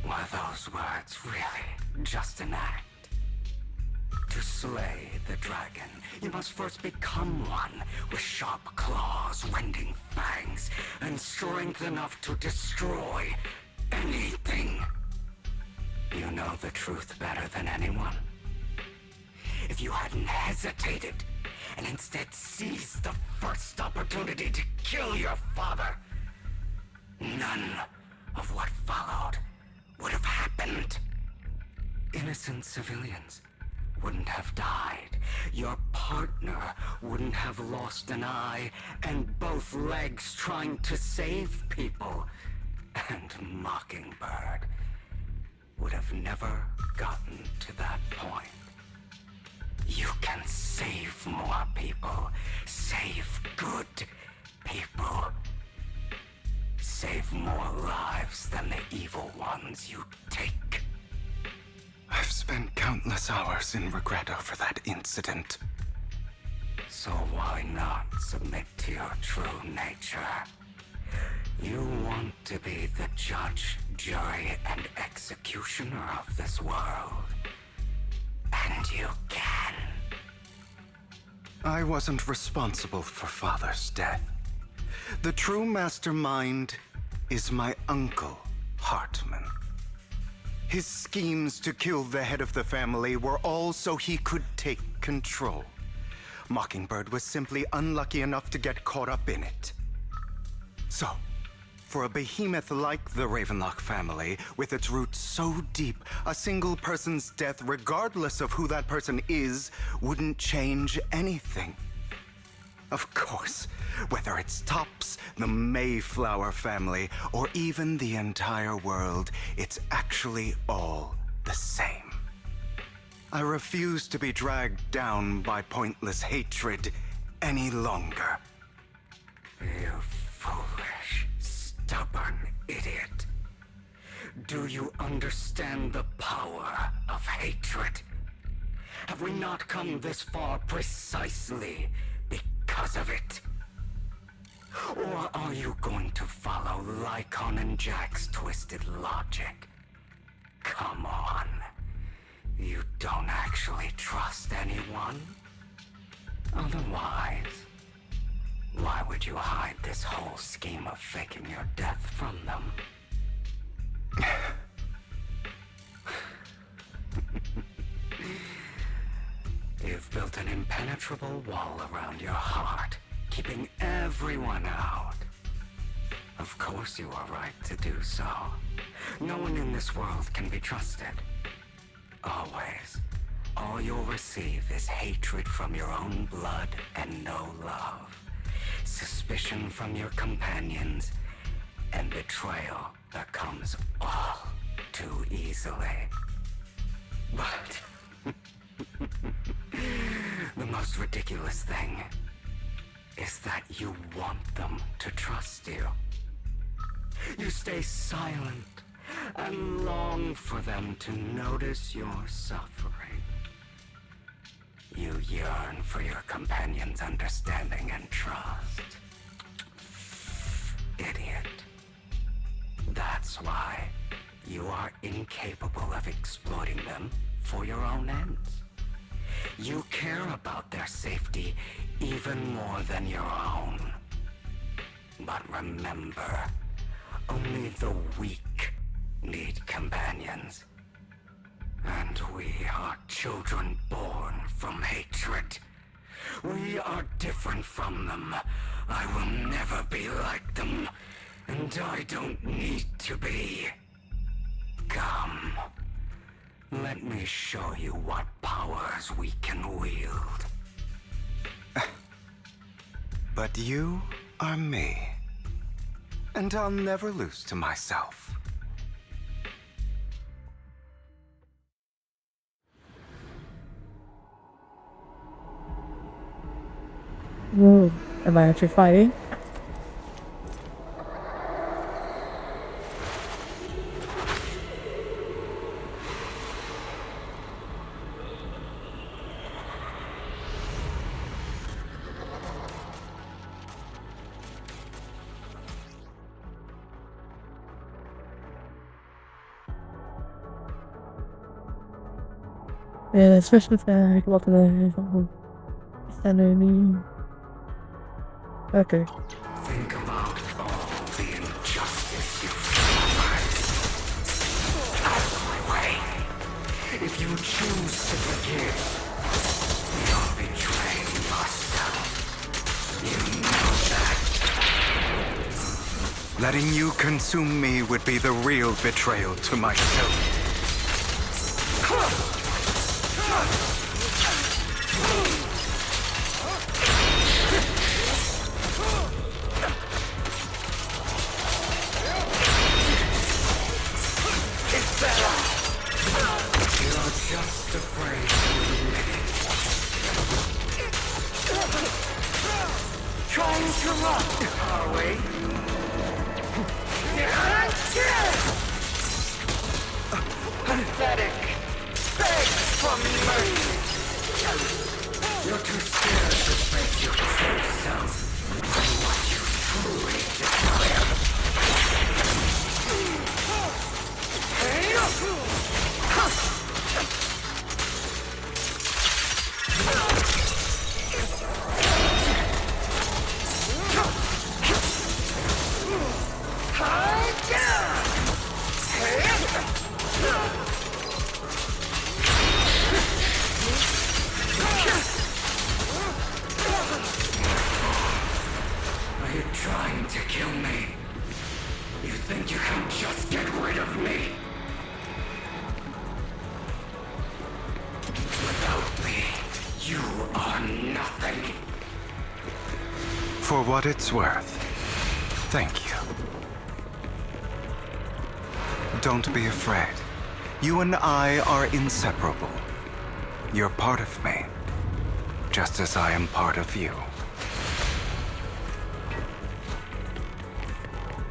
Were those words really just an act? To slay the dragon, you must first become one with sharp claws, wending fangs, and strength enough to destroy anything. You know the truth better than anyone. If you hadn't hesitated, and instead seized the first opportunity to kill your father, none of what followed would have happened. Innocent civilians wouldn't have died. Your partner wouldn't have lost an eye and both legs trying to save people. And Mockingbird would have never gotten to that point. You can save more people. Save good people. Save more lives than the evil ones you take. I've spent countless hours in regret over that incident. So why not submit to your true nature? You want to be the judge, jury, and executioner of this world. And you can. I wasn't responsible for Father's death. The true mastermind is my uncle, Hartman. His schemes to kill the head of the family were all so he could take control. Mockingbird was simply unlucky enough to get caught up in it. So, for a behemoth like the Ravenlock family, with its roots so deep, a single person's death, regardless of who that person is, wouldn't change anything. Of course, whether it's Tops, the Mayflower family, or even the entire world, it's actually all the same. I refuse to be dragged down by pointless hatred any longer. You foolish, stubborn idiot. Do you understand the power of hatred? Have we not come this far precisely because of it? Or are you going to follow Lycon and Jack's twisted logic? come on. You don't actually trust anyone? Otherwise, why would you hide this whole scheme of faking your death from them? You've built an impenetrable wall around your heart, keeping everyone out. Of course you are right to do so. No one in this world can be trusted. Always. All you'll receive is hatred from your own blood and no love. Suspicion from your companions, and betrayal that comes all too easily. But the most ridiculous thing is that you want them to trust you. You stay silent and long for them to notice your suffering. You yearn for your companion's understanding and trust. Idiot. That's why you are incapable of exploiting them for your own ends. You care about their safety even more than your own. But remember, only the weak need companions. And we are children born from hatred. We are different from them. I will never be like them, and I don't need to be. Come, let me show you what powers we can wield. But you are me, and I'll never lose to myself. Whoa, am I actually fighting? Yeah, special effect, multiple enemy. Okay. Think about all the injustice you face. Out of my way. If you choose to forgive, you're betraying yourself. You know that. Letting you consume me would be the real betrayal to myself. Just afraid trying to run, are we? Pathetic. Beg for mercy. You're too scared to face your true self and what you truly desire. Are you trying to kill me? You think you can just get rid of me? Without me, you are nothing. For what it's worth, thank you. Don't be afraid. You and I are inseparable. You're part of me, just as I am part of you.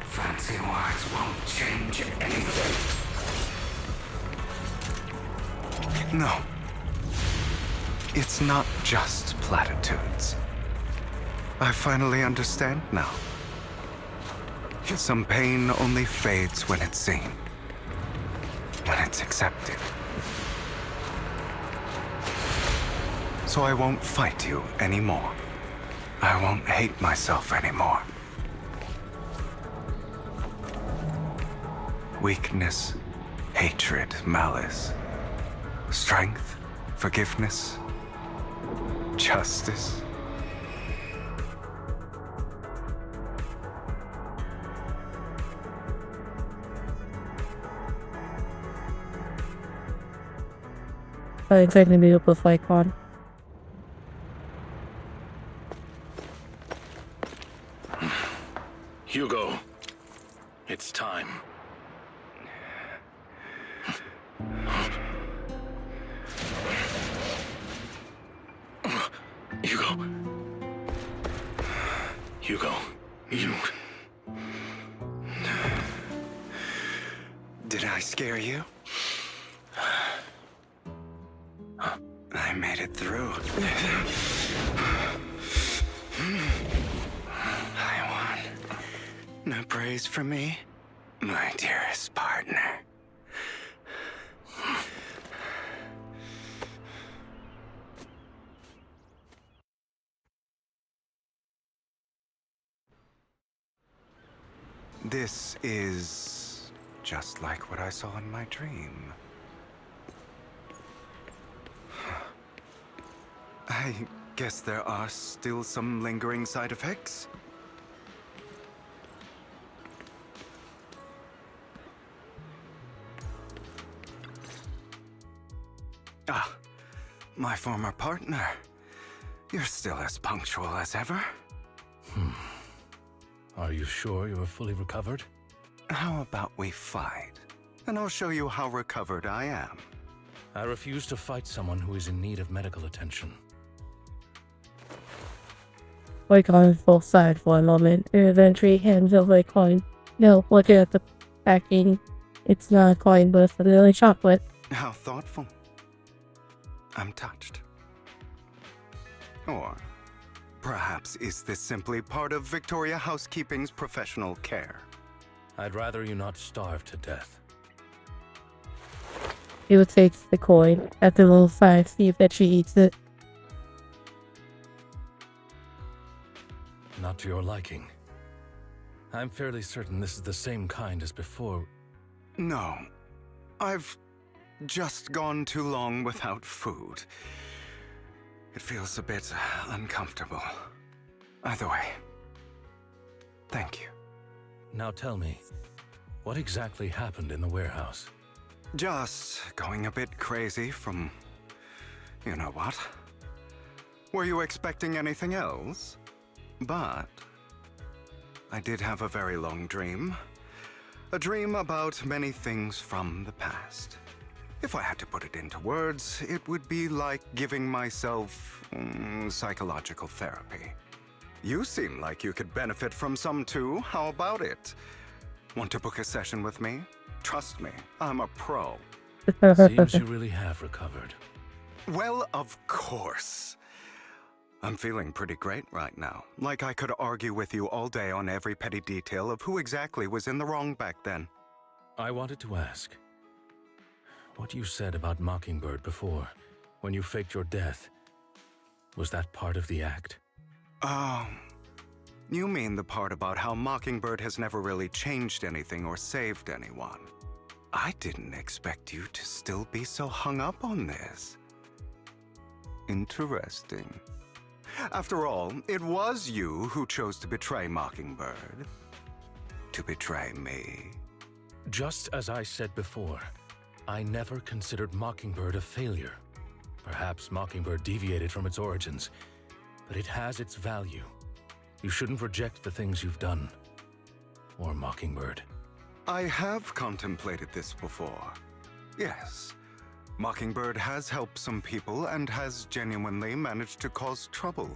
Fancy words won't change anything. No. It's not just platitudes. I finally understand now. Some pain only fades when it's seen. when it's accepted. So I won't fight you anymore. I won't hate myself anymore. Weakness, hatred, malice, strength, forgiveness, justice. I exactly meet up with Icon. Hugo, it's time. Hugo. Hugo, you... Did I scare you? I made it through. I won. No praise for me, my dearest partner. This is just like what I saw in my dream. I guess there are still some lingering side effects. Ah, my former partner. You're still as punctual as ever. Are you sure you're fully recovered? How about we fight? And I'll show you how recovered I am. I refuse to fight someone who is in need of medical attention. Icon full side for a moment, and eventually hands over a coin. No, looking at the packing, it's not a coin, but it's vanilla chocolate. How thoughtful. I'm touched. Or perhaps is this simply part of Victoria Housekeeping's professional care? I'd rather you not starve to death. He would take the coin at the little sign, see if that she eats it. Not to your liking. I'm fairly certain this is the same kind as before. No. I've just gone too long without food. It feels a bit uncomfortable. Either way, thank you. Now tell me, what exactly happened in the warehouse? Just going a bit crazy from... you know what? Were you expecting anything else? But I did have a very long dream. A dream about many things from the past. If I had to put it into words, it would be like giving myself psychological therapy. You seem like you could benefit from some too. How about it? Want to book a session with me? Trust me, I'm a pro. Seems you really have recovered. Well, of course. I'm feeling pretty great right now. Like I could argue with you all day on every petty detail of who exactly was in the wrong back then. I wanted to ask, what you said about Mockingbird before, when you faked your death, was that part of the act? You mean the part about how Mockingbird has never really changed anything or saved anyone. I didn't expect you to still be so hung up on this. Interesting. After all, it was you who chose to betray Mockingbird. To betray me. Just as I said before, I never considered Mockingbird a failure. Perhaps Mockingbird deviated from its origins, but it has its value. You shouldn't reject the things you've done. Or Mockingbird. I have contemplated this before. Yes. Mockingbird has helped some people and has genuinely managed to cause trouble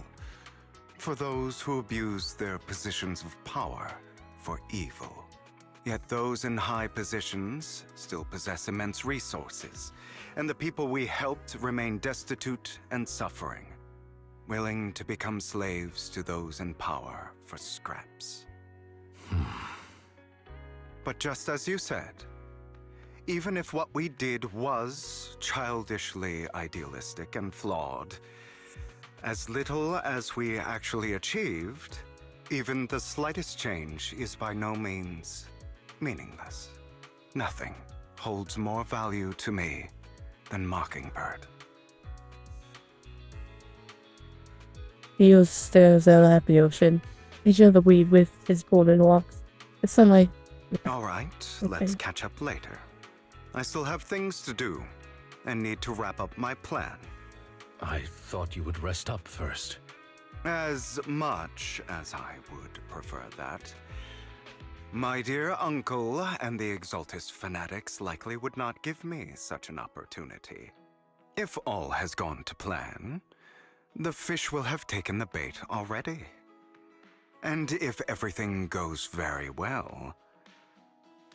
for those who abuse their positions of power for evil. Yet those in high positions still possess immense resources, and the people we helped remain destitute and suffering, willing to become slaves to those in power for scraps. But just as you said, Even if what we did was childishly idealistic and flawed, as little as we actually achieved, even the slightest change is by no means meaningless. Nothing holds more value to me than Mockingbird. He stares out at the ocean, each of the weed with his golden locks. The sunlight. Alright, let's catch up later. I still have things to do, and need to wrap up my plan. I thought you would rest up first. As much as I would prefer that. My dear uncle and the Exaltus fanatics likely would not give me such an opportunity. If all has gone to plan, the fish will have taken the bait already. And if everything goes very well,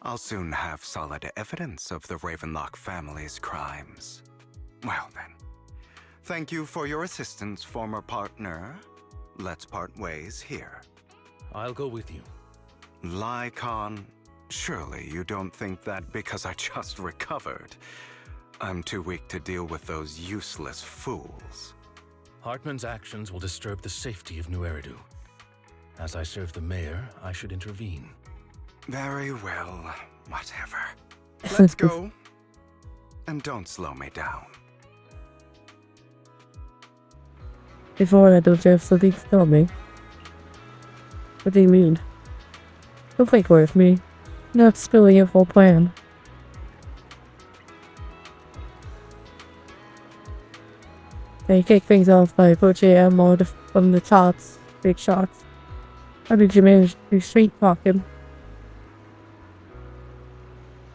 I'll soon have solid evidence of the Ravenlock family's crimes. Well then, thank you for your assistance, former partner. Let's part ways here. I'll go with you. Lycon, surely you don't think that because I just recovered, I'm too weak to deal with those useless fools. Hartman's actions will disturb the safety of New Eridu. As I serve the mayor, I should intervene. Very well, whatever. Let's go. And don't slow me down. Before I don't you have something to tell me? What do you mean? Don't think with me. Not spilling your whole plan. They kick things off by approaching a mod from the tops. Big shots. How did you manage to street talk him?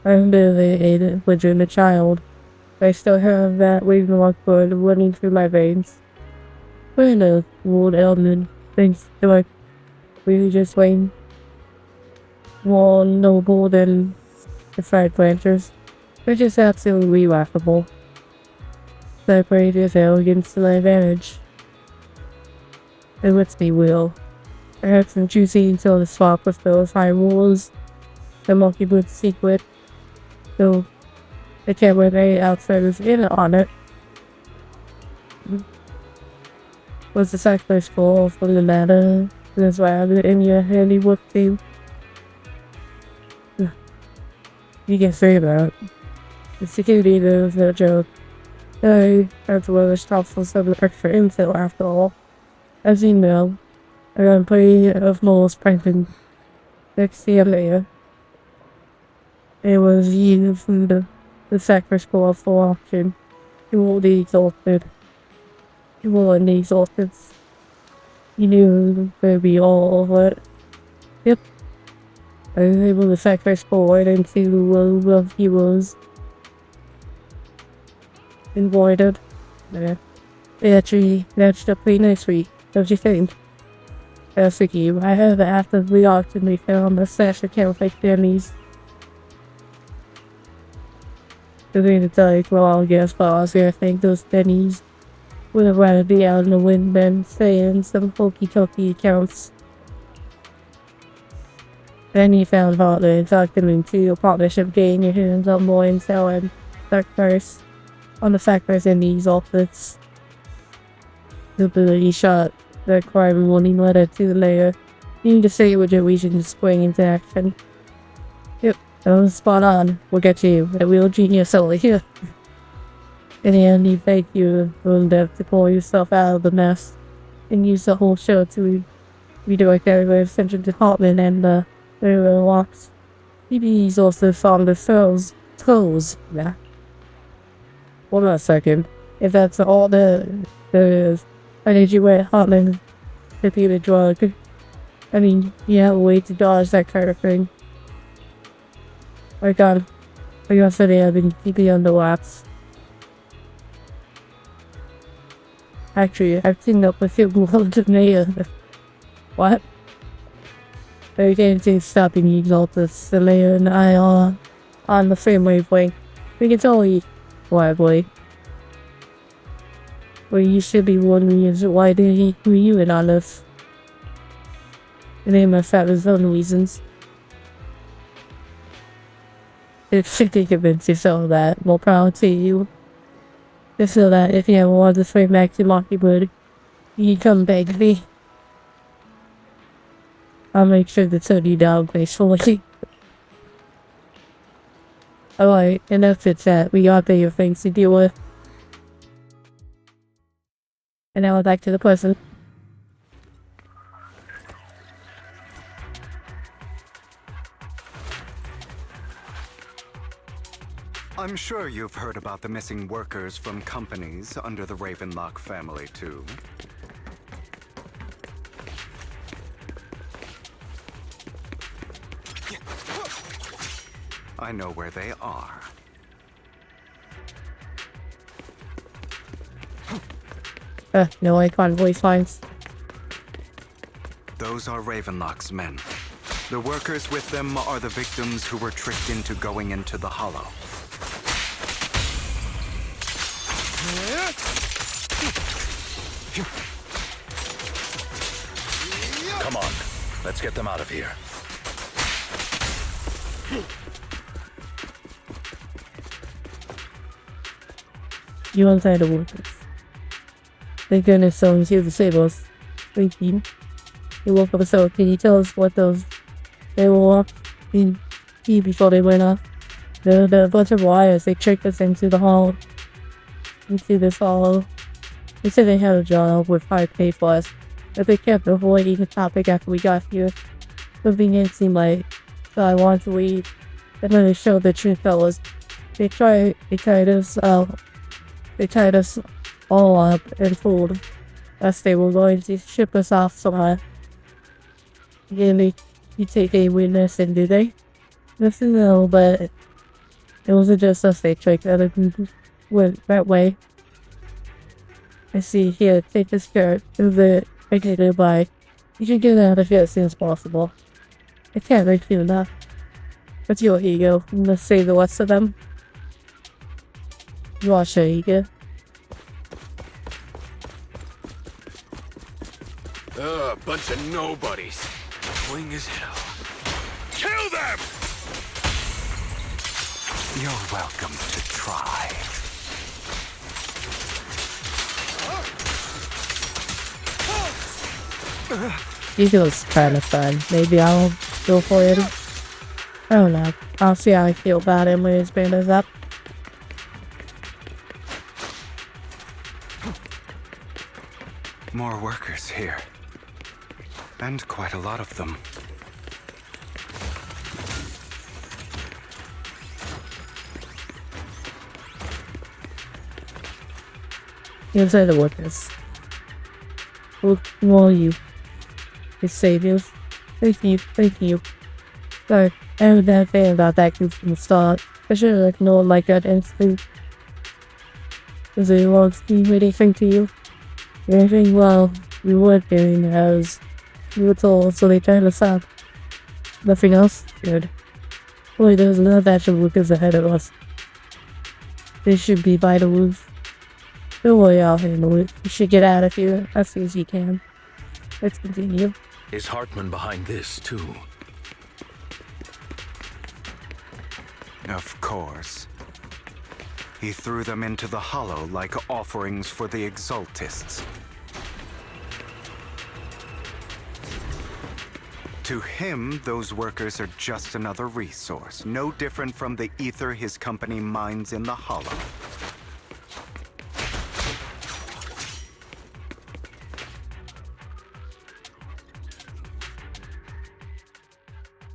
I'm barely a legitimate child. I still have that Ravenlock blood running through my veins. Where the Lord Eldon thinks they're like really just way more noble than the Fire Planters. They're just absolutely laughable. Separate his arrogance to my advantage. And let's be real. I had some juicy until the swap with those high rules. The Monkeywood secret. So the camera they outsiders in on it. Was the sacrifice goal for the matter. That's why I'm in your handiwork team. You can say that. The security there was no joke. I had to wear top for some of the extra intel after all. As you know, I got plenty of moles pranking next year later. It was you from the sacrifice goal for auction. You will be exalted. You will be exalted. You knew there'd be all over it. Yep. I was able to sacrifice forward into the world of heroes. Avoided. Yeah. They actually matched up pretty nicely, don't you think? As a game, I have after the auction we found a stash of counterfeit pennies. The thing to tell you, well, I guess, but I was gonna think those pennies would have rather be out in the wind than stay in some hokey-cokey accounts. Then you found out that it talked them into a partnership getting your hands on more intel and sacrifice on the factors in these outfits. The ability shot the crime warning letter to the layer. You need to say what your reason to spring into action. Yep, that was spot on. We'll get you, a real genius over here. In the end, you thank you for endeavor to pull yourself out of the mess and use the whole show to redirect everyone's attention to Hartman and the locks. Maybe he's also found the toes. Yeah. Hold on a second. If that's all there is, why did you let Hartman to be the drug? I mean, you have a way to dodge that kind of thing. My god. I guess I have been keeping under wraps. Actually, I've teamed up with you more than me. What? I can't stop in the Exaltus. The mayor and I are on the same wavelength. We can totally lively. What you should be wondering is why did he include you in on this? And they must have his own reasons. if you can convince yourself that, more power to you. Just so that if you ever want to swing back to Mockingbird, you can come beg me. I'll make sure to turn you down gracefully. Alright, enough of that. We got bigger things to deal with. And now back to the present. I'm sure you've heard about the missing workers from companies under the Ravenlock family, too. I know where they are. No icon voice lines. Those are Ravenlock's men. The workers with them are the victims who were tricked into going into the Hollow. Come on, let's get them out of here. You inside the workers. Thank goodness someone's here to save us. Thank you. You woke up, so can you tell us what those they were off in before they went off? The bunch of wires they tricked us into the hall. Into this hollow. They said they had a job with high pay for us, but they kept avoiding the topic after we got here. Something didn't seem right, so I wanted to leave. And then they showed the truth fellas. They tied us all up and told us they were going to ship us off somewhere. Again, you take a witness, and did they? Listen, no, but it wasn't just us they tricked. Other people went that way. I see. Here, take this card. Move it. Okay, goodbye. You should get out of here as soon as possible. I can't make you enough. But your ego. Let's save the rest of them. Wash your ego. Bunch of nobodies. Annoying as hell. Kill them! You're welcome to try. Ego's kind of fun. Maybe I'll go for it. I don't know. I'll see how I feel about him when his band is up. More workers here. And quite a lot of them. Here's the workers. Who are you? His saviors. Thank you. Sorry, I have a bad feeling about that group from the start. I should have ignored like that instinct. Does anyone mean anything to you? Anything? Well, we weren't doing as we were told, so they tied us up. Nothing else? Good. Boy, there's another batch of workers ahead of us. They should be by the roof. Don't worry, I'll handle it. You should get out of here as soon as you can. Let's continue. Is Hartman behind this, too? Of course. He threw them into the Hollow like offerings for the Exaltists. To him, those workers are just another resource, no different from the ether his company mines in the Hollow.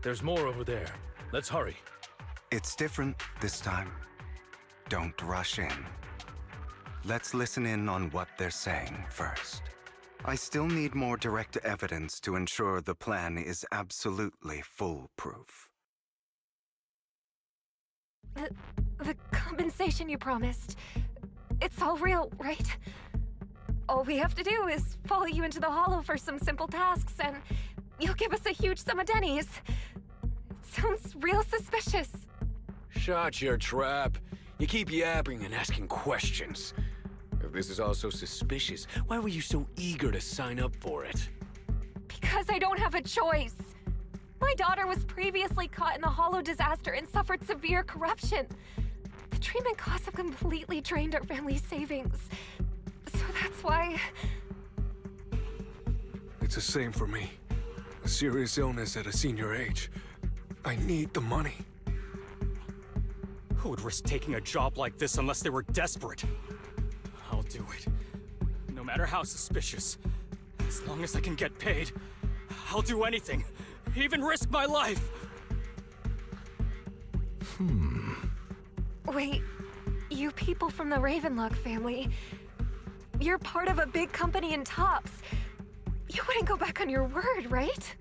There's more over there. Let's hurry. It's different this time. Don't rush in. Let's listen in on what they're saying first. I still need more direct evidence to ensure the plan is absolutely foolproof. The compensation you promised. It's all real, right? All we have to do is follow you into the Hollow for some simple tasks, and you'll give us a huge sum of dennies. It sounds real suspicious. Shut your trap. You keep yapping and asking questions. If this is all so suspicious, why were you so eager to sign up for it? Because I don't have a choice. My daughter was previously caught in the Hollow disaster and suffered severe corruption. The treatment costs have completely drained our family's savings. So that's why... It's the same for me. A serious illness at a senior age. I need the money. Who would risk taking a job like this unless they were desperate? I'll do it. No matter how suspicious. As long as I can get paid, I'll do anything. Even risk my life. Wait, you people from the Ravenlock family, you're part of a big company in Tops. You wouldn't go back on your word, right?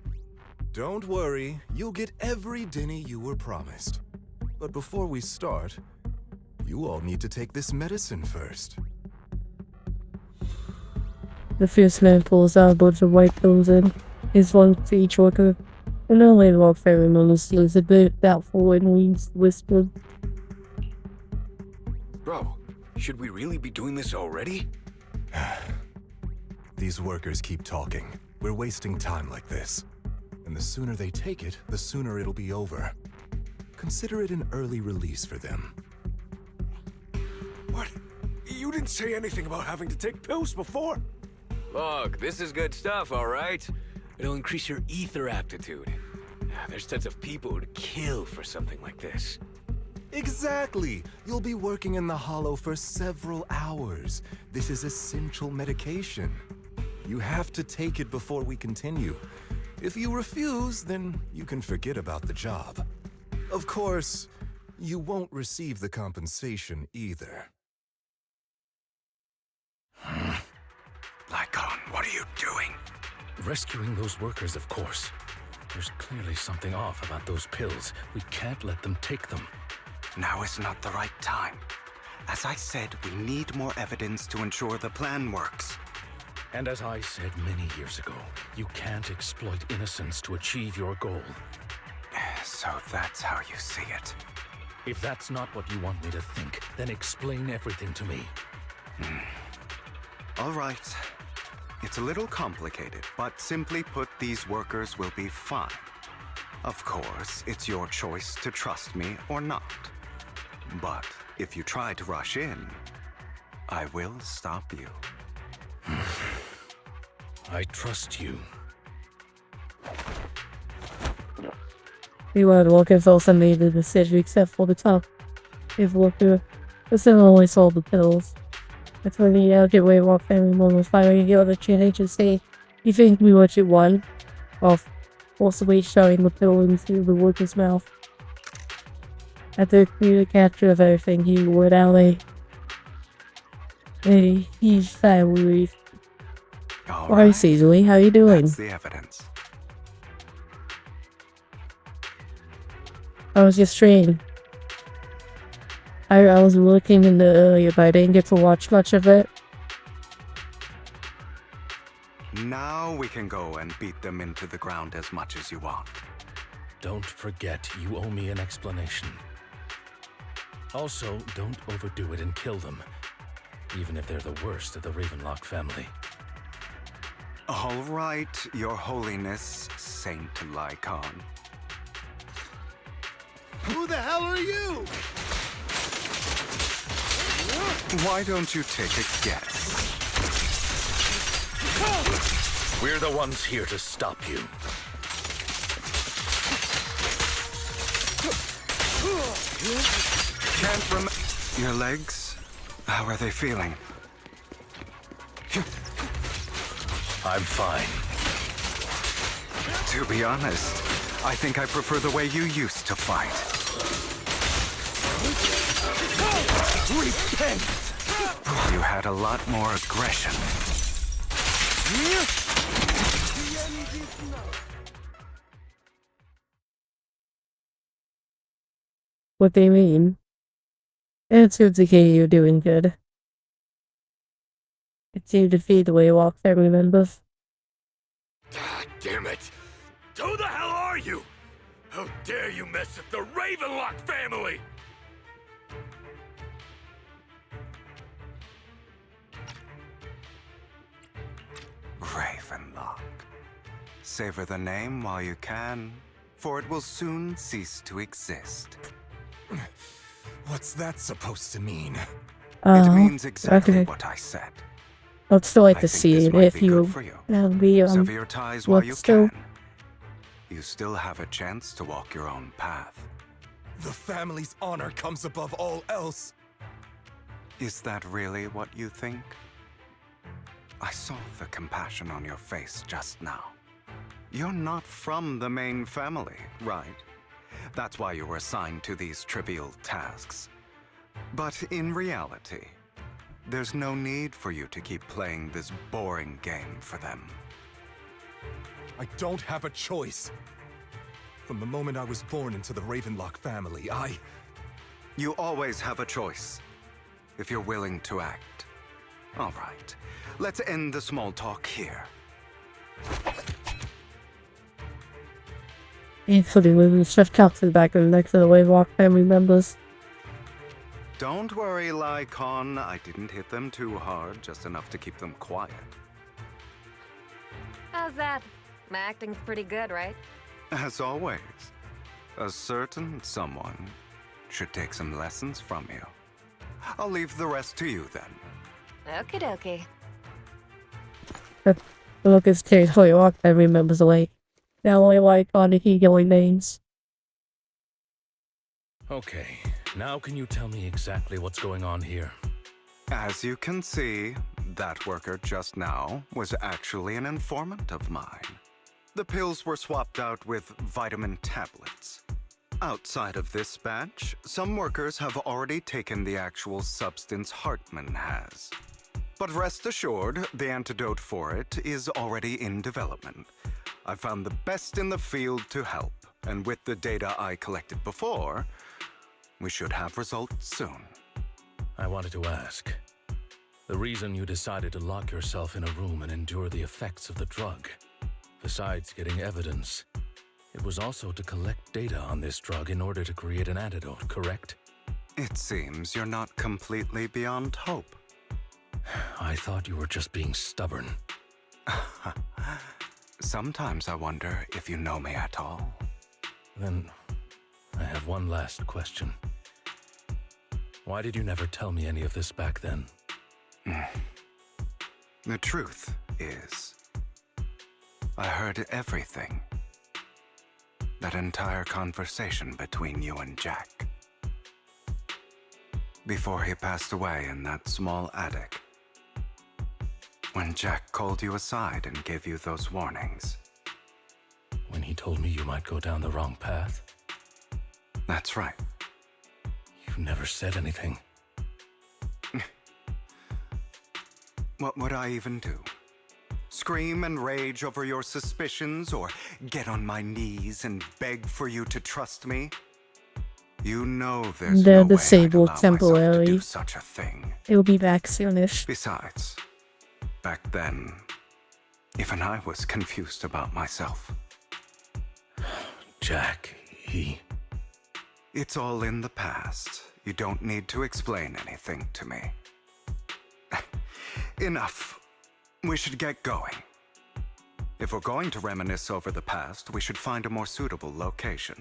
Don't worry, you'll get every dinny you were promised. But before we start, you all need to take this medicine first. The first man pulls out a bunch of white pills and gives one to each worker. And the Ravenlock family members seems a bit doubtful and leans whispered. Bro, should we really be doing this already? These workers keep talking. We're wasting time like this. And the sooner they take it, the sooner it'll be over. Consider it an early release for them. What? You didn't say anything about having to take pills before. Look, this is good stuff, all right? It'll increase your ether aptitude. There's tons of people who'd kill for something like this. Exactly! You'll be working in the Hollow for several hours. This is essential medication. You have to take it before we continue. If you refuse, then you can forget about the job. Of course, you won't receive the compensation either. Lycon, what are you doing? Rescuing those workers, of course. There's clearly something off about those pills. We can't let them take them. Now is not the right time. As I said, we need more evidence to ensure the plan works. And as I said many years ago, you can't exploit innocence to achieve your goal. So that's how you see it. If that's not what you want me to think, then explain everything to me. All right. It's a little complicated, but simply put, these workers will be fine. Of course, it's your choice to trust me or not. But if you try to rush in, I will stop you. I trust you. The White Walkers also made the decision except for the top. If Walker only sold the pills. That's when the White Walk family members finally get the chance to say, "You think we what you want?" While forcibly shoving the pill into the worker's mouth. After the capture of everything, he would alley. Hey, he's fine, Louis. Alright, Cecily, how you doing? That's the evidence. How was your stream? I was looking in the earlier, but I didn't get to watch much of it. Now we can go and beat them into the ground as much as you want. Don't forget, you owe me an explanation. Also, don't overdo it and kill them, even if they're the worst of the Ravenlock family. All right, Your Holiness, Saint Lycon. Who the hell are you? Why don't you take a guess? We're the ones here to stop you. Can't remember. Your legs? How are they feeling? I'm fine. To be honest, I think I prefer the way you used to fight. Repent! You had a lot more aggression. What they mean? It's good to hear you're doing good. It's you defeat the White Walk family members. God damn it! Who the hell are you? How dare you mess with the Ravenlock family? Ravenlock. Savor the name while you can. for it will soon cease to exist. What's that supposed to mean? It means exactly okay. what I said. I'd still like I to think see this it might if be you good for you. have the Sever your ties while you what's still. can. You still have a chance to walk your own path. The family's honor comes above all else. Is that really what you think? I saw the compassion on your face just now. You're not from the main family, right? That's why you were assigned to these trivial tasks. But in reality, there's no need for you to keep playing this boring game for them. I don't have a choice. From the moment I was born into the Ravenlock family, You always have a choice, if you're willing to act. All right, let's end the small talk here. Including moving Swift Talk to the background next to the Waywalk family members. Don't worry, Lycon. I didn't hit them too hard, just enough to keep them quiet. How's that? My acting's pretty good, right? As always, a certain someone should take some lessons from you. I'll leave the rest to you then. Okie dokie. The look is changed. Waywalk family members awake. Now only Lycon and he going names. Okay, now can you tell me exactly what's going on here? As you can see, that worker just now was actually an informant of mine. The pills were swapped out with vitamin tablets. Outside of this batch, some workers have already taken the actual substance Hartman has. But rest assured, the antidote for it is already in development. I found the best in the field to help, and with the data I collected before, we should have results soon. I wanted to ask. The reason you decided to lock yourself in a room and endure the effects of the drug, besides getting evidence, it was also to collect data on this drug in order to create an antidote, correct? It seems you're not completely beyond hope. I thought you were just being stubborn. Sometimes I wonder if you know me at all. Then, I have one last question. Why did you never tell me any of this back then? The truth is, I heard everything. That entire conversation between you and Jack. Before he passed away in that small attic. When Jack called you aside and gave you those warnings. When he told me you might go down the wrong path? That's right. You never said anything. What would I even do? Scream and rage over your suspicions, or get on my knees and beg for you to trust me? You know there's They're no disabled way I'd allow myself to temporarily. do such a thing. It'll be back soonish. Besides, back then, even I was confused about myself. Jack, he... It's all in the past. You don't need to explain anything to me. Enough. We should get going. If we're going to reminisce over the past, we should find a more suitable location.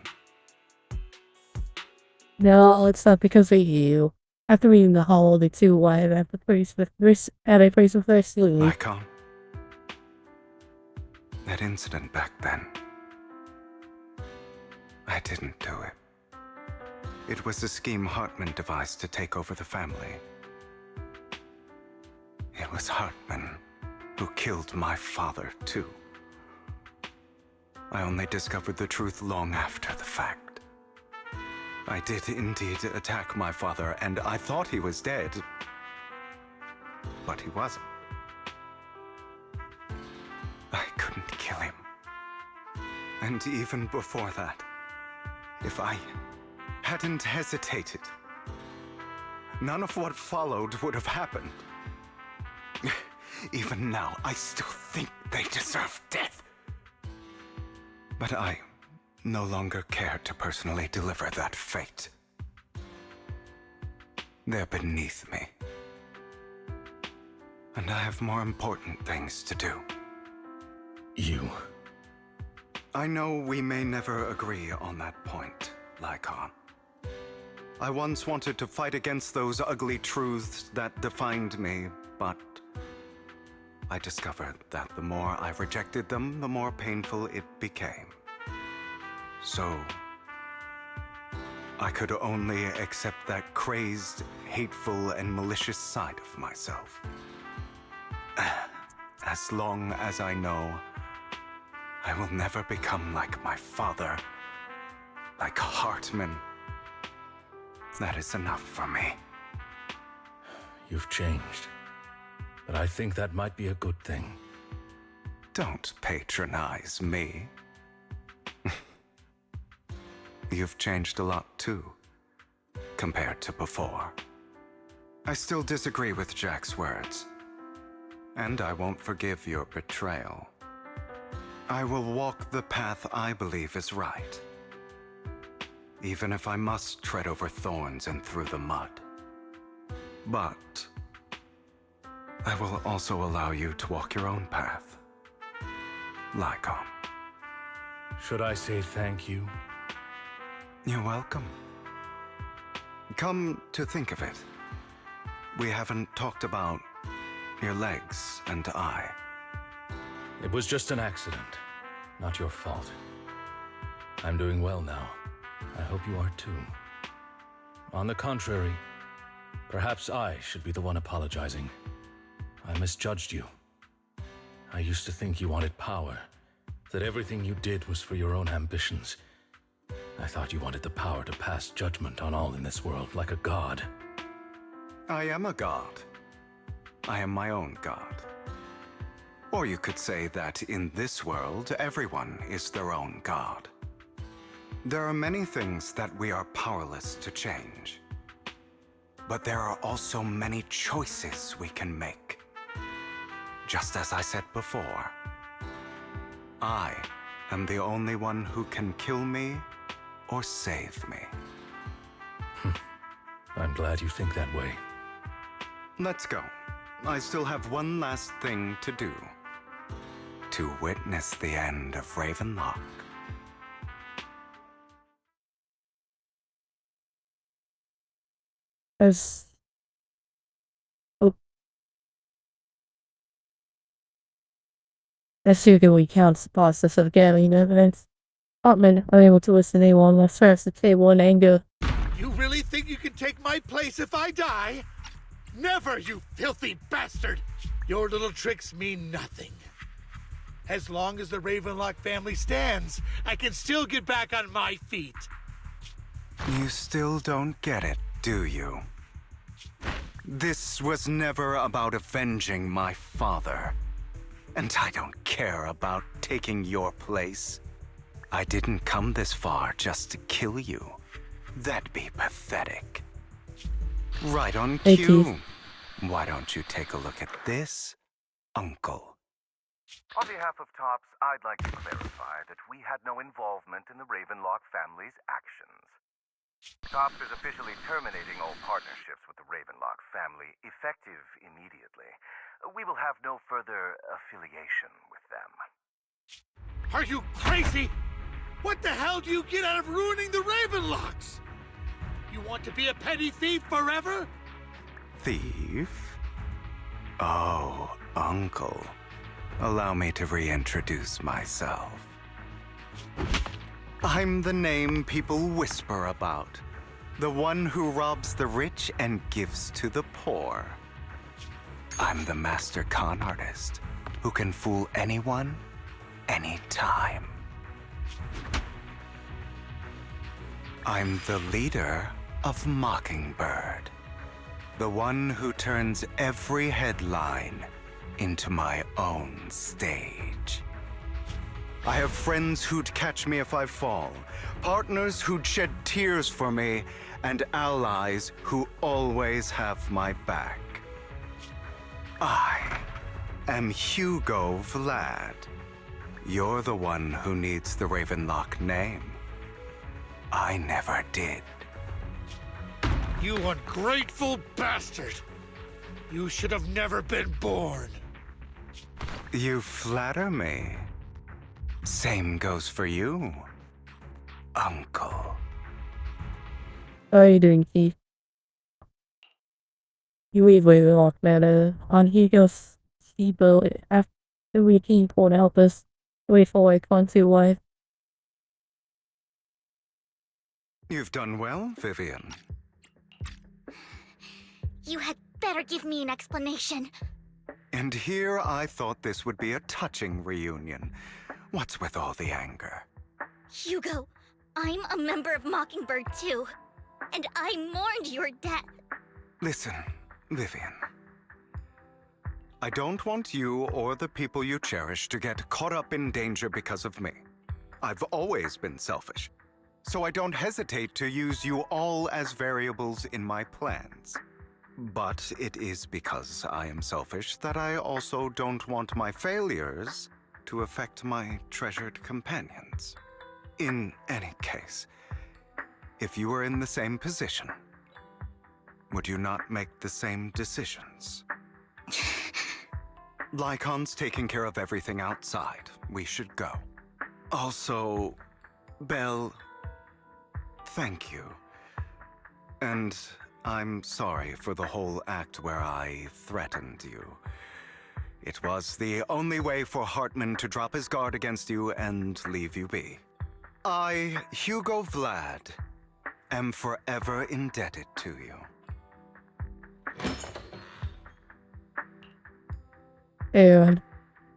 No, it's not because of you. After reading the Hollow, the two wife at a place with their sleep. Lycon. That incident back then. I didn't do it. It was a scheme Hartman devised to take over the family. It was Hartman who killed my father, too. I only discovered the truth long after the fact. I did indeed attack my father, and I thought he was dead. But he wasn't. I couldn't kill him. And even before that, if I hadn't hesitated, none of what followed would have happened. Even now, I still think they deserve death. But I no longer care to personally deliver that fate. They're beneath me. And I have more important things to do. You... I know we may never agree on that point, Lycon. I once wanted to fight against those ugly truths that defined me, but I discovered that the more I rejected them, the more painful it became. So, I could only accept that crazed, hateful, and malicious side of myself. As long as I know I will never become like my father, like Hartman, that is enough for me. You've changed, but I think that might be a good thing. Don't patronize me. You've changed a lot too, compared to before. I still disagree with Jack's words, and I won't forgive your betrayal. I will walk the path I believe is right, even if I must tread over thorns and through the mud. But I will also allow you to walk your own path, Lycon. Should I say thank you? You're welcome. Come to think of it, we haven't talked about your legs and eye. It was just an accident, not your fault. I'm doing well now. I hope you are too. On the contrary, perhaps I should be the one apologizing. I misjudged you. I used to think you wanted power, that everything you did was for your own ambitions. I thought you wanted the power to pass judgment on all in this world like a god. I am a god. I am my own god. Or you could say that in this world, everyone is their own god. There are many things that we are powerless to change. But there are also many choices we can make. Just as I said before, I am the only one who can kill me or save me. I'm glad you think that way. Let's go. I still have one last thing to do. To witness the end of Ravenlock. As Hugo recounts the process of gathering evidence, Hartman, unable to listen to anyone, left first the table in anger. You really think you can take my place if I die? Never, you filthy bastard! Your little tricks mean nothing. As long as the Ravenlock family stands, I can still get back on my feet. You still don't get it, do you? This was never about avenging my father. And I don't care about taking your place. I didn't come this far just to kill you. That'd be pathetic. Right on cue. Why don't you take a look at this, Uncle? On behalf of Tops, I'd like to clarify that we had no involvement in the Ravenlock family's actions. Tops is officially terminating all partnerships with the Ravenlock family, effective immediately. We will have no further affiliation with them. Are you crazy? What the hell do you get out of ruining the Ravenlocks? You want to be a petty thief forever? Thief? Oh, Uncle. Allow me to reintroduce myself. I'm the name people whisper about. The one who robs the rich and gives to the poor. I'm the master con artist who can fool anyone, anytime. I'm the leader of Mockingbird. The one who turns every headline into my own stage. I have friends who'd catch me if I fall, partners who'd shed tears for me, and allies who always have my back. I am Hugo Vlad. You're the one who needs the Ravenlock name. I never did. You ungrateful bastard! You should have never been born. You flatter me. Same goes for you, Uncle. How are you doing, Keith? You leave Ravenlock Manor on Hugo's speedboat after reaching Port Elpis, wait for Lycon's wife. You've done well, Vivian. You had better give me an explanation. And here I thought this would be a touching reunion. What's with all the anger? Hugo, I'm a member of Mockingbird too. And I mourned your death. Listen, Vivian. I don't want you or the people you cherish to get caught up in danger because of me. I've always been selfish, so I don't hesitate to use you all as variables in my plans. But it is because I am selfish that I also don't want my failures to affect my treasured companions. In any case, if you were in the same position, would you not make the same decisions? Lycon's taking care of everything outside. We should go. Also, Belle, thank you. And I'm sorry for the whole act where I threatened you. It was the only way for Hartman to drop his guard against you and leave you be. I, Hugo Vlad, am forever indebted to you. And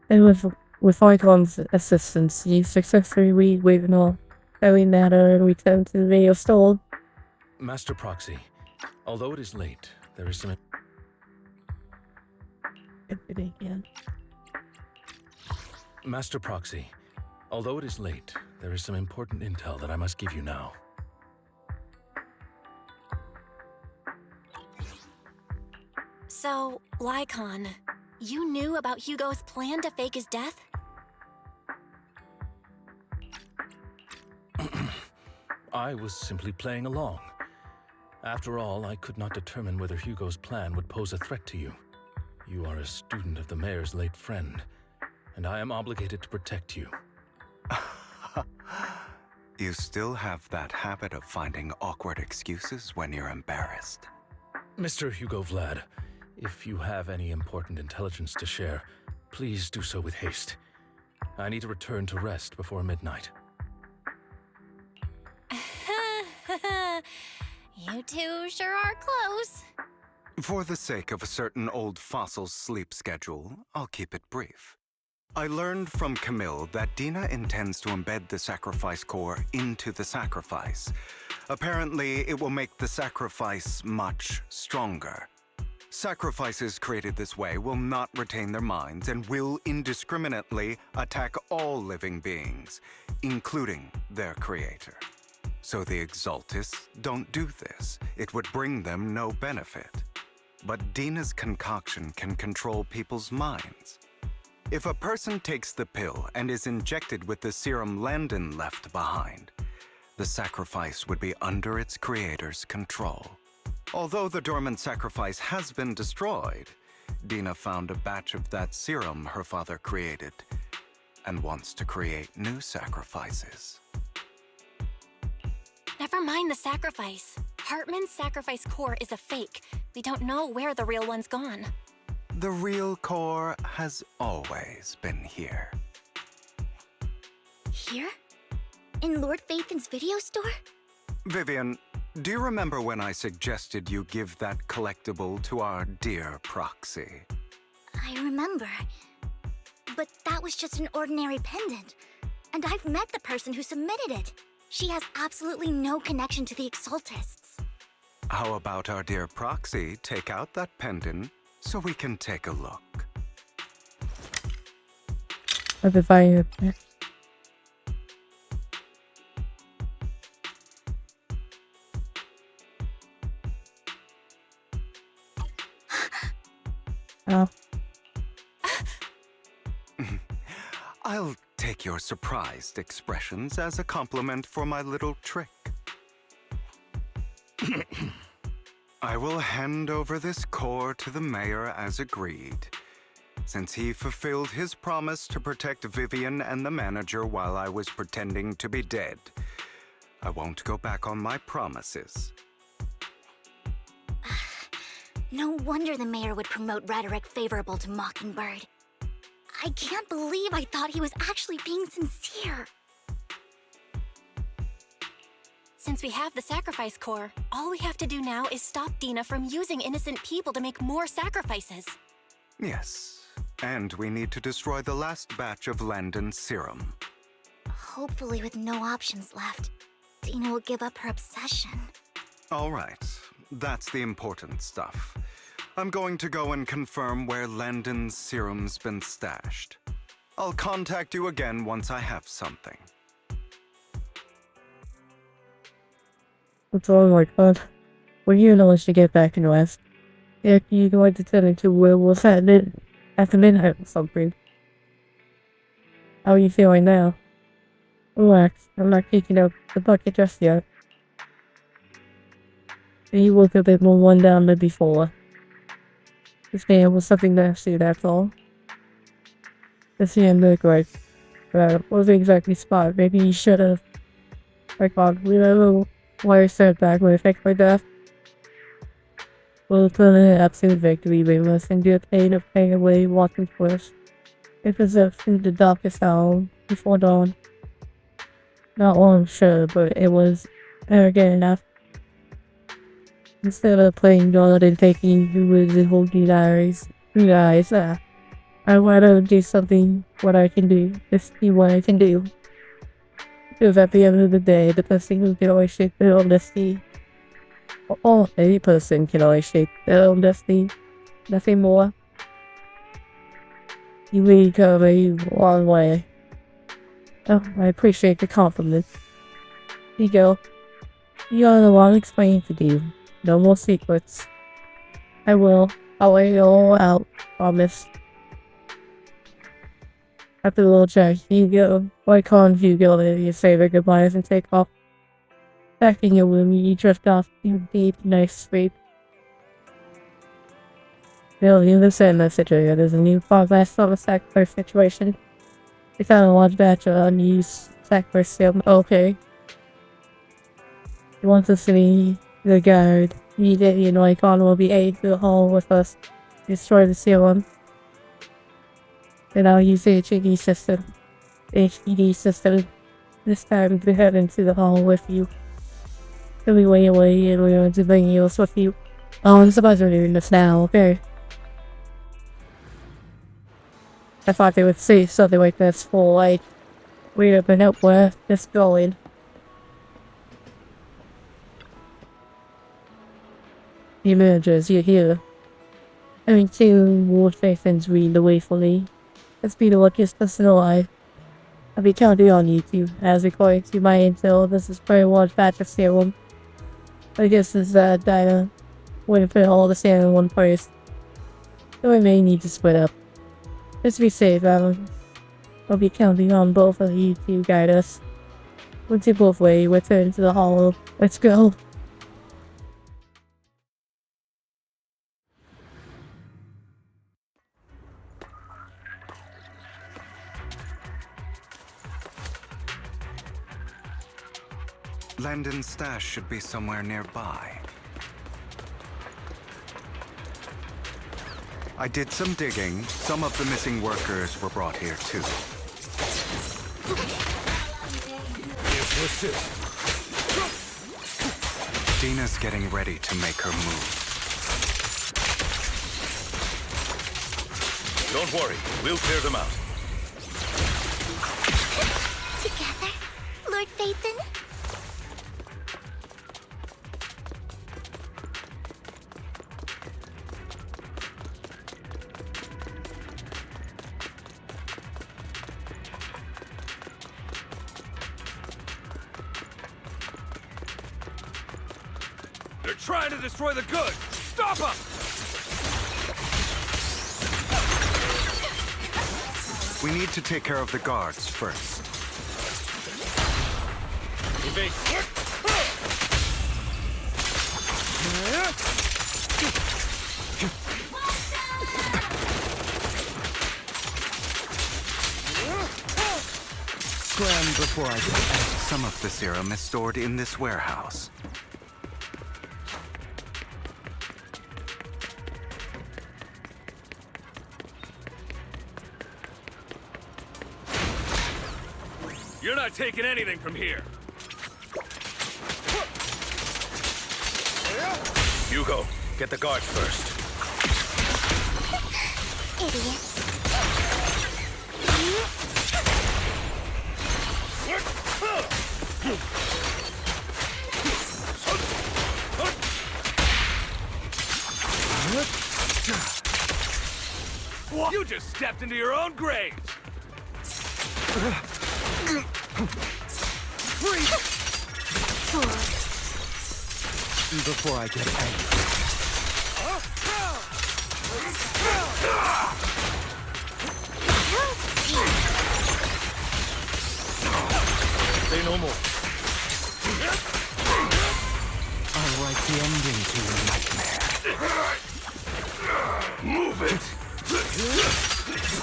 with Lycon's assistance, you successfully leave Ravenlock Manor and return to the radio store. Master Proxy, although it is late, there is some... Master Proxy, although it is late, there is some important intel that I must give you now. So, Lycon, you knew about Hugo's plan to fake his death? I was simply playing along. After all, I could not determine whether Hugo's plan would pose a threat to you. You are a student of the mayor's late friend, and I am obligated to protect you. You still have that habit of finding awkward excuses when you're embarrassed. Mr. Hugo Vlad, if you have any important intelligence to share, please do so with haste. I need to return to rest before midnight. You two sure are close. For the sake of a certain old fossil's sleep schedule, I'll keep it brief. I learned from Camille that Dina intends to embed the sacrifice core into the sacrifice. Apparently, it will make the sacrifice much stronger. Sacrifices created this way will not retain their minds and will indiscriminately attack all living beings, including their creator. So the Exaltists don't do this. It would bring them no benefit. But Dina's concoction can control people's minds. If a person takes the pill and is injected with the serum Landon left behind, the sacrifice would be under its creator's control. Although the dormant sacrifice has been destroyed, Dina found a batch of that serum her father created and wants to create new sacrifices. Never mind the sacrifice. Hartman's sacrifice core is a fake. We don't know where the real one's gone. The real core has always been here. Here? In Lord Phaethon's video store? Vivian, do you remember when I suggested you give that collectible to our dear Proxy? I remember. But that was just an ordinary pendant. And I've met the person who submitted it. She has absolutely no connection to the Exaltists. How about our dear Proxy take out that pendant so we can take a look? I've been finding it. Oh. I'll take your surprised expressions as a compliment for my little trick. I will hand over this core to the mayor as agreed. since he fulfilled his promise to protect Vivian and the manager while I was pretending to be dead. I won't go back on my promises. No wonder the mayor would promote rhetoric favorable to Mockingbird. I can't believe I thought he was actually being sincere. Since we have the sacrifice core, all we have to do now is stop Dina from using innocent people to make more sacrifices. Yes, and we need to destroy the last batch of Landon's serum. Hopefully with no options left, Dina will give up her obsession. All right, that's the important stuff. I'm going to go and confirm where Landon's serum's been stashed. I'll contact you again once I have something. It's all like that. When you know to get back in West, if you're going to turn into werewolf at the midnight or something. How are you feeling now? Relax, I'm not picking up the bucket just yet. You look a bit more run down than before. This man was something nasty, that's all. This hand looked like, wasn't exactly spot. Maybe you should have. Like, we don't know why I said back would affect my death. Will put an absolute victory, we must endure pain of paying away, walking first. It was through the darkest hour before dawn. Not long, sure, but it was arrogant enough. Instead of playing God and taking who was in holding diaries, I want to do something what I can do. Just see what I can do. Because at the end of the day, the person who can always shape their own destiny. Or any person can always shape their own destiny. Nothing more. You really come a long way. Oh, I appreciate the compliment. Here you go. You got a lot of explaining to do. No more secrets. I will. I'll lay it all out. Promise. After the little check, you go. Why can't you go there? You say their goodbyes and take off. Back in your room, you drift off in deep, nice sleep. Bill, you understand that situation. There's a new progress on the sacrifice situation. We found a large batch of unused sacrifice serum. Okay. You want to see the guard. Immediately, Icon will be aided to the hall with us. Destroy the serum. Then I'll use the HED system. This time to head into the hall with you. He'll be way away and we're going to bring you with you. Oh, I'm supposed to be doing this now, okay. I thought they would say something like this for like, we'd have been out where this going. The emergers, you're here. I mean, two Ward Faithans read the way for me. Let's be the luckiest person alive. I'll be counting on you two, as according to my intel, this is very large batch of serum. I guess this Dinah wouldn't put all the serum in one place. So we may need to split up. Just to be safe, I'll be counting on both of you to guide us. Once you're both ready, return to the hollow. Let's go. Landon's stash should be somewhere nearby. I did some digging. Some of the missing workers were brought here too. Dina's getting ready to make her move. Don't worry, we'll clear them out. Together, Lord Phaethon? They're trying to destroy the goods! Stop them! We need to take care of the guards first. Before I get some of the serum is stored in this warehouse. You're not taking anything from here. Hugo, get the guards first. Idiot. You just stepped into your own grave. Before I get angry. Say no more. I'll write the ending to your nightmare. Move it!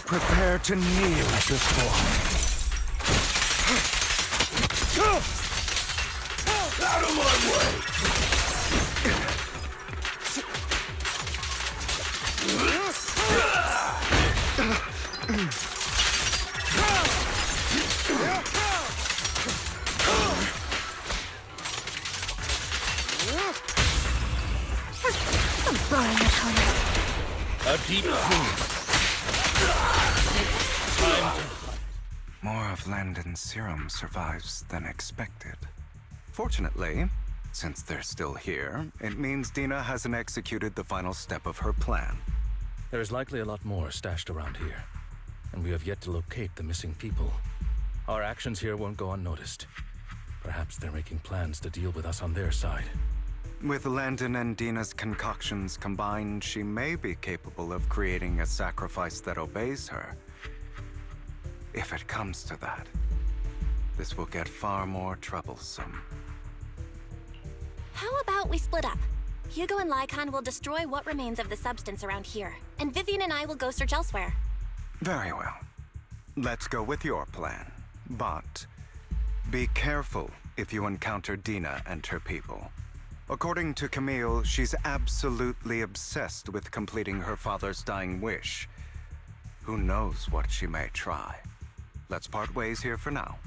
Prepare to kneel before me. Out of my way! A deep clean. More of Landon's serum survives than expected. Fortunately, since they're still here, it means Dina hasn't executed the final step of her plan. There's likely a lot more stashed around here, and we have yet to locate the missing people. Our actions here won't go unnoticed. Perhaps they're making plans to deal with us on their side. With Landon and Dina's concoctions combined, she may be capable of creating a sacrifice that obeys her. If it comes to that, this will get far more troublesome. How about we split up? Hugo and Lycon will destroy what remains of the substance around here, and Vivian and I will go search elsewhere. Very well. Let's go with your plan. But be careful if you encounter Dina and her people. According to Camille, she's absolutely obsessed with completing her father's dying wish. Who knows what she may try? Let's part ways here for now.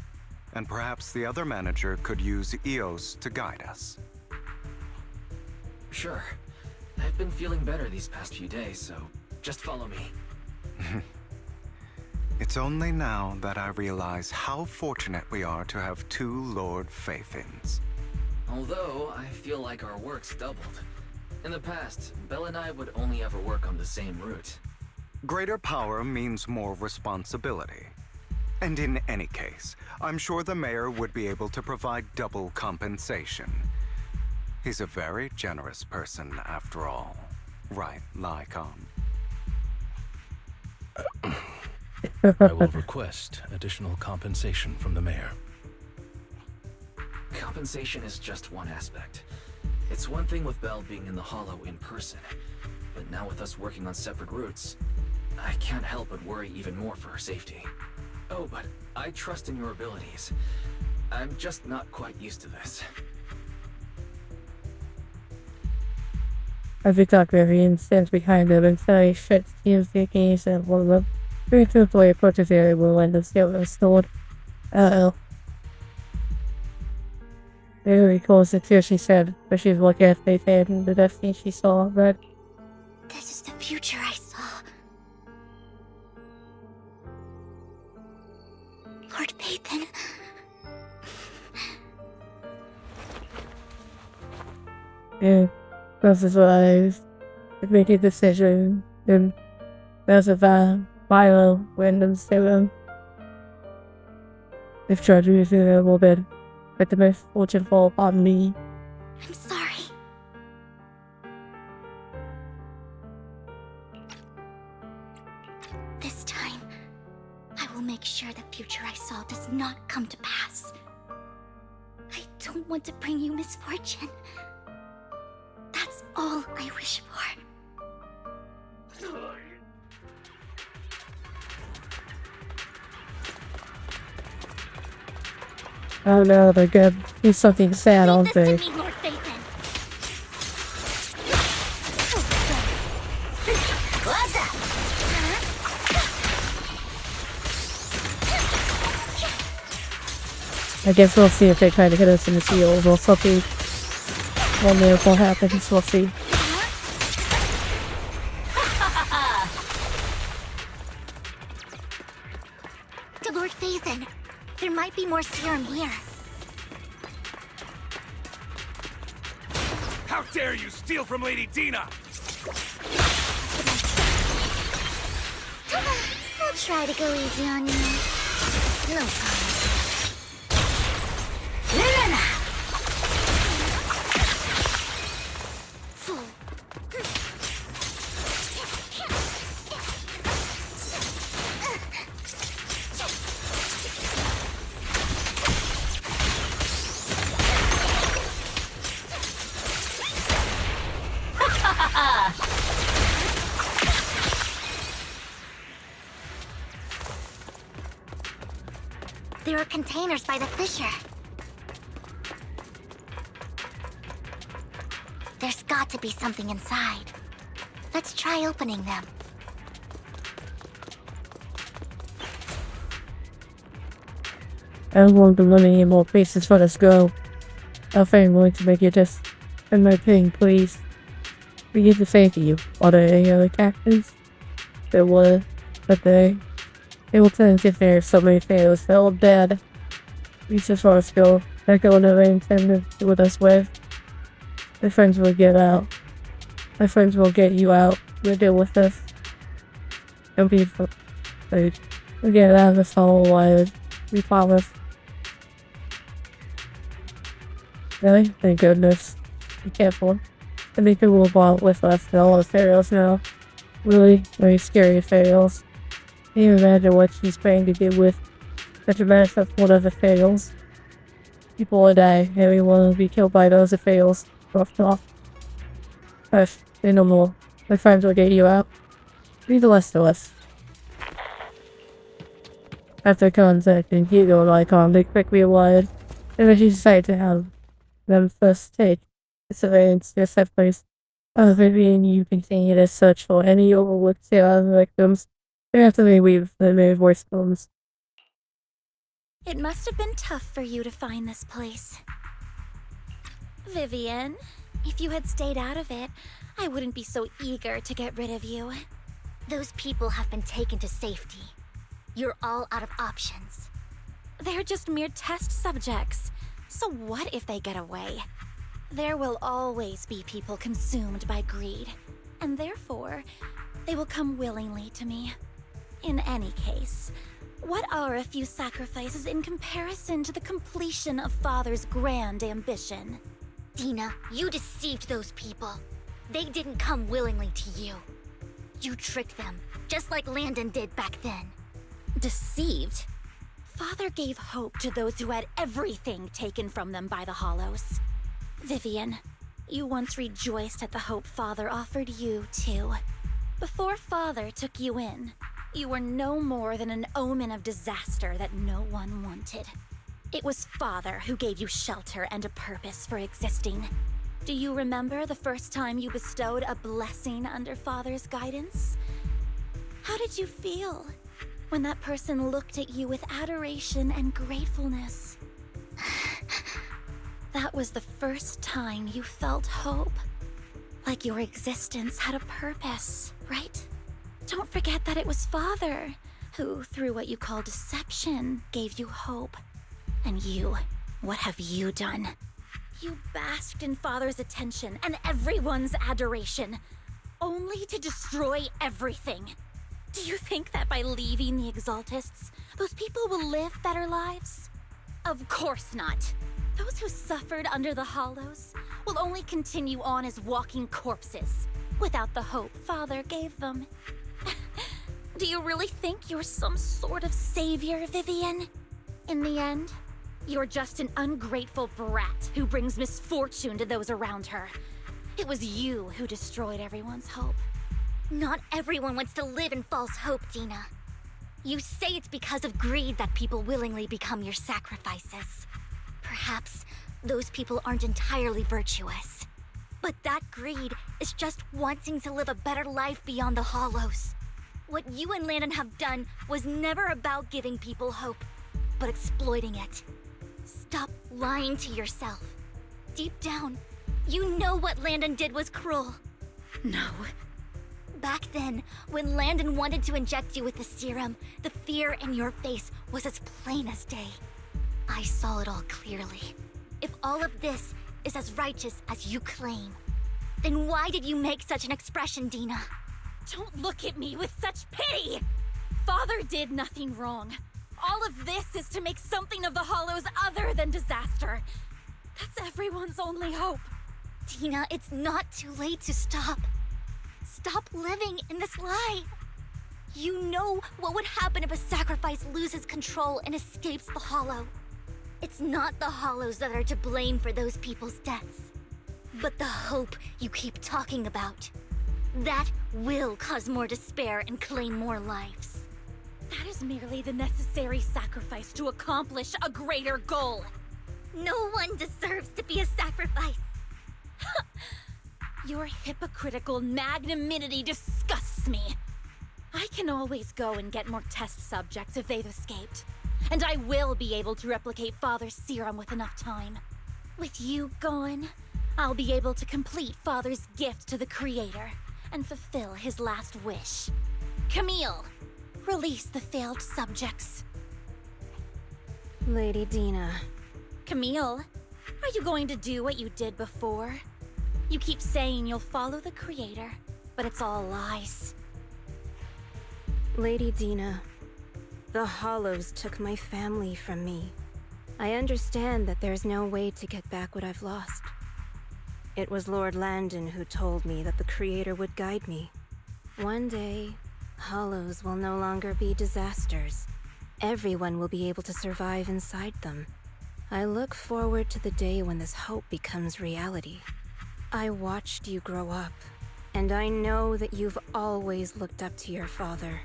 And perhaps the other manager could use EOS to guide us. Sure. I've been feeling better these past few days, so just follow me. It's only now that I realize how fortunate we are to have two Lord Faithins. Although, I feel like our work's doubled. In the past, Belle and I would only ever work on the same route. Greater power means more responsibility. And in any case, I'm sure the mayor would be able to provide double compensation. He's a very generous person, after all. Right, Lycon? I will request additional compensation from the mayor. Compensation is just one aspect. It's one thing with Belle being in the Hollow in person, but now with us working on separate routes, I can't help but worry even more for her safety. Oh, but I trust in your abilities. I'm just not quite used to this. As we talk, Vivian stands behind them and suddenly shuts the keys and one of them very truthfully approaches the area where Landon's still restored. Uh-oh. Very recalls the tears she said, but she's looking at Faith and the destiny she saw, but This is the future I saw. Lord Pathan. yeah, closes his eyes, making a decision, and there's a violent random serum. If tragedy is inevitable, then let the misfortune fall upon me. I'm sorry. This time, I will make sure the future I saw does not come to pass. I don't want to bring you misfortune. That's all I wish for. Oh no, they're gonna do something sad, aren't they? Me, Lord Phaethon. What's up? I guess we'll see if they try to hit us in the heels or something. One miracle happens, we'll see. To Lord Phaethon, there might be more serum here. How dare you steal from Lady Dina? I'll try to go easy on you. No promise. There are containers by the fissure. There's got to be something inside. Let's try opening them. I don't want the money any more places for us go. Our family to make it just in my thing, please. We need to thank you. Are there any other captains? There were, but they will tend if there are so many fails. They're all dead. We just want us go. They're going to intend to with us with. My friends will get out. My friends will get you out. We'll deal with this. Don't be afraid. We'll get out of this hole alive. We promise. Really? Thank goodness. Be careful. I think people will bond with us and all the fails now. Really, very scary fails. Can you imagine what she's planning to do with such a massive one of the fails? People will die. Everyone will be killed by those fails. Roughed off. Hush, say no more. My friends will get you out. Read the rest of us. After contacting Hugo and Icon, they quickly wired, and then she decided to have them first take the surveillance to a safe place. Vivian, you continue to search for any overlooked victims. They have to leave the voice phones. It must have been tough for you to find this place. Vivian, if you had stayed out of it, I wouldn't be so eager to get rid of you. Those people have been taken to safety. You're all out of options. They're just mere test subjects. So what if they get away? There will always be people consumed by greed, and therefore, they will come willingly to me. In any case, what are a few sacrifices in comparison to the completion of Father's grand ambition? Dina, you deceived those people. They didn't come willingly to you. You tricked them, just like Landon did back then. Deceived? Father gave hope to those who had everything taken from them by the Hollows. Vivian, you once rejoiced at the hope Father offered you, too. Before Father took you in, you were no more than an omen of disaster that no one wanted. It was Father who gave you shelter and a purpose for existing. Do you remember the first time you bestowed a blessing under Father's guidance? How did you feel when that person looked at you with adoration and gratefulness? That was the first time you felt hope. Like your existence had a purpose, right? Don't forget that it was Father who, through what you call deception, gave you hope. And you, what have you done? You basked in Father's attention and everyone's adoration, only to destroy everything. Do you think that by leaving the Exaltists, those people will live better lives? Of course not. Those who suffered under the Hollows will only continue on as walking corpses, without the hope Father gave them. Do you really think you're some sort of savior, Vivian? In the end, you're just an ungrateful brat who brings misfortune to those around her. It was you who destroyed everyone's hope. Not everyone wants to live in false hope, Dina. You say it's because of greed that people willingly become your sacrifices. Perhaps those people aren't entirely virtuous. But that greed is just wanting to live a better life beyond the Hollows. What you and Landon have done was never about giving people hope, but exploiting it. Stop lying to yourself. Deep down, you know what Landon did was cruel. No. Back then, when Landon wanted to inject you with the serum, the fear in your face was as plain as day. I saw it all clearly. If all of this is as righteous as you claim, then why did you make such an expression, Dina? Don't look at me with such pity! Father did nothing wrong. All of this is to make something of the Hollows other than disaster. That's everyone's only hope. Dina, it's not too late to stop. Stop living in this lie. You know what would happen if a sacrifice loses control and escapes the Hollow. It's not the Hollows that are to blame for those people's deaths, but the hope you keep talking about. That will cause more despair and claim more lives. That is merely the necessary sacrifice to accomplish a greater goal. No one deserves to be a sacrifice. Your hypocritical magnanimity disgusts me. I can always go and get more test subjects if they've escaped. And I will be able to replicate Father's serum with enough time. With you gone, I'll be able to complete Father's gift to the Creator and fulfill his last wish. Camille, release the failed subjects. Lady Dina. Camille, are you going to do what you did before? You keep saying you'll follow the Creator, but it's all lies. Lady Dina, the Hollows took my family from me. I understand that there's no way to get back what I've lost. It was Lord Landon who told me that the Creator would guide me. One day, Hollows will no longer be disasters. Everyone will be able to survive inside them. I look forward to the day when this hope becomes reality. I watched you grow up, and I know that you've always looked up to your father.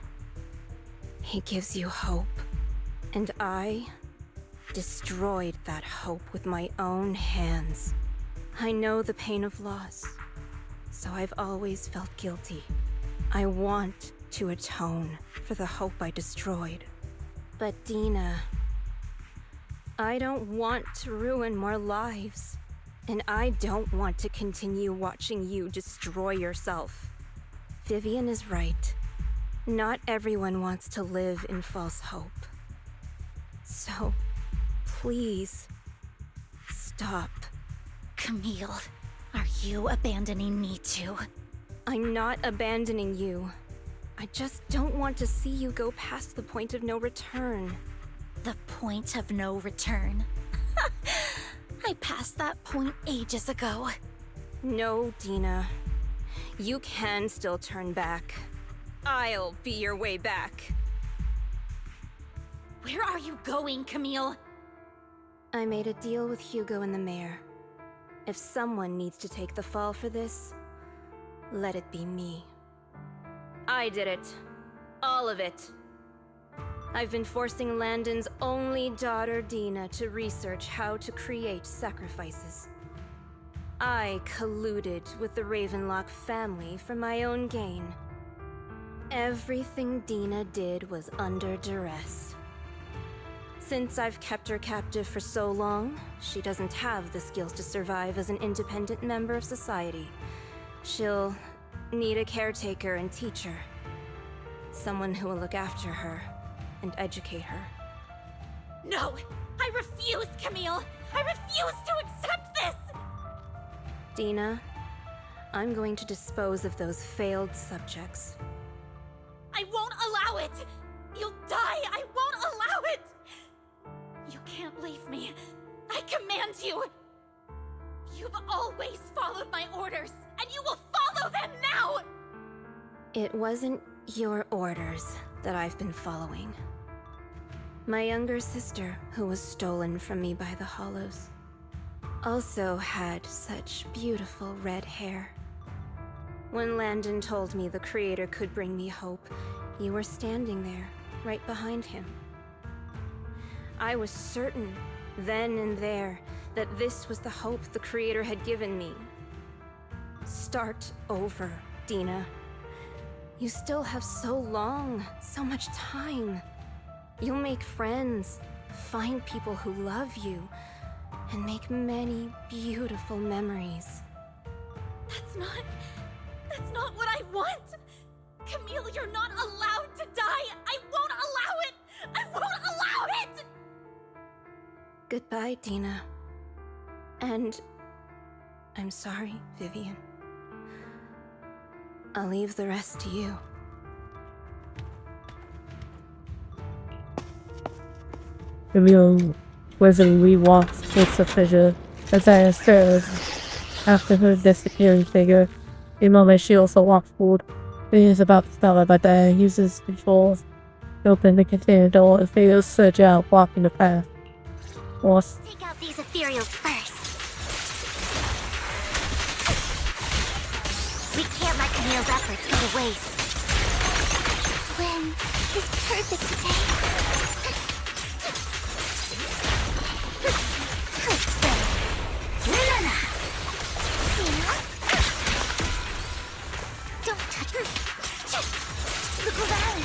He gives you hope, and I destroyed that hope with my own hands. I know the pain of loss, so I've always felt guilty. I want to atone for the hope I destroyed. But Dina, I don't want to ruin more lives, and I don't want to continue watching you destroy yourself. Vivian is right. Not everyone wants to live in false hope. So, please, stop. Camille, are you abandoning me too? I'm not abandoning you. I just don't want to see you go past the point of no return. The point of no return? I passed that point ages ago. No, Dina. You can still turn back. I'll be your way back. Where are you going, Camille? I made a deal with Hugo and the mayor. If someone needs to take the fall for this, let it be me. I did it. All of it. I've been forcing Landon's only daughter, Dina, to research how to create sacrifices. I colluded with the Ravenlock family for my own gain. Everything Dina did was under duress. Since I've kept her captive for so long, she doesn't have the skills to survive as an independent member of society. She'll need a caretaker and teacher. Someone who will look after her and educate her. No! I refuse, Camille! I refuse to accept this! Dina, I'm going to dispose of those failed subjects. I won't allow it! You'll die! I won't allow it! You can't leave me. I command you! You've always followed my orders, and you will follow them now! It wasn't your orders that I've been following. My younger sister, who was stolen from me by the Hollows, also had such beautiful red hair. When Landon told me the Creator could bring me hope, you were standing there, right behind him. I was certain then and there, that this was the hope the Creator had given me. Start over, Dina. You still have so long, so much time. You'll make friends, find people who love you, and make many beautiful memories. That's not what I want! Camille, you're not allowed to die! I won't allow it! I won't allow it! Goodbye, Dina. And I'm sorry, Vivian. I'll leave the rest to you. Camille quizzically walks towards the fissure as Aya stares after her disappearing figure. In a moment, she also walks forward. Vivian is about to stop her, but Aya uses the force to open the container door and figures surge out, blocking the path. Force. Take out these ethereals first. We can't let Camille's efforts go to waste. When is perfect today? Don't touch her. Look around.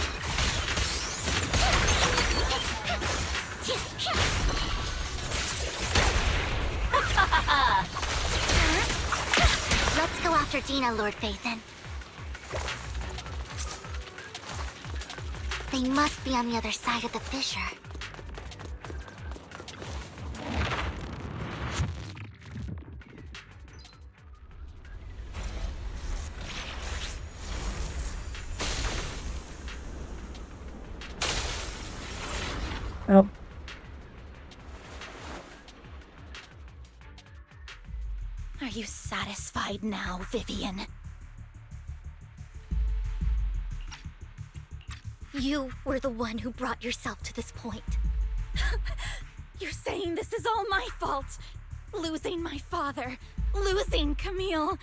Let's go after Dina, Lord Phaethon. They must be on the other side of the fissure. Oh. Are you satisfied now, Vivian? You were the one who brought yourself to this point. You're saying this is all my fault? Losing my father, losing Camille.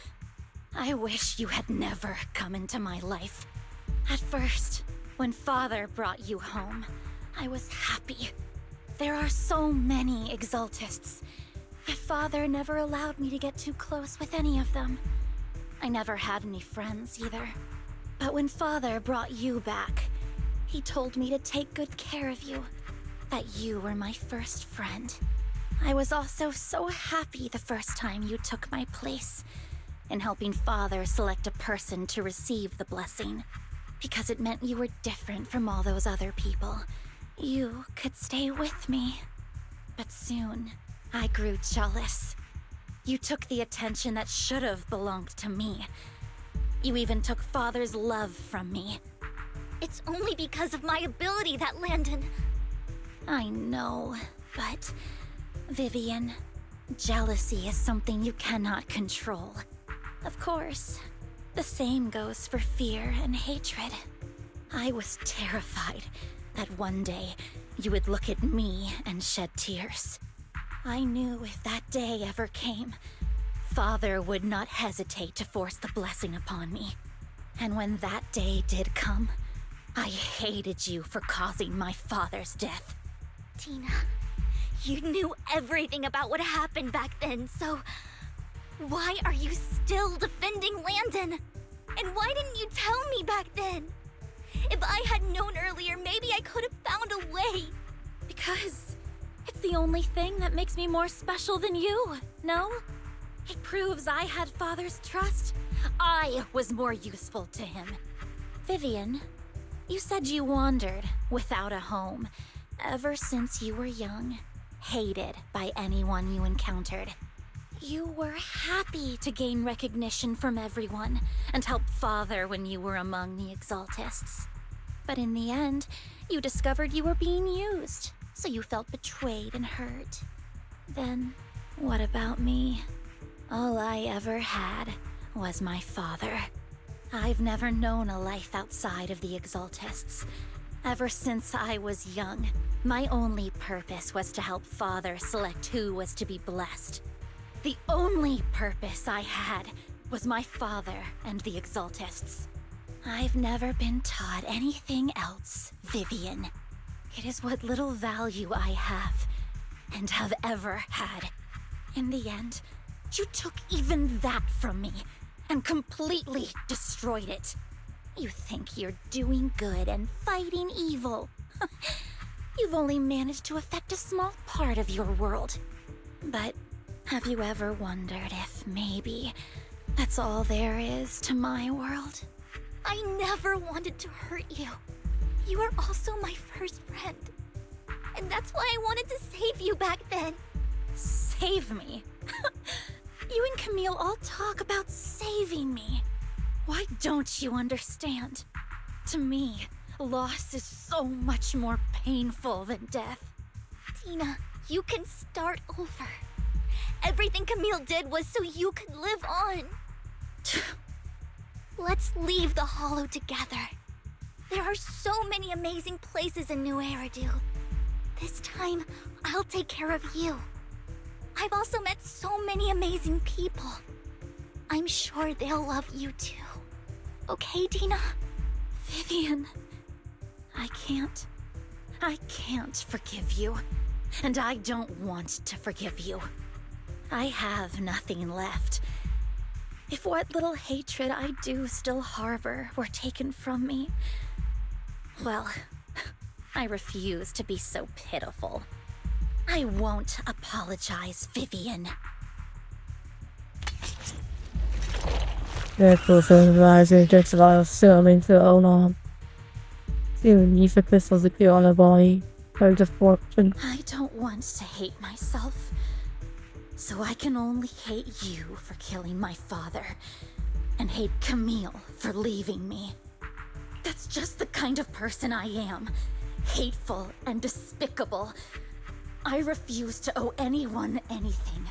I wish you had never come into my life. At first, when Father brought you home, I was happy. There are so many Exaltists, yet Father never allowed me to get too close with any of them. I never had any friends either. But when Father brought you back, he told me to take good care of you, that you were my first friend. I was also so happy the first time you took my place in helping Father select a person to receive the blessing, because it meant you were different from all those other people. You could stay with me. But soon, I grew jealous. You took the attention that should have belonged to me. You even took Father's love from me. It's only because of my ability that Landon... I know, but... Vivian, jealousy is something you cannot control. Of course, the same goes for fear and hatred. I was terrified that one day you would look at me and shed tears. I knew if that day ever came, Father would not hesitate to force the blessing upon me. And when that day did come, I hated you for causing my father's death. Tina, you knew everything about what happened back then, so... why are you still defending Landon? And why didn't you tell me back then? If I had known earlier, maybe I could have found a way. Because it's the only thing that makes me more special than you, no? It proves I had Father's trust. I was more useful to him. Vivian, you said you wandered without a home ever since you were young, hated by anyone you encountered. You were happy to gain recognition from everyone and help Father when you were among the Exaltists. But in the end, you discovered you were being used, so you felt betrayed and hurt. Then, what about me? All I ever had was my father. I've never known a life outside of the Exaltists. Ever since I was young, my only purpose was to help Father select who was to be blessed. The only purpose I had was my father and the Exaltists. I've never been taught anything else, Vivian. It is what little value I have and have ever had. In the end, you took even that from me and completely destroyed it. You think you're doing good and fighting evil. You've only managed to affect a small part of your world. But have you ever wondered if maybe that's all there is to my world? I never wanted to hurt you. You are also my first friend. And that's why I wanted to save you back then. Save me? You and Camille all talk about saving me. Why don't you understand? To me, loss is so much more painful than death. Tina, you can start over. Everything Camille did was so you could live on. Let's leave the Hollow together. There are so many amazing places in New Eridu. This time, I'll take care of you. I've also met so many amazing people. I'm sure they'll love you too. Okay, Tina? Vivian, I can't forgive you. And I don't want to forgive you. I have nothing left. If what little hatred I do still harbor were taken from me, well, I refuse to be so pitiful. I won't apologize, Vivian. Medical supervisor takes a lot of settling to own arm. Soon, use the pistols to kill on the body. Purge of fortune. I don't want to hate myself. So I can only hate you for killing my father, and hate Camille for leaving me. That's just the kind of person I am. Hateful and despicable. I refuse to owe anyone anything.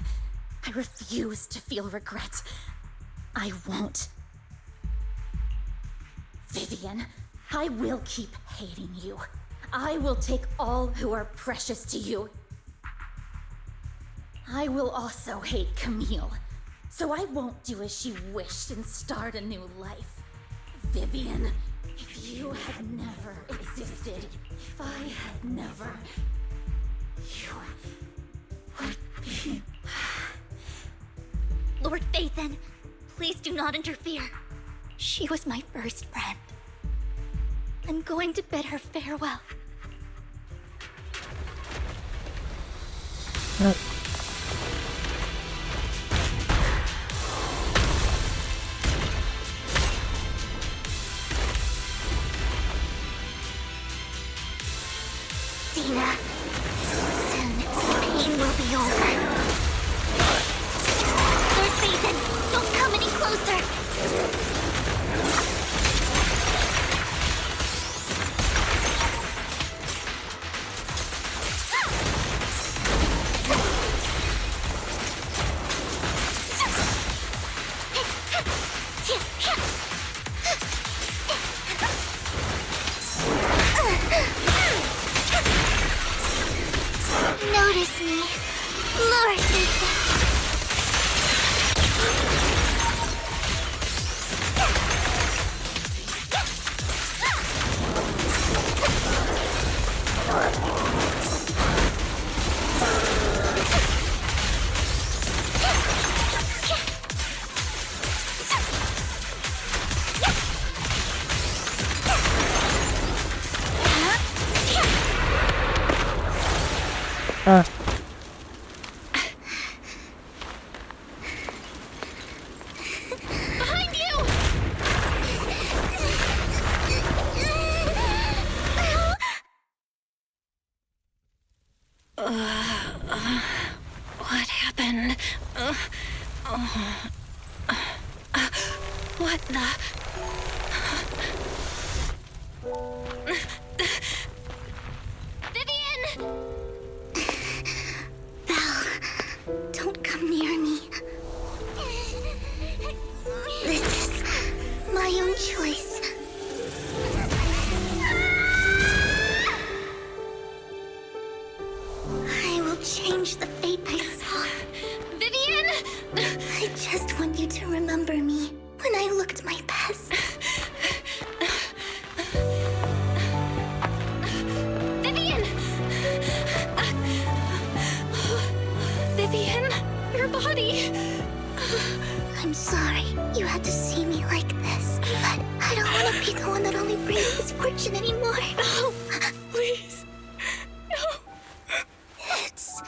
I refuse to feel regret. I won't. Vivian, I will keep hating you. I will take all who are precious to you. I will also hate Camille, so I won't do as she wished and start a new life. Vivian, if you had never existed, if I had never, you would be... Lord Phaethon, please do not interfere. She was my first friend. I'm going to bid her farewell. Tina, soon the pain will be over. Lord Phaethon, don't come any closer! Notice me, Lord Phaethon. Behind you! What happened? What the... Vivian! Belle, don't come near me. This is my own choice. I will change the fate I saw. Vivian! I just want you to remember me when I looked my best. Vivian! I'm sorry you had to see me like this, but I don't want to be the one that only brings misfortune anymore. No, please. No. It's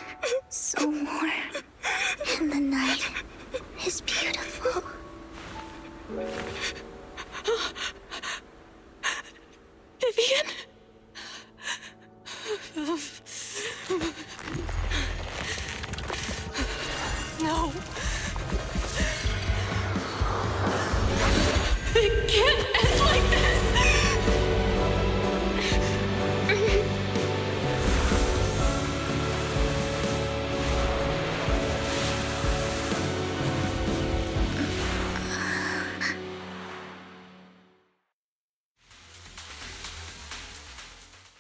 so warm, and the night is beautiful. Vivian? No. It can't end like this.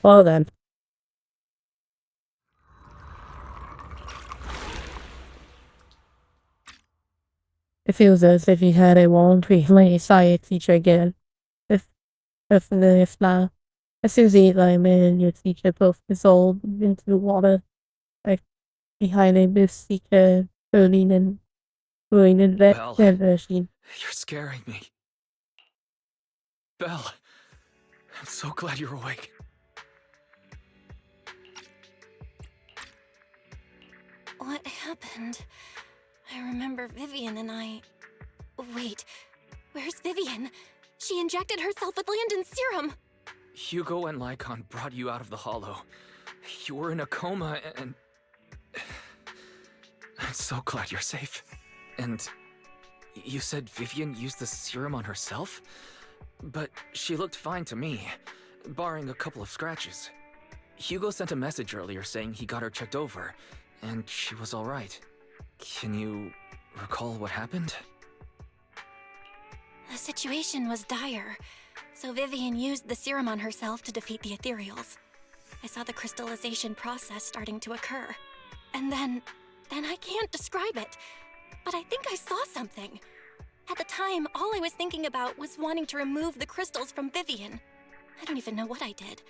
Well then. It feels as if he had a won't recently science teacher again. If not, as soon as he like man your teacher both dissolved into the water, like behind a this teacher burning and ruining in that Belle, version. you're scaring me. Belle, I'm so glad you're awake. What happened? I remember Vivian and I... Wait, where's Vivian? She injected herself with Landon's serum! Hugo and Lycon brought you out of the hollow. You were in a coma and... I'm so glad you're safe. And you said Vivian used the serum on herself? But she looked fine to me, barring a couple of scratches. Hugo sent a message earlier saying he got her checked over, and she was alright. Can you recall what happened? The situation was dire, so Vivian used the serum on herself to defeat the ethereals. I saw the crystallization process starting to occur. And then I can't describe it, but I think I saw something. At the time, all I was thinking about was wanting to remove the crystals from Vivian. I don't even know what I did.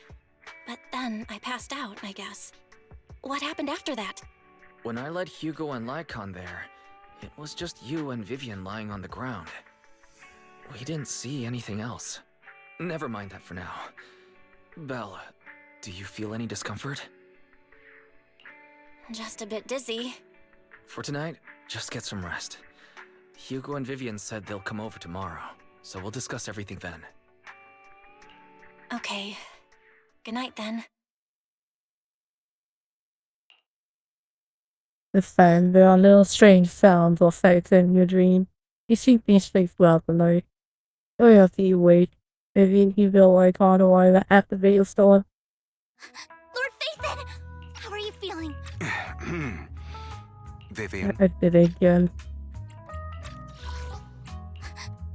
But then I passed out, I guess. What happened after that? When I led Hugo and Lycon there, it was just you and Vivian lying on the ground. We didn't see anything else. Never mind that for now. Belle, do you feel any discomfort? Just a bit dizzy. For tonight, just get some rest. Hugo and Vivian said they'll come over tomorrow, so we'll discuss everything then. Okay. Good night then. This time, there are little strange sounds or effects in your dream. You see these things throughout the night. Oh, you have to wait. Vivian, you feel like on a while at the video store. Lord Phaethon! How are you feeling? Vivian. I did it again.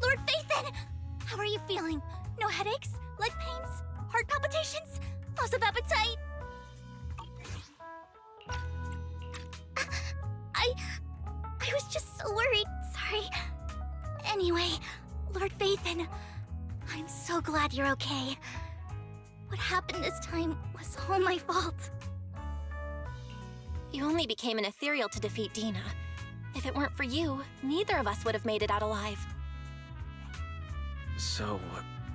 Lord Phaethon! How are you feeling? No headaches? Leg pains? Heart palpitations? Loss of appetite? I was just so worried. Sorry. Anyway, Lord Phaethon, I'm so glad you're okay. What happened this time was all my fault. You only became an ethereal to defeat Dina. If it weren't for you, neither of us would have made it out alive. So,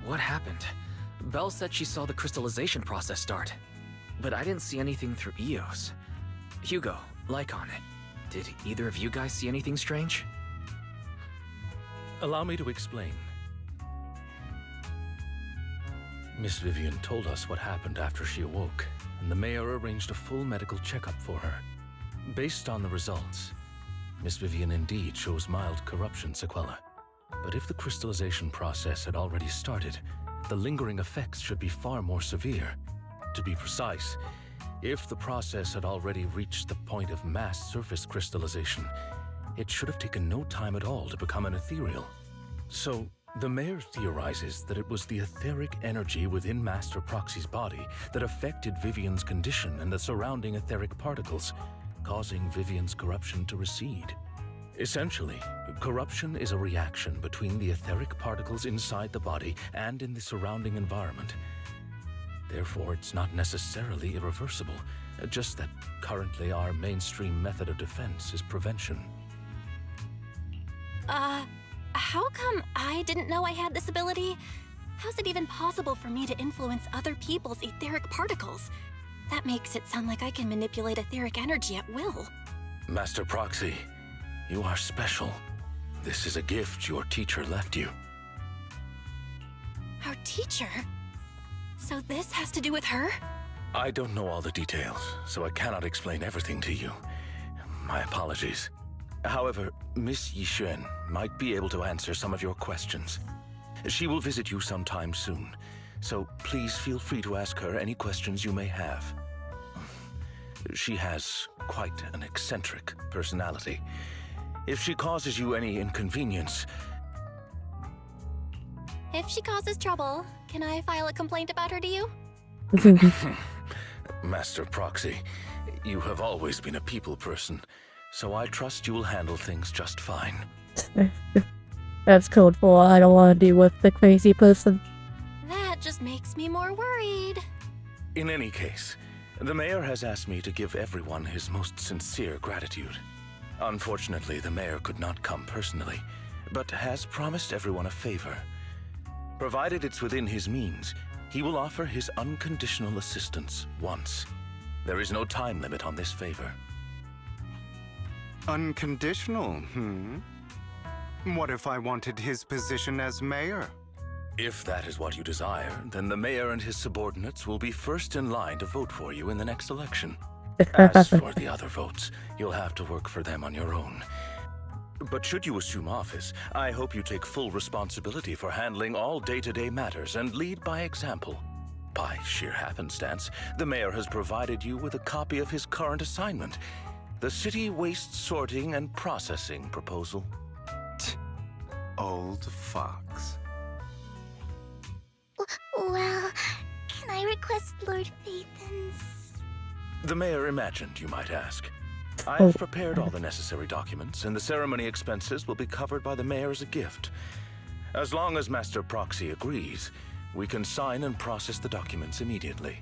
what happened? Belle said she saw the crystallization process start, but I didn't see anything through Eos. Hugo, Lycon, did either of you guys see anything strange? Allow me to explain. Miss Vivian told us what happened after she awoke, and the mayor arranged a full medical checkup for her. Based on the results, Miss Vivian indeed shows mild corruption sequelae. But if the crystallization process had already started, the lingering effects should be far more severe. To be precise, if the process had already reached the point of mass surface crystallization, it should have taken no time at all to become an ethereal. So, the mayor theorizes that it was the etheric energy within Master Proxy's body that affected Vivian's condition and the surrounding etheric particles, causing Vivian's corruption to recede. Essentially, corruption is a reaction between the etheric particles inside the body and in the surrounding environment. Therefore, it's not necessarily irreversible, just that currently our mainstream method of defense is prevention. How come I didn't know I had this ability? How's it even possible for me to influence other people's etheric particles? That makes it sound like I can manipulate etheric energy at will. Master Proxy, you are special. This is a gift your teacher left you. Our teacher? So this has to do with her? I don't know all the details, so I cannot explain everything to you. My apologies. However, Miss Yixuan might be able to answer some of your questions. She will visit you sometime soon, so please feel free to ask her any questions you may have. She has quite an eccentric personality. If she causes you any inconvenience... If she causes trouble, can I file a complaint about her to you? Master Proxy, you have always been a people person, so I trust you will handle things just fine. That's code for I don't want to deal with the crazy person. That just makes me more worried. In any case, the mayor has asked me to give everyone his most sincere gratitude. Unfortunately, the mayor could not come personally, but has promised everyone a favor. Provided it's within his means, he will offer his unconditional assistance once. There is no time limit on this favor. Unconditional, What if I wanted his position as mayor? If that is what you desire, then the mayor and his subordinates will be first in line to vote for you in the next election. As for the other votes, you'll have to work for them on your own. But should you assume office, I hope you take full responsibility for handling all day-to-day matters and lead by example. By sheer happenstance, the mayor has provided you with a copy of his current assignment, the City Waste Sorting and Processing proposal. Old fox. Well, can I request Lord Phaethon's... The mayor imagined you might ask. I have prepared all the necessary documents, and the ceremony expenses will be covered by the mayor as a gift. As long as Master Proxy agrees, we can sign and process the documents immediately.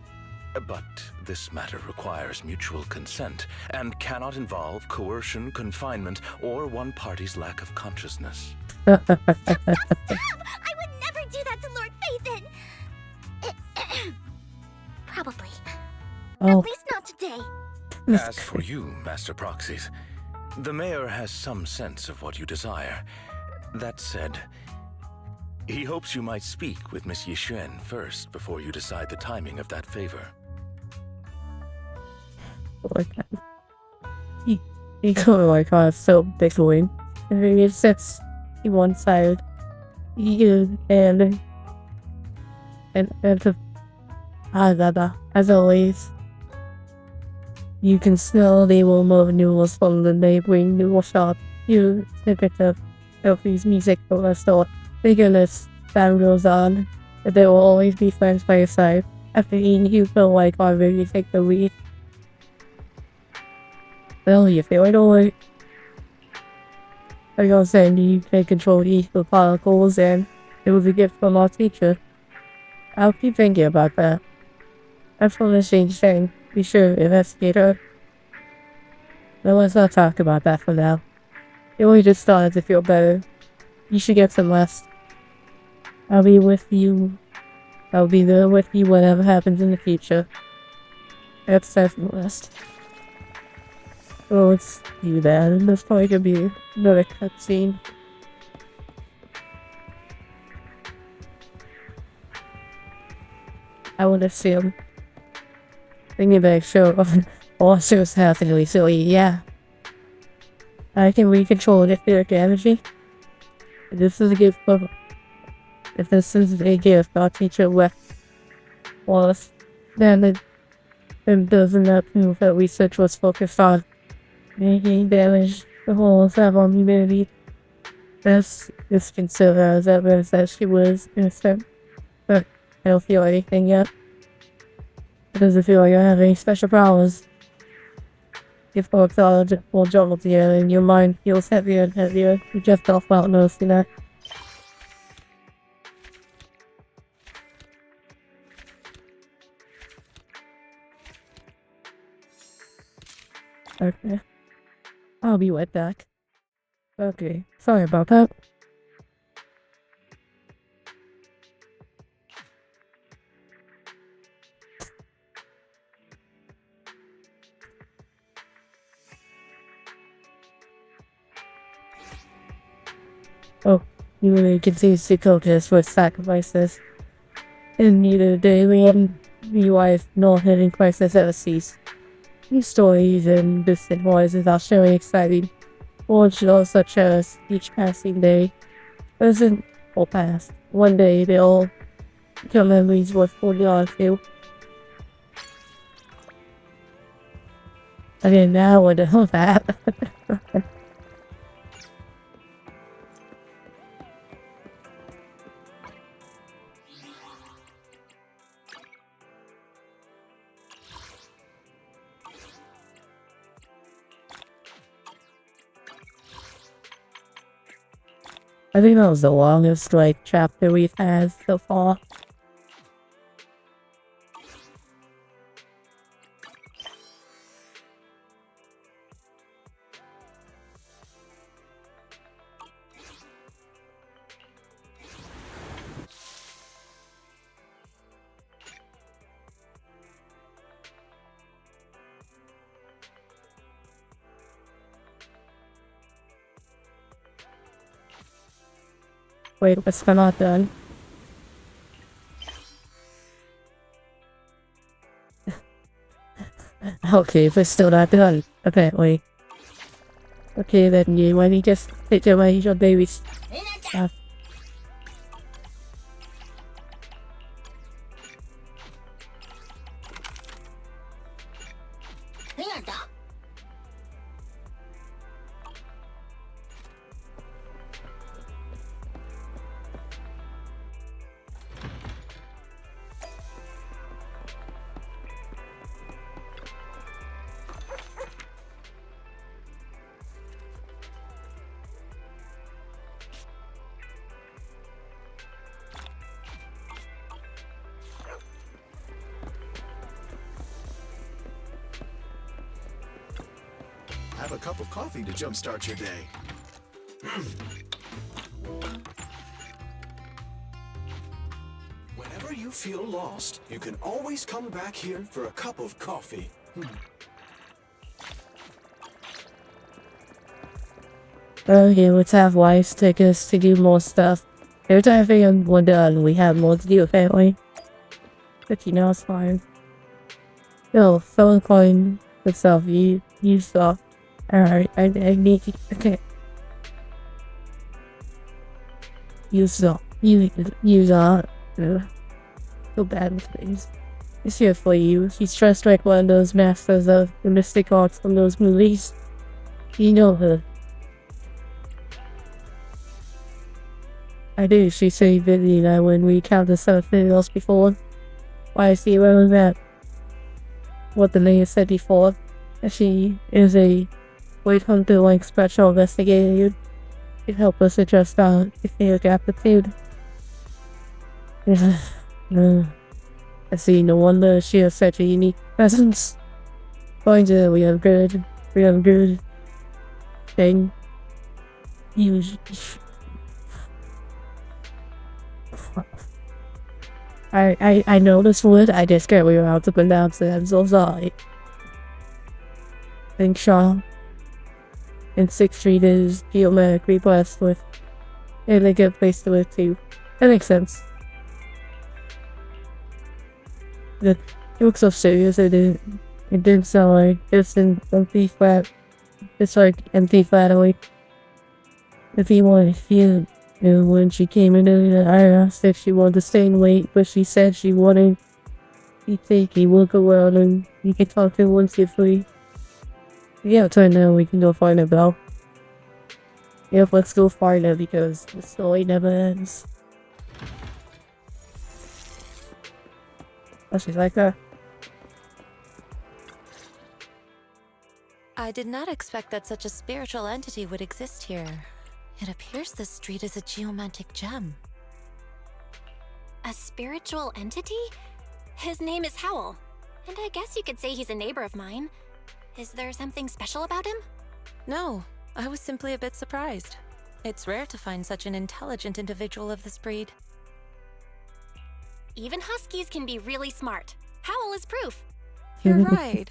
But this matter requires mutual consent and cannot involve coercion, confinement, or one party's lack of consciousness. Stop! I would never do that to Lord Phaethon! Probably. At least not today. As for you, Master Proxies, the mayor has some sense of what you desire. That said, he hopes you might speak with Miss Yixuan first before you decide the timing of that favor. He could like so big wing. And he sits in one side. And as always, you can smell the aroma of noodles from the neighboring noodle shop. You snippet of Sophie's music from the store. Thinking as time goes on, that they will always be friends by your side. After eating, you feel like already take the lead. Well, you feel it alright. Like I was saying, you can control each of the particles, and it was a gift from our teacher. I'll keep thinking about that. That's one of the strange thing. Be sure to investigate her. But let's not talk about that for now. It only just started to feel better. You should get some rest. I'll be with you. I'll be there with you whatever happens in the future. That's time for rest. Oh, let's do that. And there's probably gonna be another cutscene. I would assume. Thinking back, sure. Also, it's happening silly, yeah. I can recontrol etheric energy. This is a gift of. If this is a gift, our teacher left us, then it doesn't prove that research was focused on making damage the whole of our humanity. This is considered as evidence that she was innocent, but I don't feel anything yet. It doesn't feel like I have any special powers. If our thoughts will jumble together and your mind feels heavier and heavier, you just felt without noticing that. Okay. I'll be right back. Okay, sorry about that. Oh, you really continues to contest with sacrifices. In neither daily and wife nor hidden crisis ever cease. New stories and distant voices are showing exciting shows such as each passing day. Present or past. One day they all become memories worth holding on to. Okay, now what the hell that? I think that was the longest, like, chapter we've had so far. Wait, what's still not done? Okay, we're still not done, apparently. Okay, then you want to just take away your baby stuff. Have a cup of coffee to jumpstart your day. Whenever you feel lost, you can always come back here for a cup of coffee. Okay, let's have wives take us to do more stuff. Every time I think we're done, we have more to do, apparently. But you know, it's fine. Yo, someone calling yourself, you saw. Alright, I need to, okay. You saw, so bad with things. It's here for you. She's dressed like one of those masters of the mystic arts from those movies. You know her. I do, she said Vivian and I when we counted something else before. Why is he wearing that? What the mayor said before. That she is a Wait hunter like special investigator. It help us adjust our etheric aptitude. I see, no wonder she has such a unique presence. Find her, we have good thing. I know this word, I just can't remember how to pronounce it, I'm so sorry. Think Shaw. And 6th Street is geometrically blessed with a really good place to live too. That makes sense. It looks so serious, it didn't sound like it's an empty flat. It's like empty flattery. If you want to feel it, when she came in, I asked if she wanted to stay and wait, but she said she wanted to take a look around and you can talk to her once you're free. Yeah, right now we can go find her, Belle. Yep, let's go find her because the story never ends. Oh, she's like that. I did not expect that such a spiritual entity would exist here. It appears this street is a geomantic gem. A spiritual entity? His name is Howl, and I guess you could say he's a neighbor of mine. Is there something special about him? No, I was simply a bit surprised. It's rare to find such an intelligent individual of this breed. Even huskies can be really smart. Howl is proof. You're right.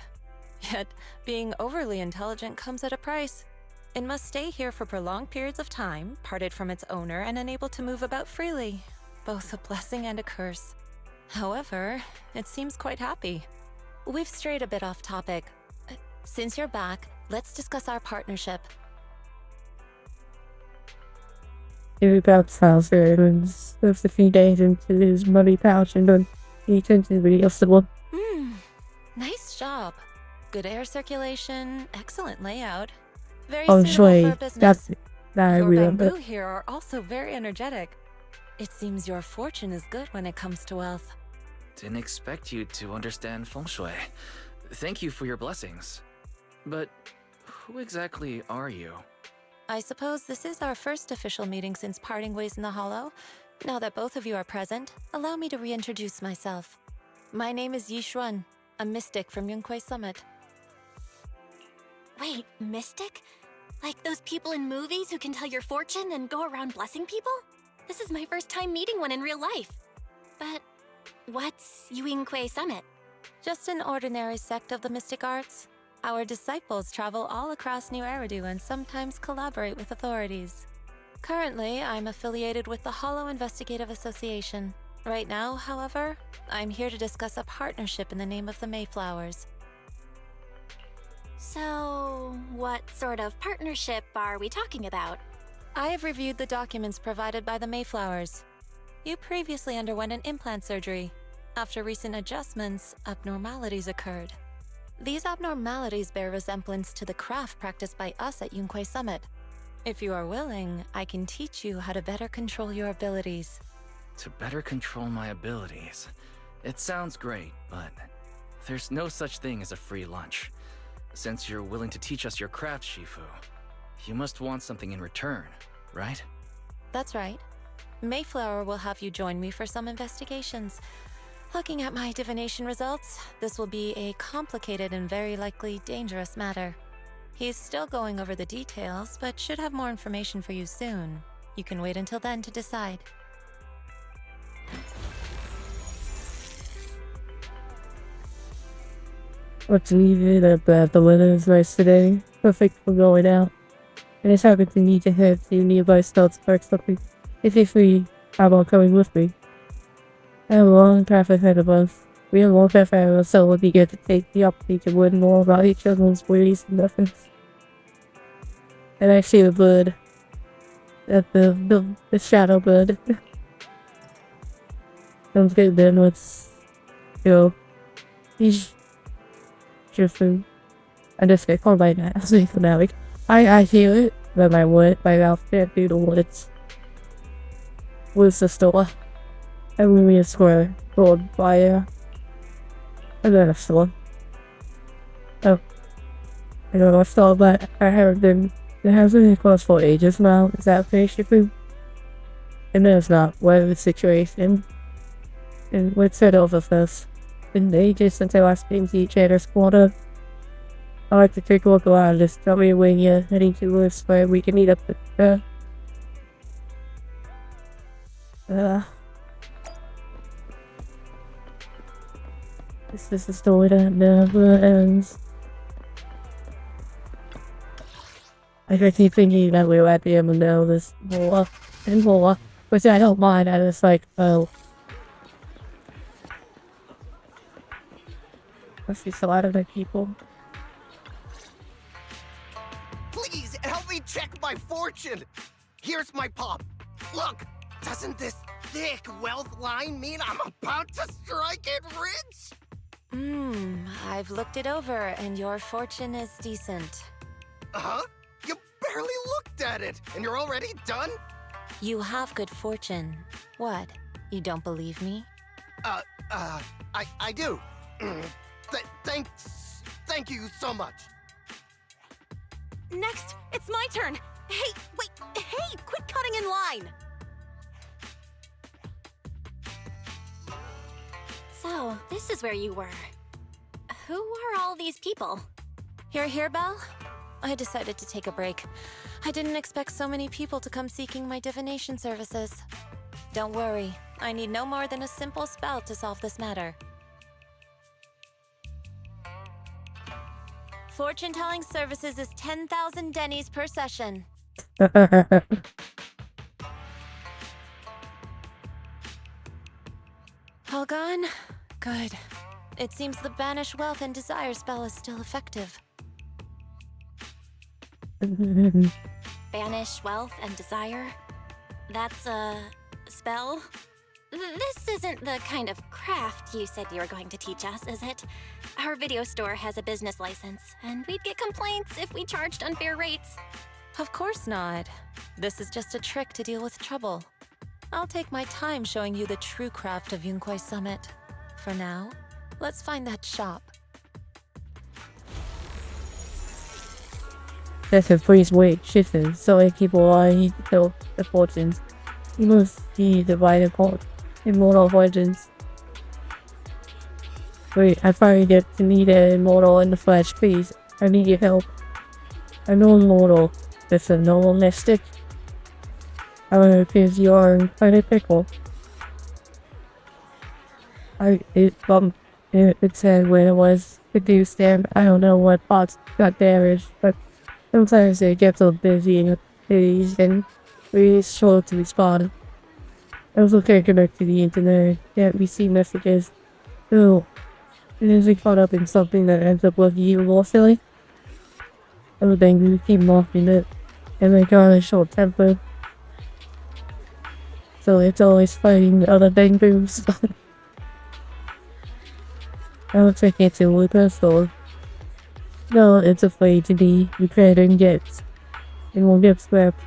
Yet, being overly intelligent comes at a price. It must stay here for prolonged periods of time, parted from its owner and unable to move about freely. Both a blessing and a curse. However, it seems quite happy. We've strayed a bit off topic. Since you're back, let's discuss our partnership. He bounce house there and stuffs a few days into his money pouch and then he turns to the one. Nice job. Good air circulation, excellent layout. Very Oh, suitable for a Shui, business. I Your remember. bamboo here are also very energetic. It seems your fortune is good when it comes to wealth. Didn't expect you to understand feng shui. Thank you for your blessings. But who exactly are you? I suppose this is our first official meeting since parting ways in the Hollow. Now that both of you are present, allow me to reintroduce myself. My name is Yi Xuan, a mystic from Yunquei Summit. Wait, mystic? Like those people in movies who can tell your fortune and go around blessing people? This is my first time meeting one in real life. But what's Yunquei Summit? Just an ordinary sect of the mystic arts. Our disciples travel all across New Eridu and sometimes collaborate with authorities. Currently, I'm affiliated with the Hollow Investigative Association. Right now, however, I'm here to discuss a partnership in the name of the Mayflowers. So, what sort of partnership are we talking about? I have reviewed the documents provided by the Mayflowers. You previously underwent an implant surgery. After recent adjustments, abnormalities occurred. These abnormalities bear resemblance to the craft practiced by us at Yunquei Summit. If you are willing, I can teach you how to better control your abilities. To better control my abilities. It sounds great, but there's no such thing as a free lunch. Since you're willing to teach us your craft, Shifu, you must want something in return, right? That's right. Mayflower will have you join me for some investigations. Looking at my divination results, this will be a complicated and very likely dangerous matter. He's still going over the details, but should have more information for you soon. You can wait until then to decide. What's needed about the weather is nice today. Perfect for going out. I just happen to need to head to nearby stores for something. If free, how about coming with me? I have a long path ahead of us. We have more path ahead of us, so it would be good to take the opportunity to learn more about each other's ways and methods. And I see the bird. The shadow bird. Sounds good then, let's go. He's Shifu. I just get called by that. For now, like, I hear it, but my mouth can't do the words. Where's the store? Every square called by and then a store. Oh. I don't know a store, but I haven't been. It hasn't been closed for ages now. Is that okay, Shifu? And there's not. What is the situation? And let's head over first. It's been ages since I last came to each other's quarter. I'd like to take a look around. Just tell me when you're heading to this where we can meet up at This is the story that never ends. I keep thinking that we were at the end of now this more and more, which I don't mind. I just like, oh. Must be so out of the people. Please help me check my fortune. Here's my pop. Look, doesn't this thick wealth line mean I'm about to strike it rich? I've looked it over and your fortune is decent. Huh? You barely looked at it and you're already done? You have good fortune. What? You don't believe me? I do. Thank you so much. Next, it's my turn. Hey, wait, hey, quit cutting in line. So, this is where you were. Who are all these people? You're here, Belle? I decided to take a break. I didn't expect so many people to come seeking my divination services. Don't worry, I need no more than a simple spell to solve this matter. Fortune-telling services is 10,000 dennies per session. All gone? Good. It seems the Banish Wealth and Desire spell is still effective. Banish wealth and desire? That's a spell? This isn't the kind of craft you said you were going to teach us, is it? Our video store has a business license, and we'd get complaints if we charged unfair rates. Of course not. This is just a trick to deal with trouble. I'll take my time showing you the true craft of Yunquai Summit. For now, let's find that shop. That's a freeze weight shifter, so I keep eye to the fortunes. You must be the vital part in Immortal Fortunes. Wait, I finally get to meet an immortal in the flesh, please. I need your help. I'm no immortal, just a normal mystic. However, it appears you are in quite a pickle. It said when it was produced and I don't know what parts got damaged, but sometimes it gets so busy and days and really slow to respond. I also can't connect to the internet, can't receive messages. So, it isn't caught up in something that ends up looking even more silly. I would think we keep mocking it, and I got a short temper. So it's always fighting other bang booms. I don't take it too personal. No, it's afraid to be repaired and get. It won't get scrapped.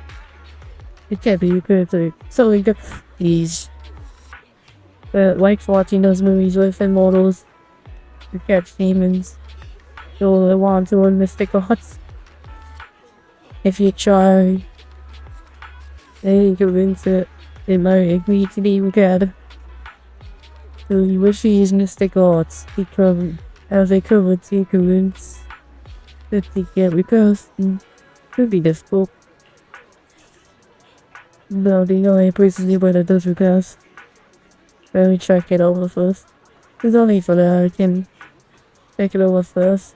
It can't be repaired to. So we got these. Like watching those movies with immortals. You catch demons. You'll want to learn mystic arts. If you try, they convince it might agree to be repaired. So you wish to use mystic arts as a cover to convince that they get repaired. Could be difficult. No, the only person where it does repairs. Let me check it over first. There's only for that I can check it over first.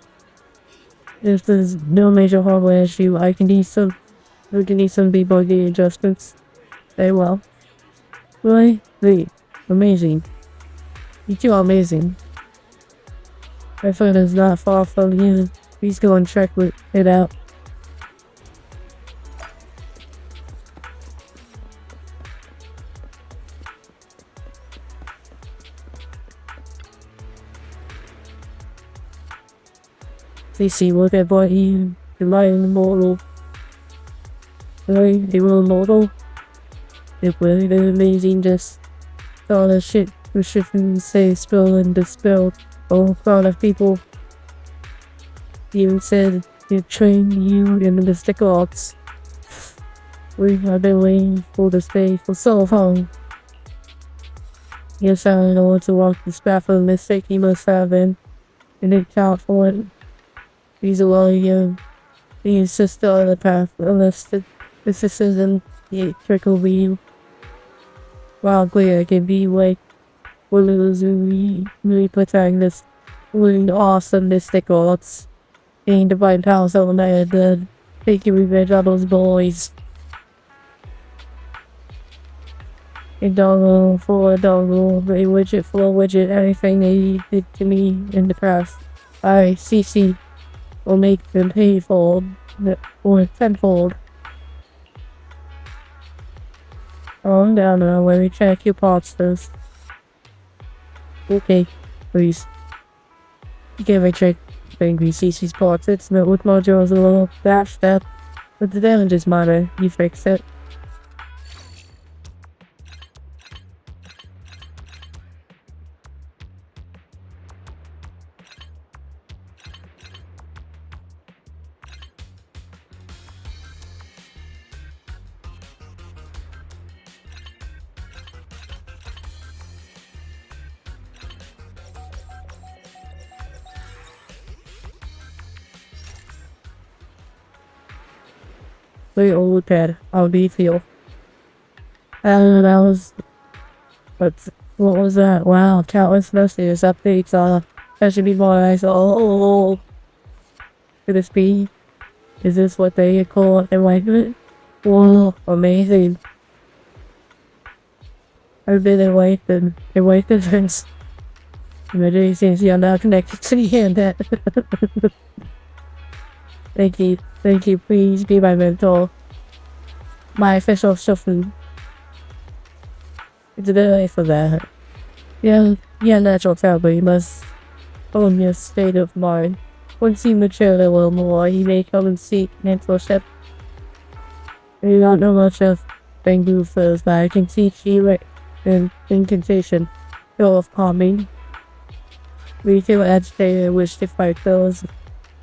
If there's no major hardware issue, we can need some debugging adjustments. Very well. Really? Amazing. You two are amazing. My phone is not far from you. Please go and check it out. Please see, look at what you delight in the mortal. Really, they were immortal. It really is amazing, just all the shit was shifting, say, spill and dispelled a whole crowd of people. Even said it trained you in the mystic arts. We have been waiting for this day for so long. Yes, I don't know what to walk this path of mistake you must have been. And it count for it. These are all you. The insist on the path unless the mysticism trickle over you. Wow, clear it can be like one of those really protagonist learning awesome mystic arts. Gain divine powers on the head, then taking revenge on those boys. A dongle for a dongle, a widget for a widget, anything they did to me in the past. CC will make them pay for or tenfold. Calm down now, let me check your parts first. Okay, please. You can't check Angry CC's parts. It's met with modules a little bashed up, but the damage is minor. You fix it. very old pad. How do you feel? And that was, what was that? Wow, countless messages, updates, especially before I saw, oh, could this be? Is this what they call enlightenment? Whoa, amazing. I've been enlightened since. Imagine since you're now connected to the internet. Thank you, please be my mentor. My official shuffle. It's a bit late for that. Yeah, natural family must own your state of mind. Once you mature a little more, you may come and seek mentorship. You don't know much of bamboo furs, but I can teach you an incantation, feel of calming. When you feel agitated and wish to fight those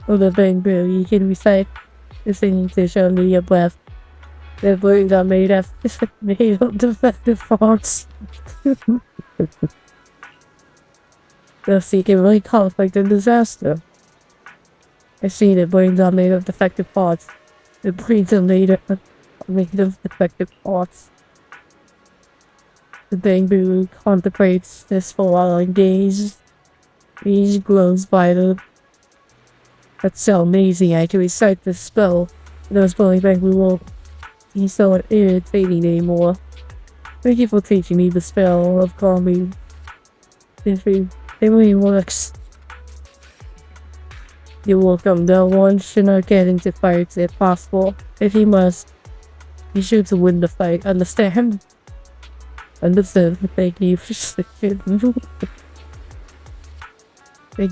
of the bamboo, you can recite this incantation under your breath. Their words are made of defective parts. They'll seek a really conflict and disaster. I see that brains are made of defective parts. The brains are made of defective parts. The bamboo contemplates this for a while and gazes. He glows by them. That's so amazing. I can recite this spell. Those bully bamboo won't be so irritating anymore. Thank you for teaching me the spell of calming. It really works. You're welcome. No one should not get into fights if possible. If he must, be sure to win the fight. Understand? Understand. Thank you. Thank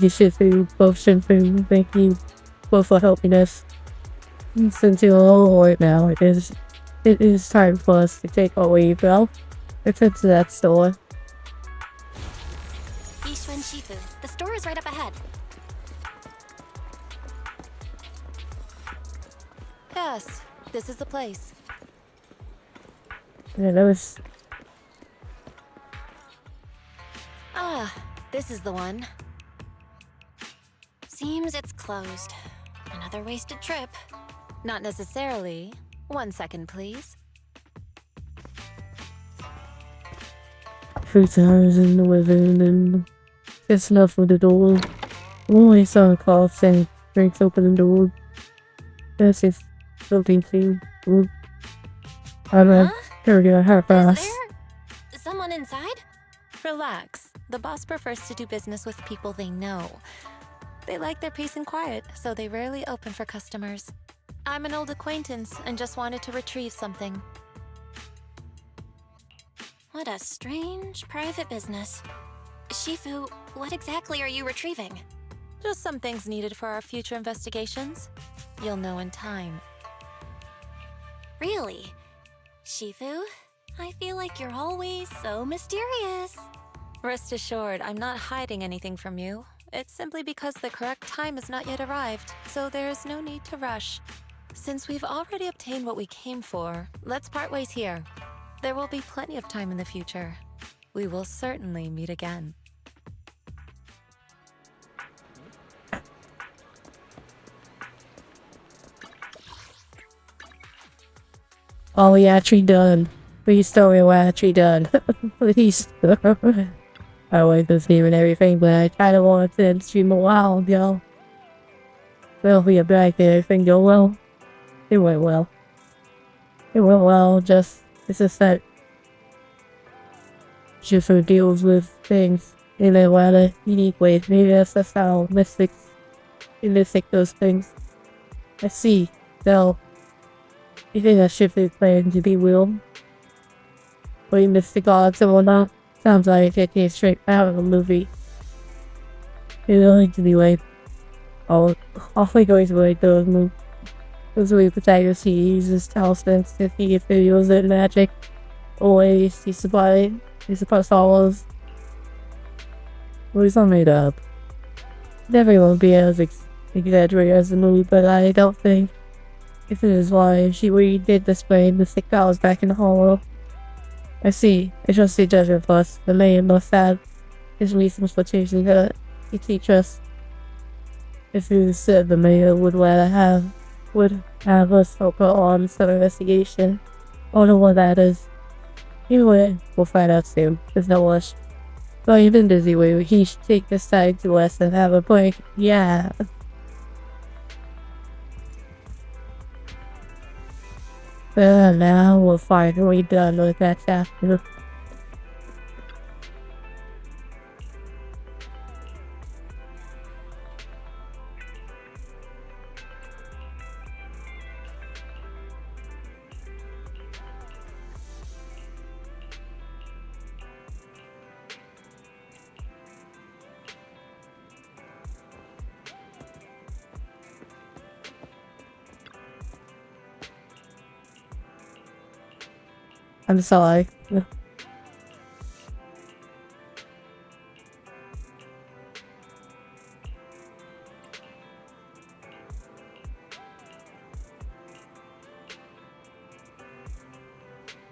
you, Shifu. Both Shifu. Thank you both for helping us. Since you're all right now, it is time for us to take our leave now. Let's head to that store. Yishun Shifu. The store is right up ahead. Yes, this is the place. Yeah, that was... Ah, this is the one. Seems it's closed. Another wasted trip. Not necessarily. 1 second, please. Fruits and herbs in the living and it's enough for the door. Only saw a call saying breaks open the door. This is something to I'm a half fast. Is there someone inside? Relax. The boss prefers to do business with people they know. They like their peace and quiet, so they rarely open for customers. I'm an old acquaintance and just wanted to retrieve something. What a strange private business. Shifu, what exactly are you retrieving? Just some things needed for our future investigations. You'll know in time. Really? Shifu, I feel like you're always so mysterious. Rest assured, I'm not hiding anything from you. It's simply because the correct time has not yet arrived, so there is no need to rush. Since we've already obtained what we came for, let's part ways here. There will be plenty of time in the future. We will certainly meet again. Oh, we actually done. Please tell me we're actually done. Please. I like this game and everything, but I kinda wanted to stream a while, yo. Well, we are back there. Everything go well? It went well. It went well, it's just that Shifu deals with things in a rather unique way. Maybe that's just how mystics those things. I see. So, you think that Shifu is planning to be real? Playing mystic gods and whatnot? Sounds like it came straight out of a movie. It's going to be like, all goes like those movie protagonists. He uses talismans to see videos and magic. Always, he's supposed to follow. Well, he's not made up. Never won't be as exaggerated as the movie, but I don't think if it is why she redid display mystic powers back in the hollow. I see. I trust the judgment plus. The man must have his reasons for choosing her. He teach us. If you said the mayor would rather have would have us focus on some investigation. I don't know what that is. Anyway, we'll find out soon. There's no rush. But you've been busy with he should take this time to rest and have a break. Yeah. Now we're finally done with that chapter. I'm sorry.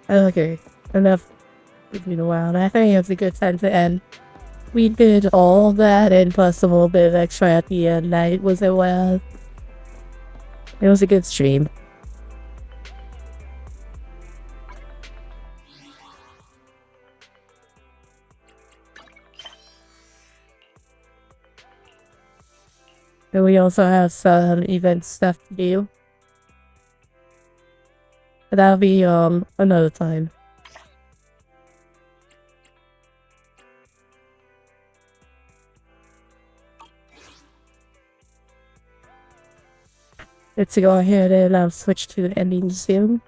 Okay, enough moving around. I think it's a good time to end. We did all that and plus a little bit of extra at the end. Night was it well? It was a good stream. And we also have some event stuff to do. But that'll be another time. Let's go ahead and switch to the ending soon.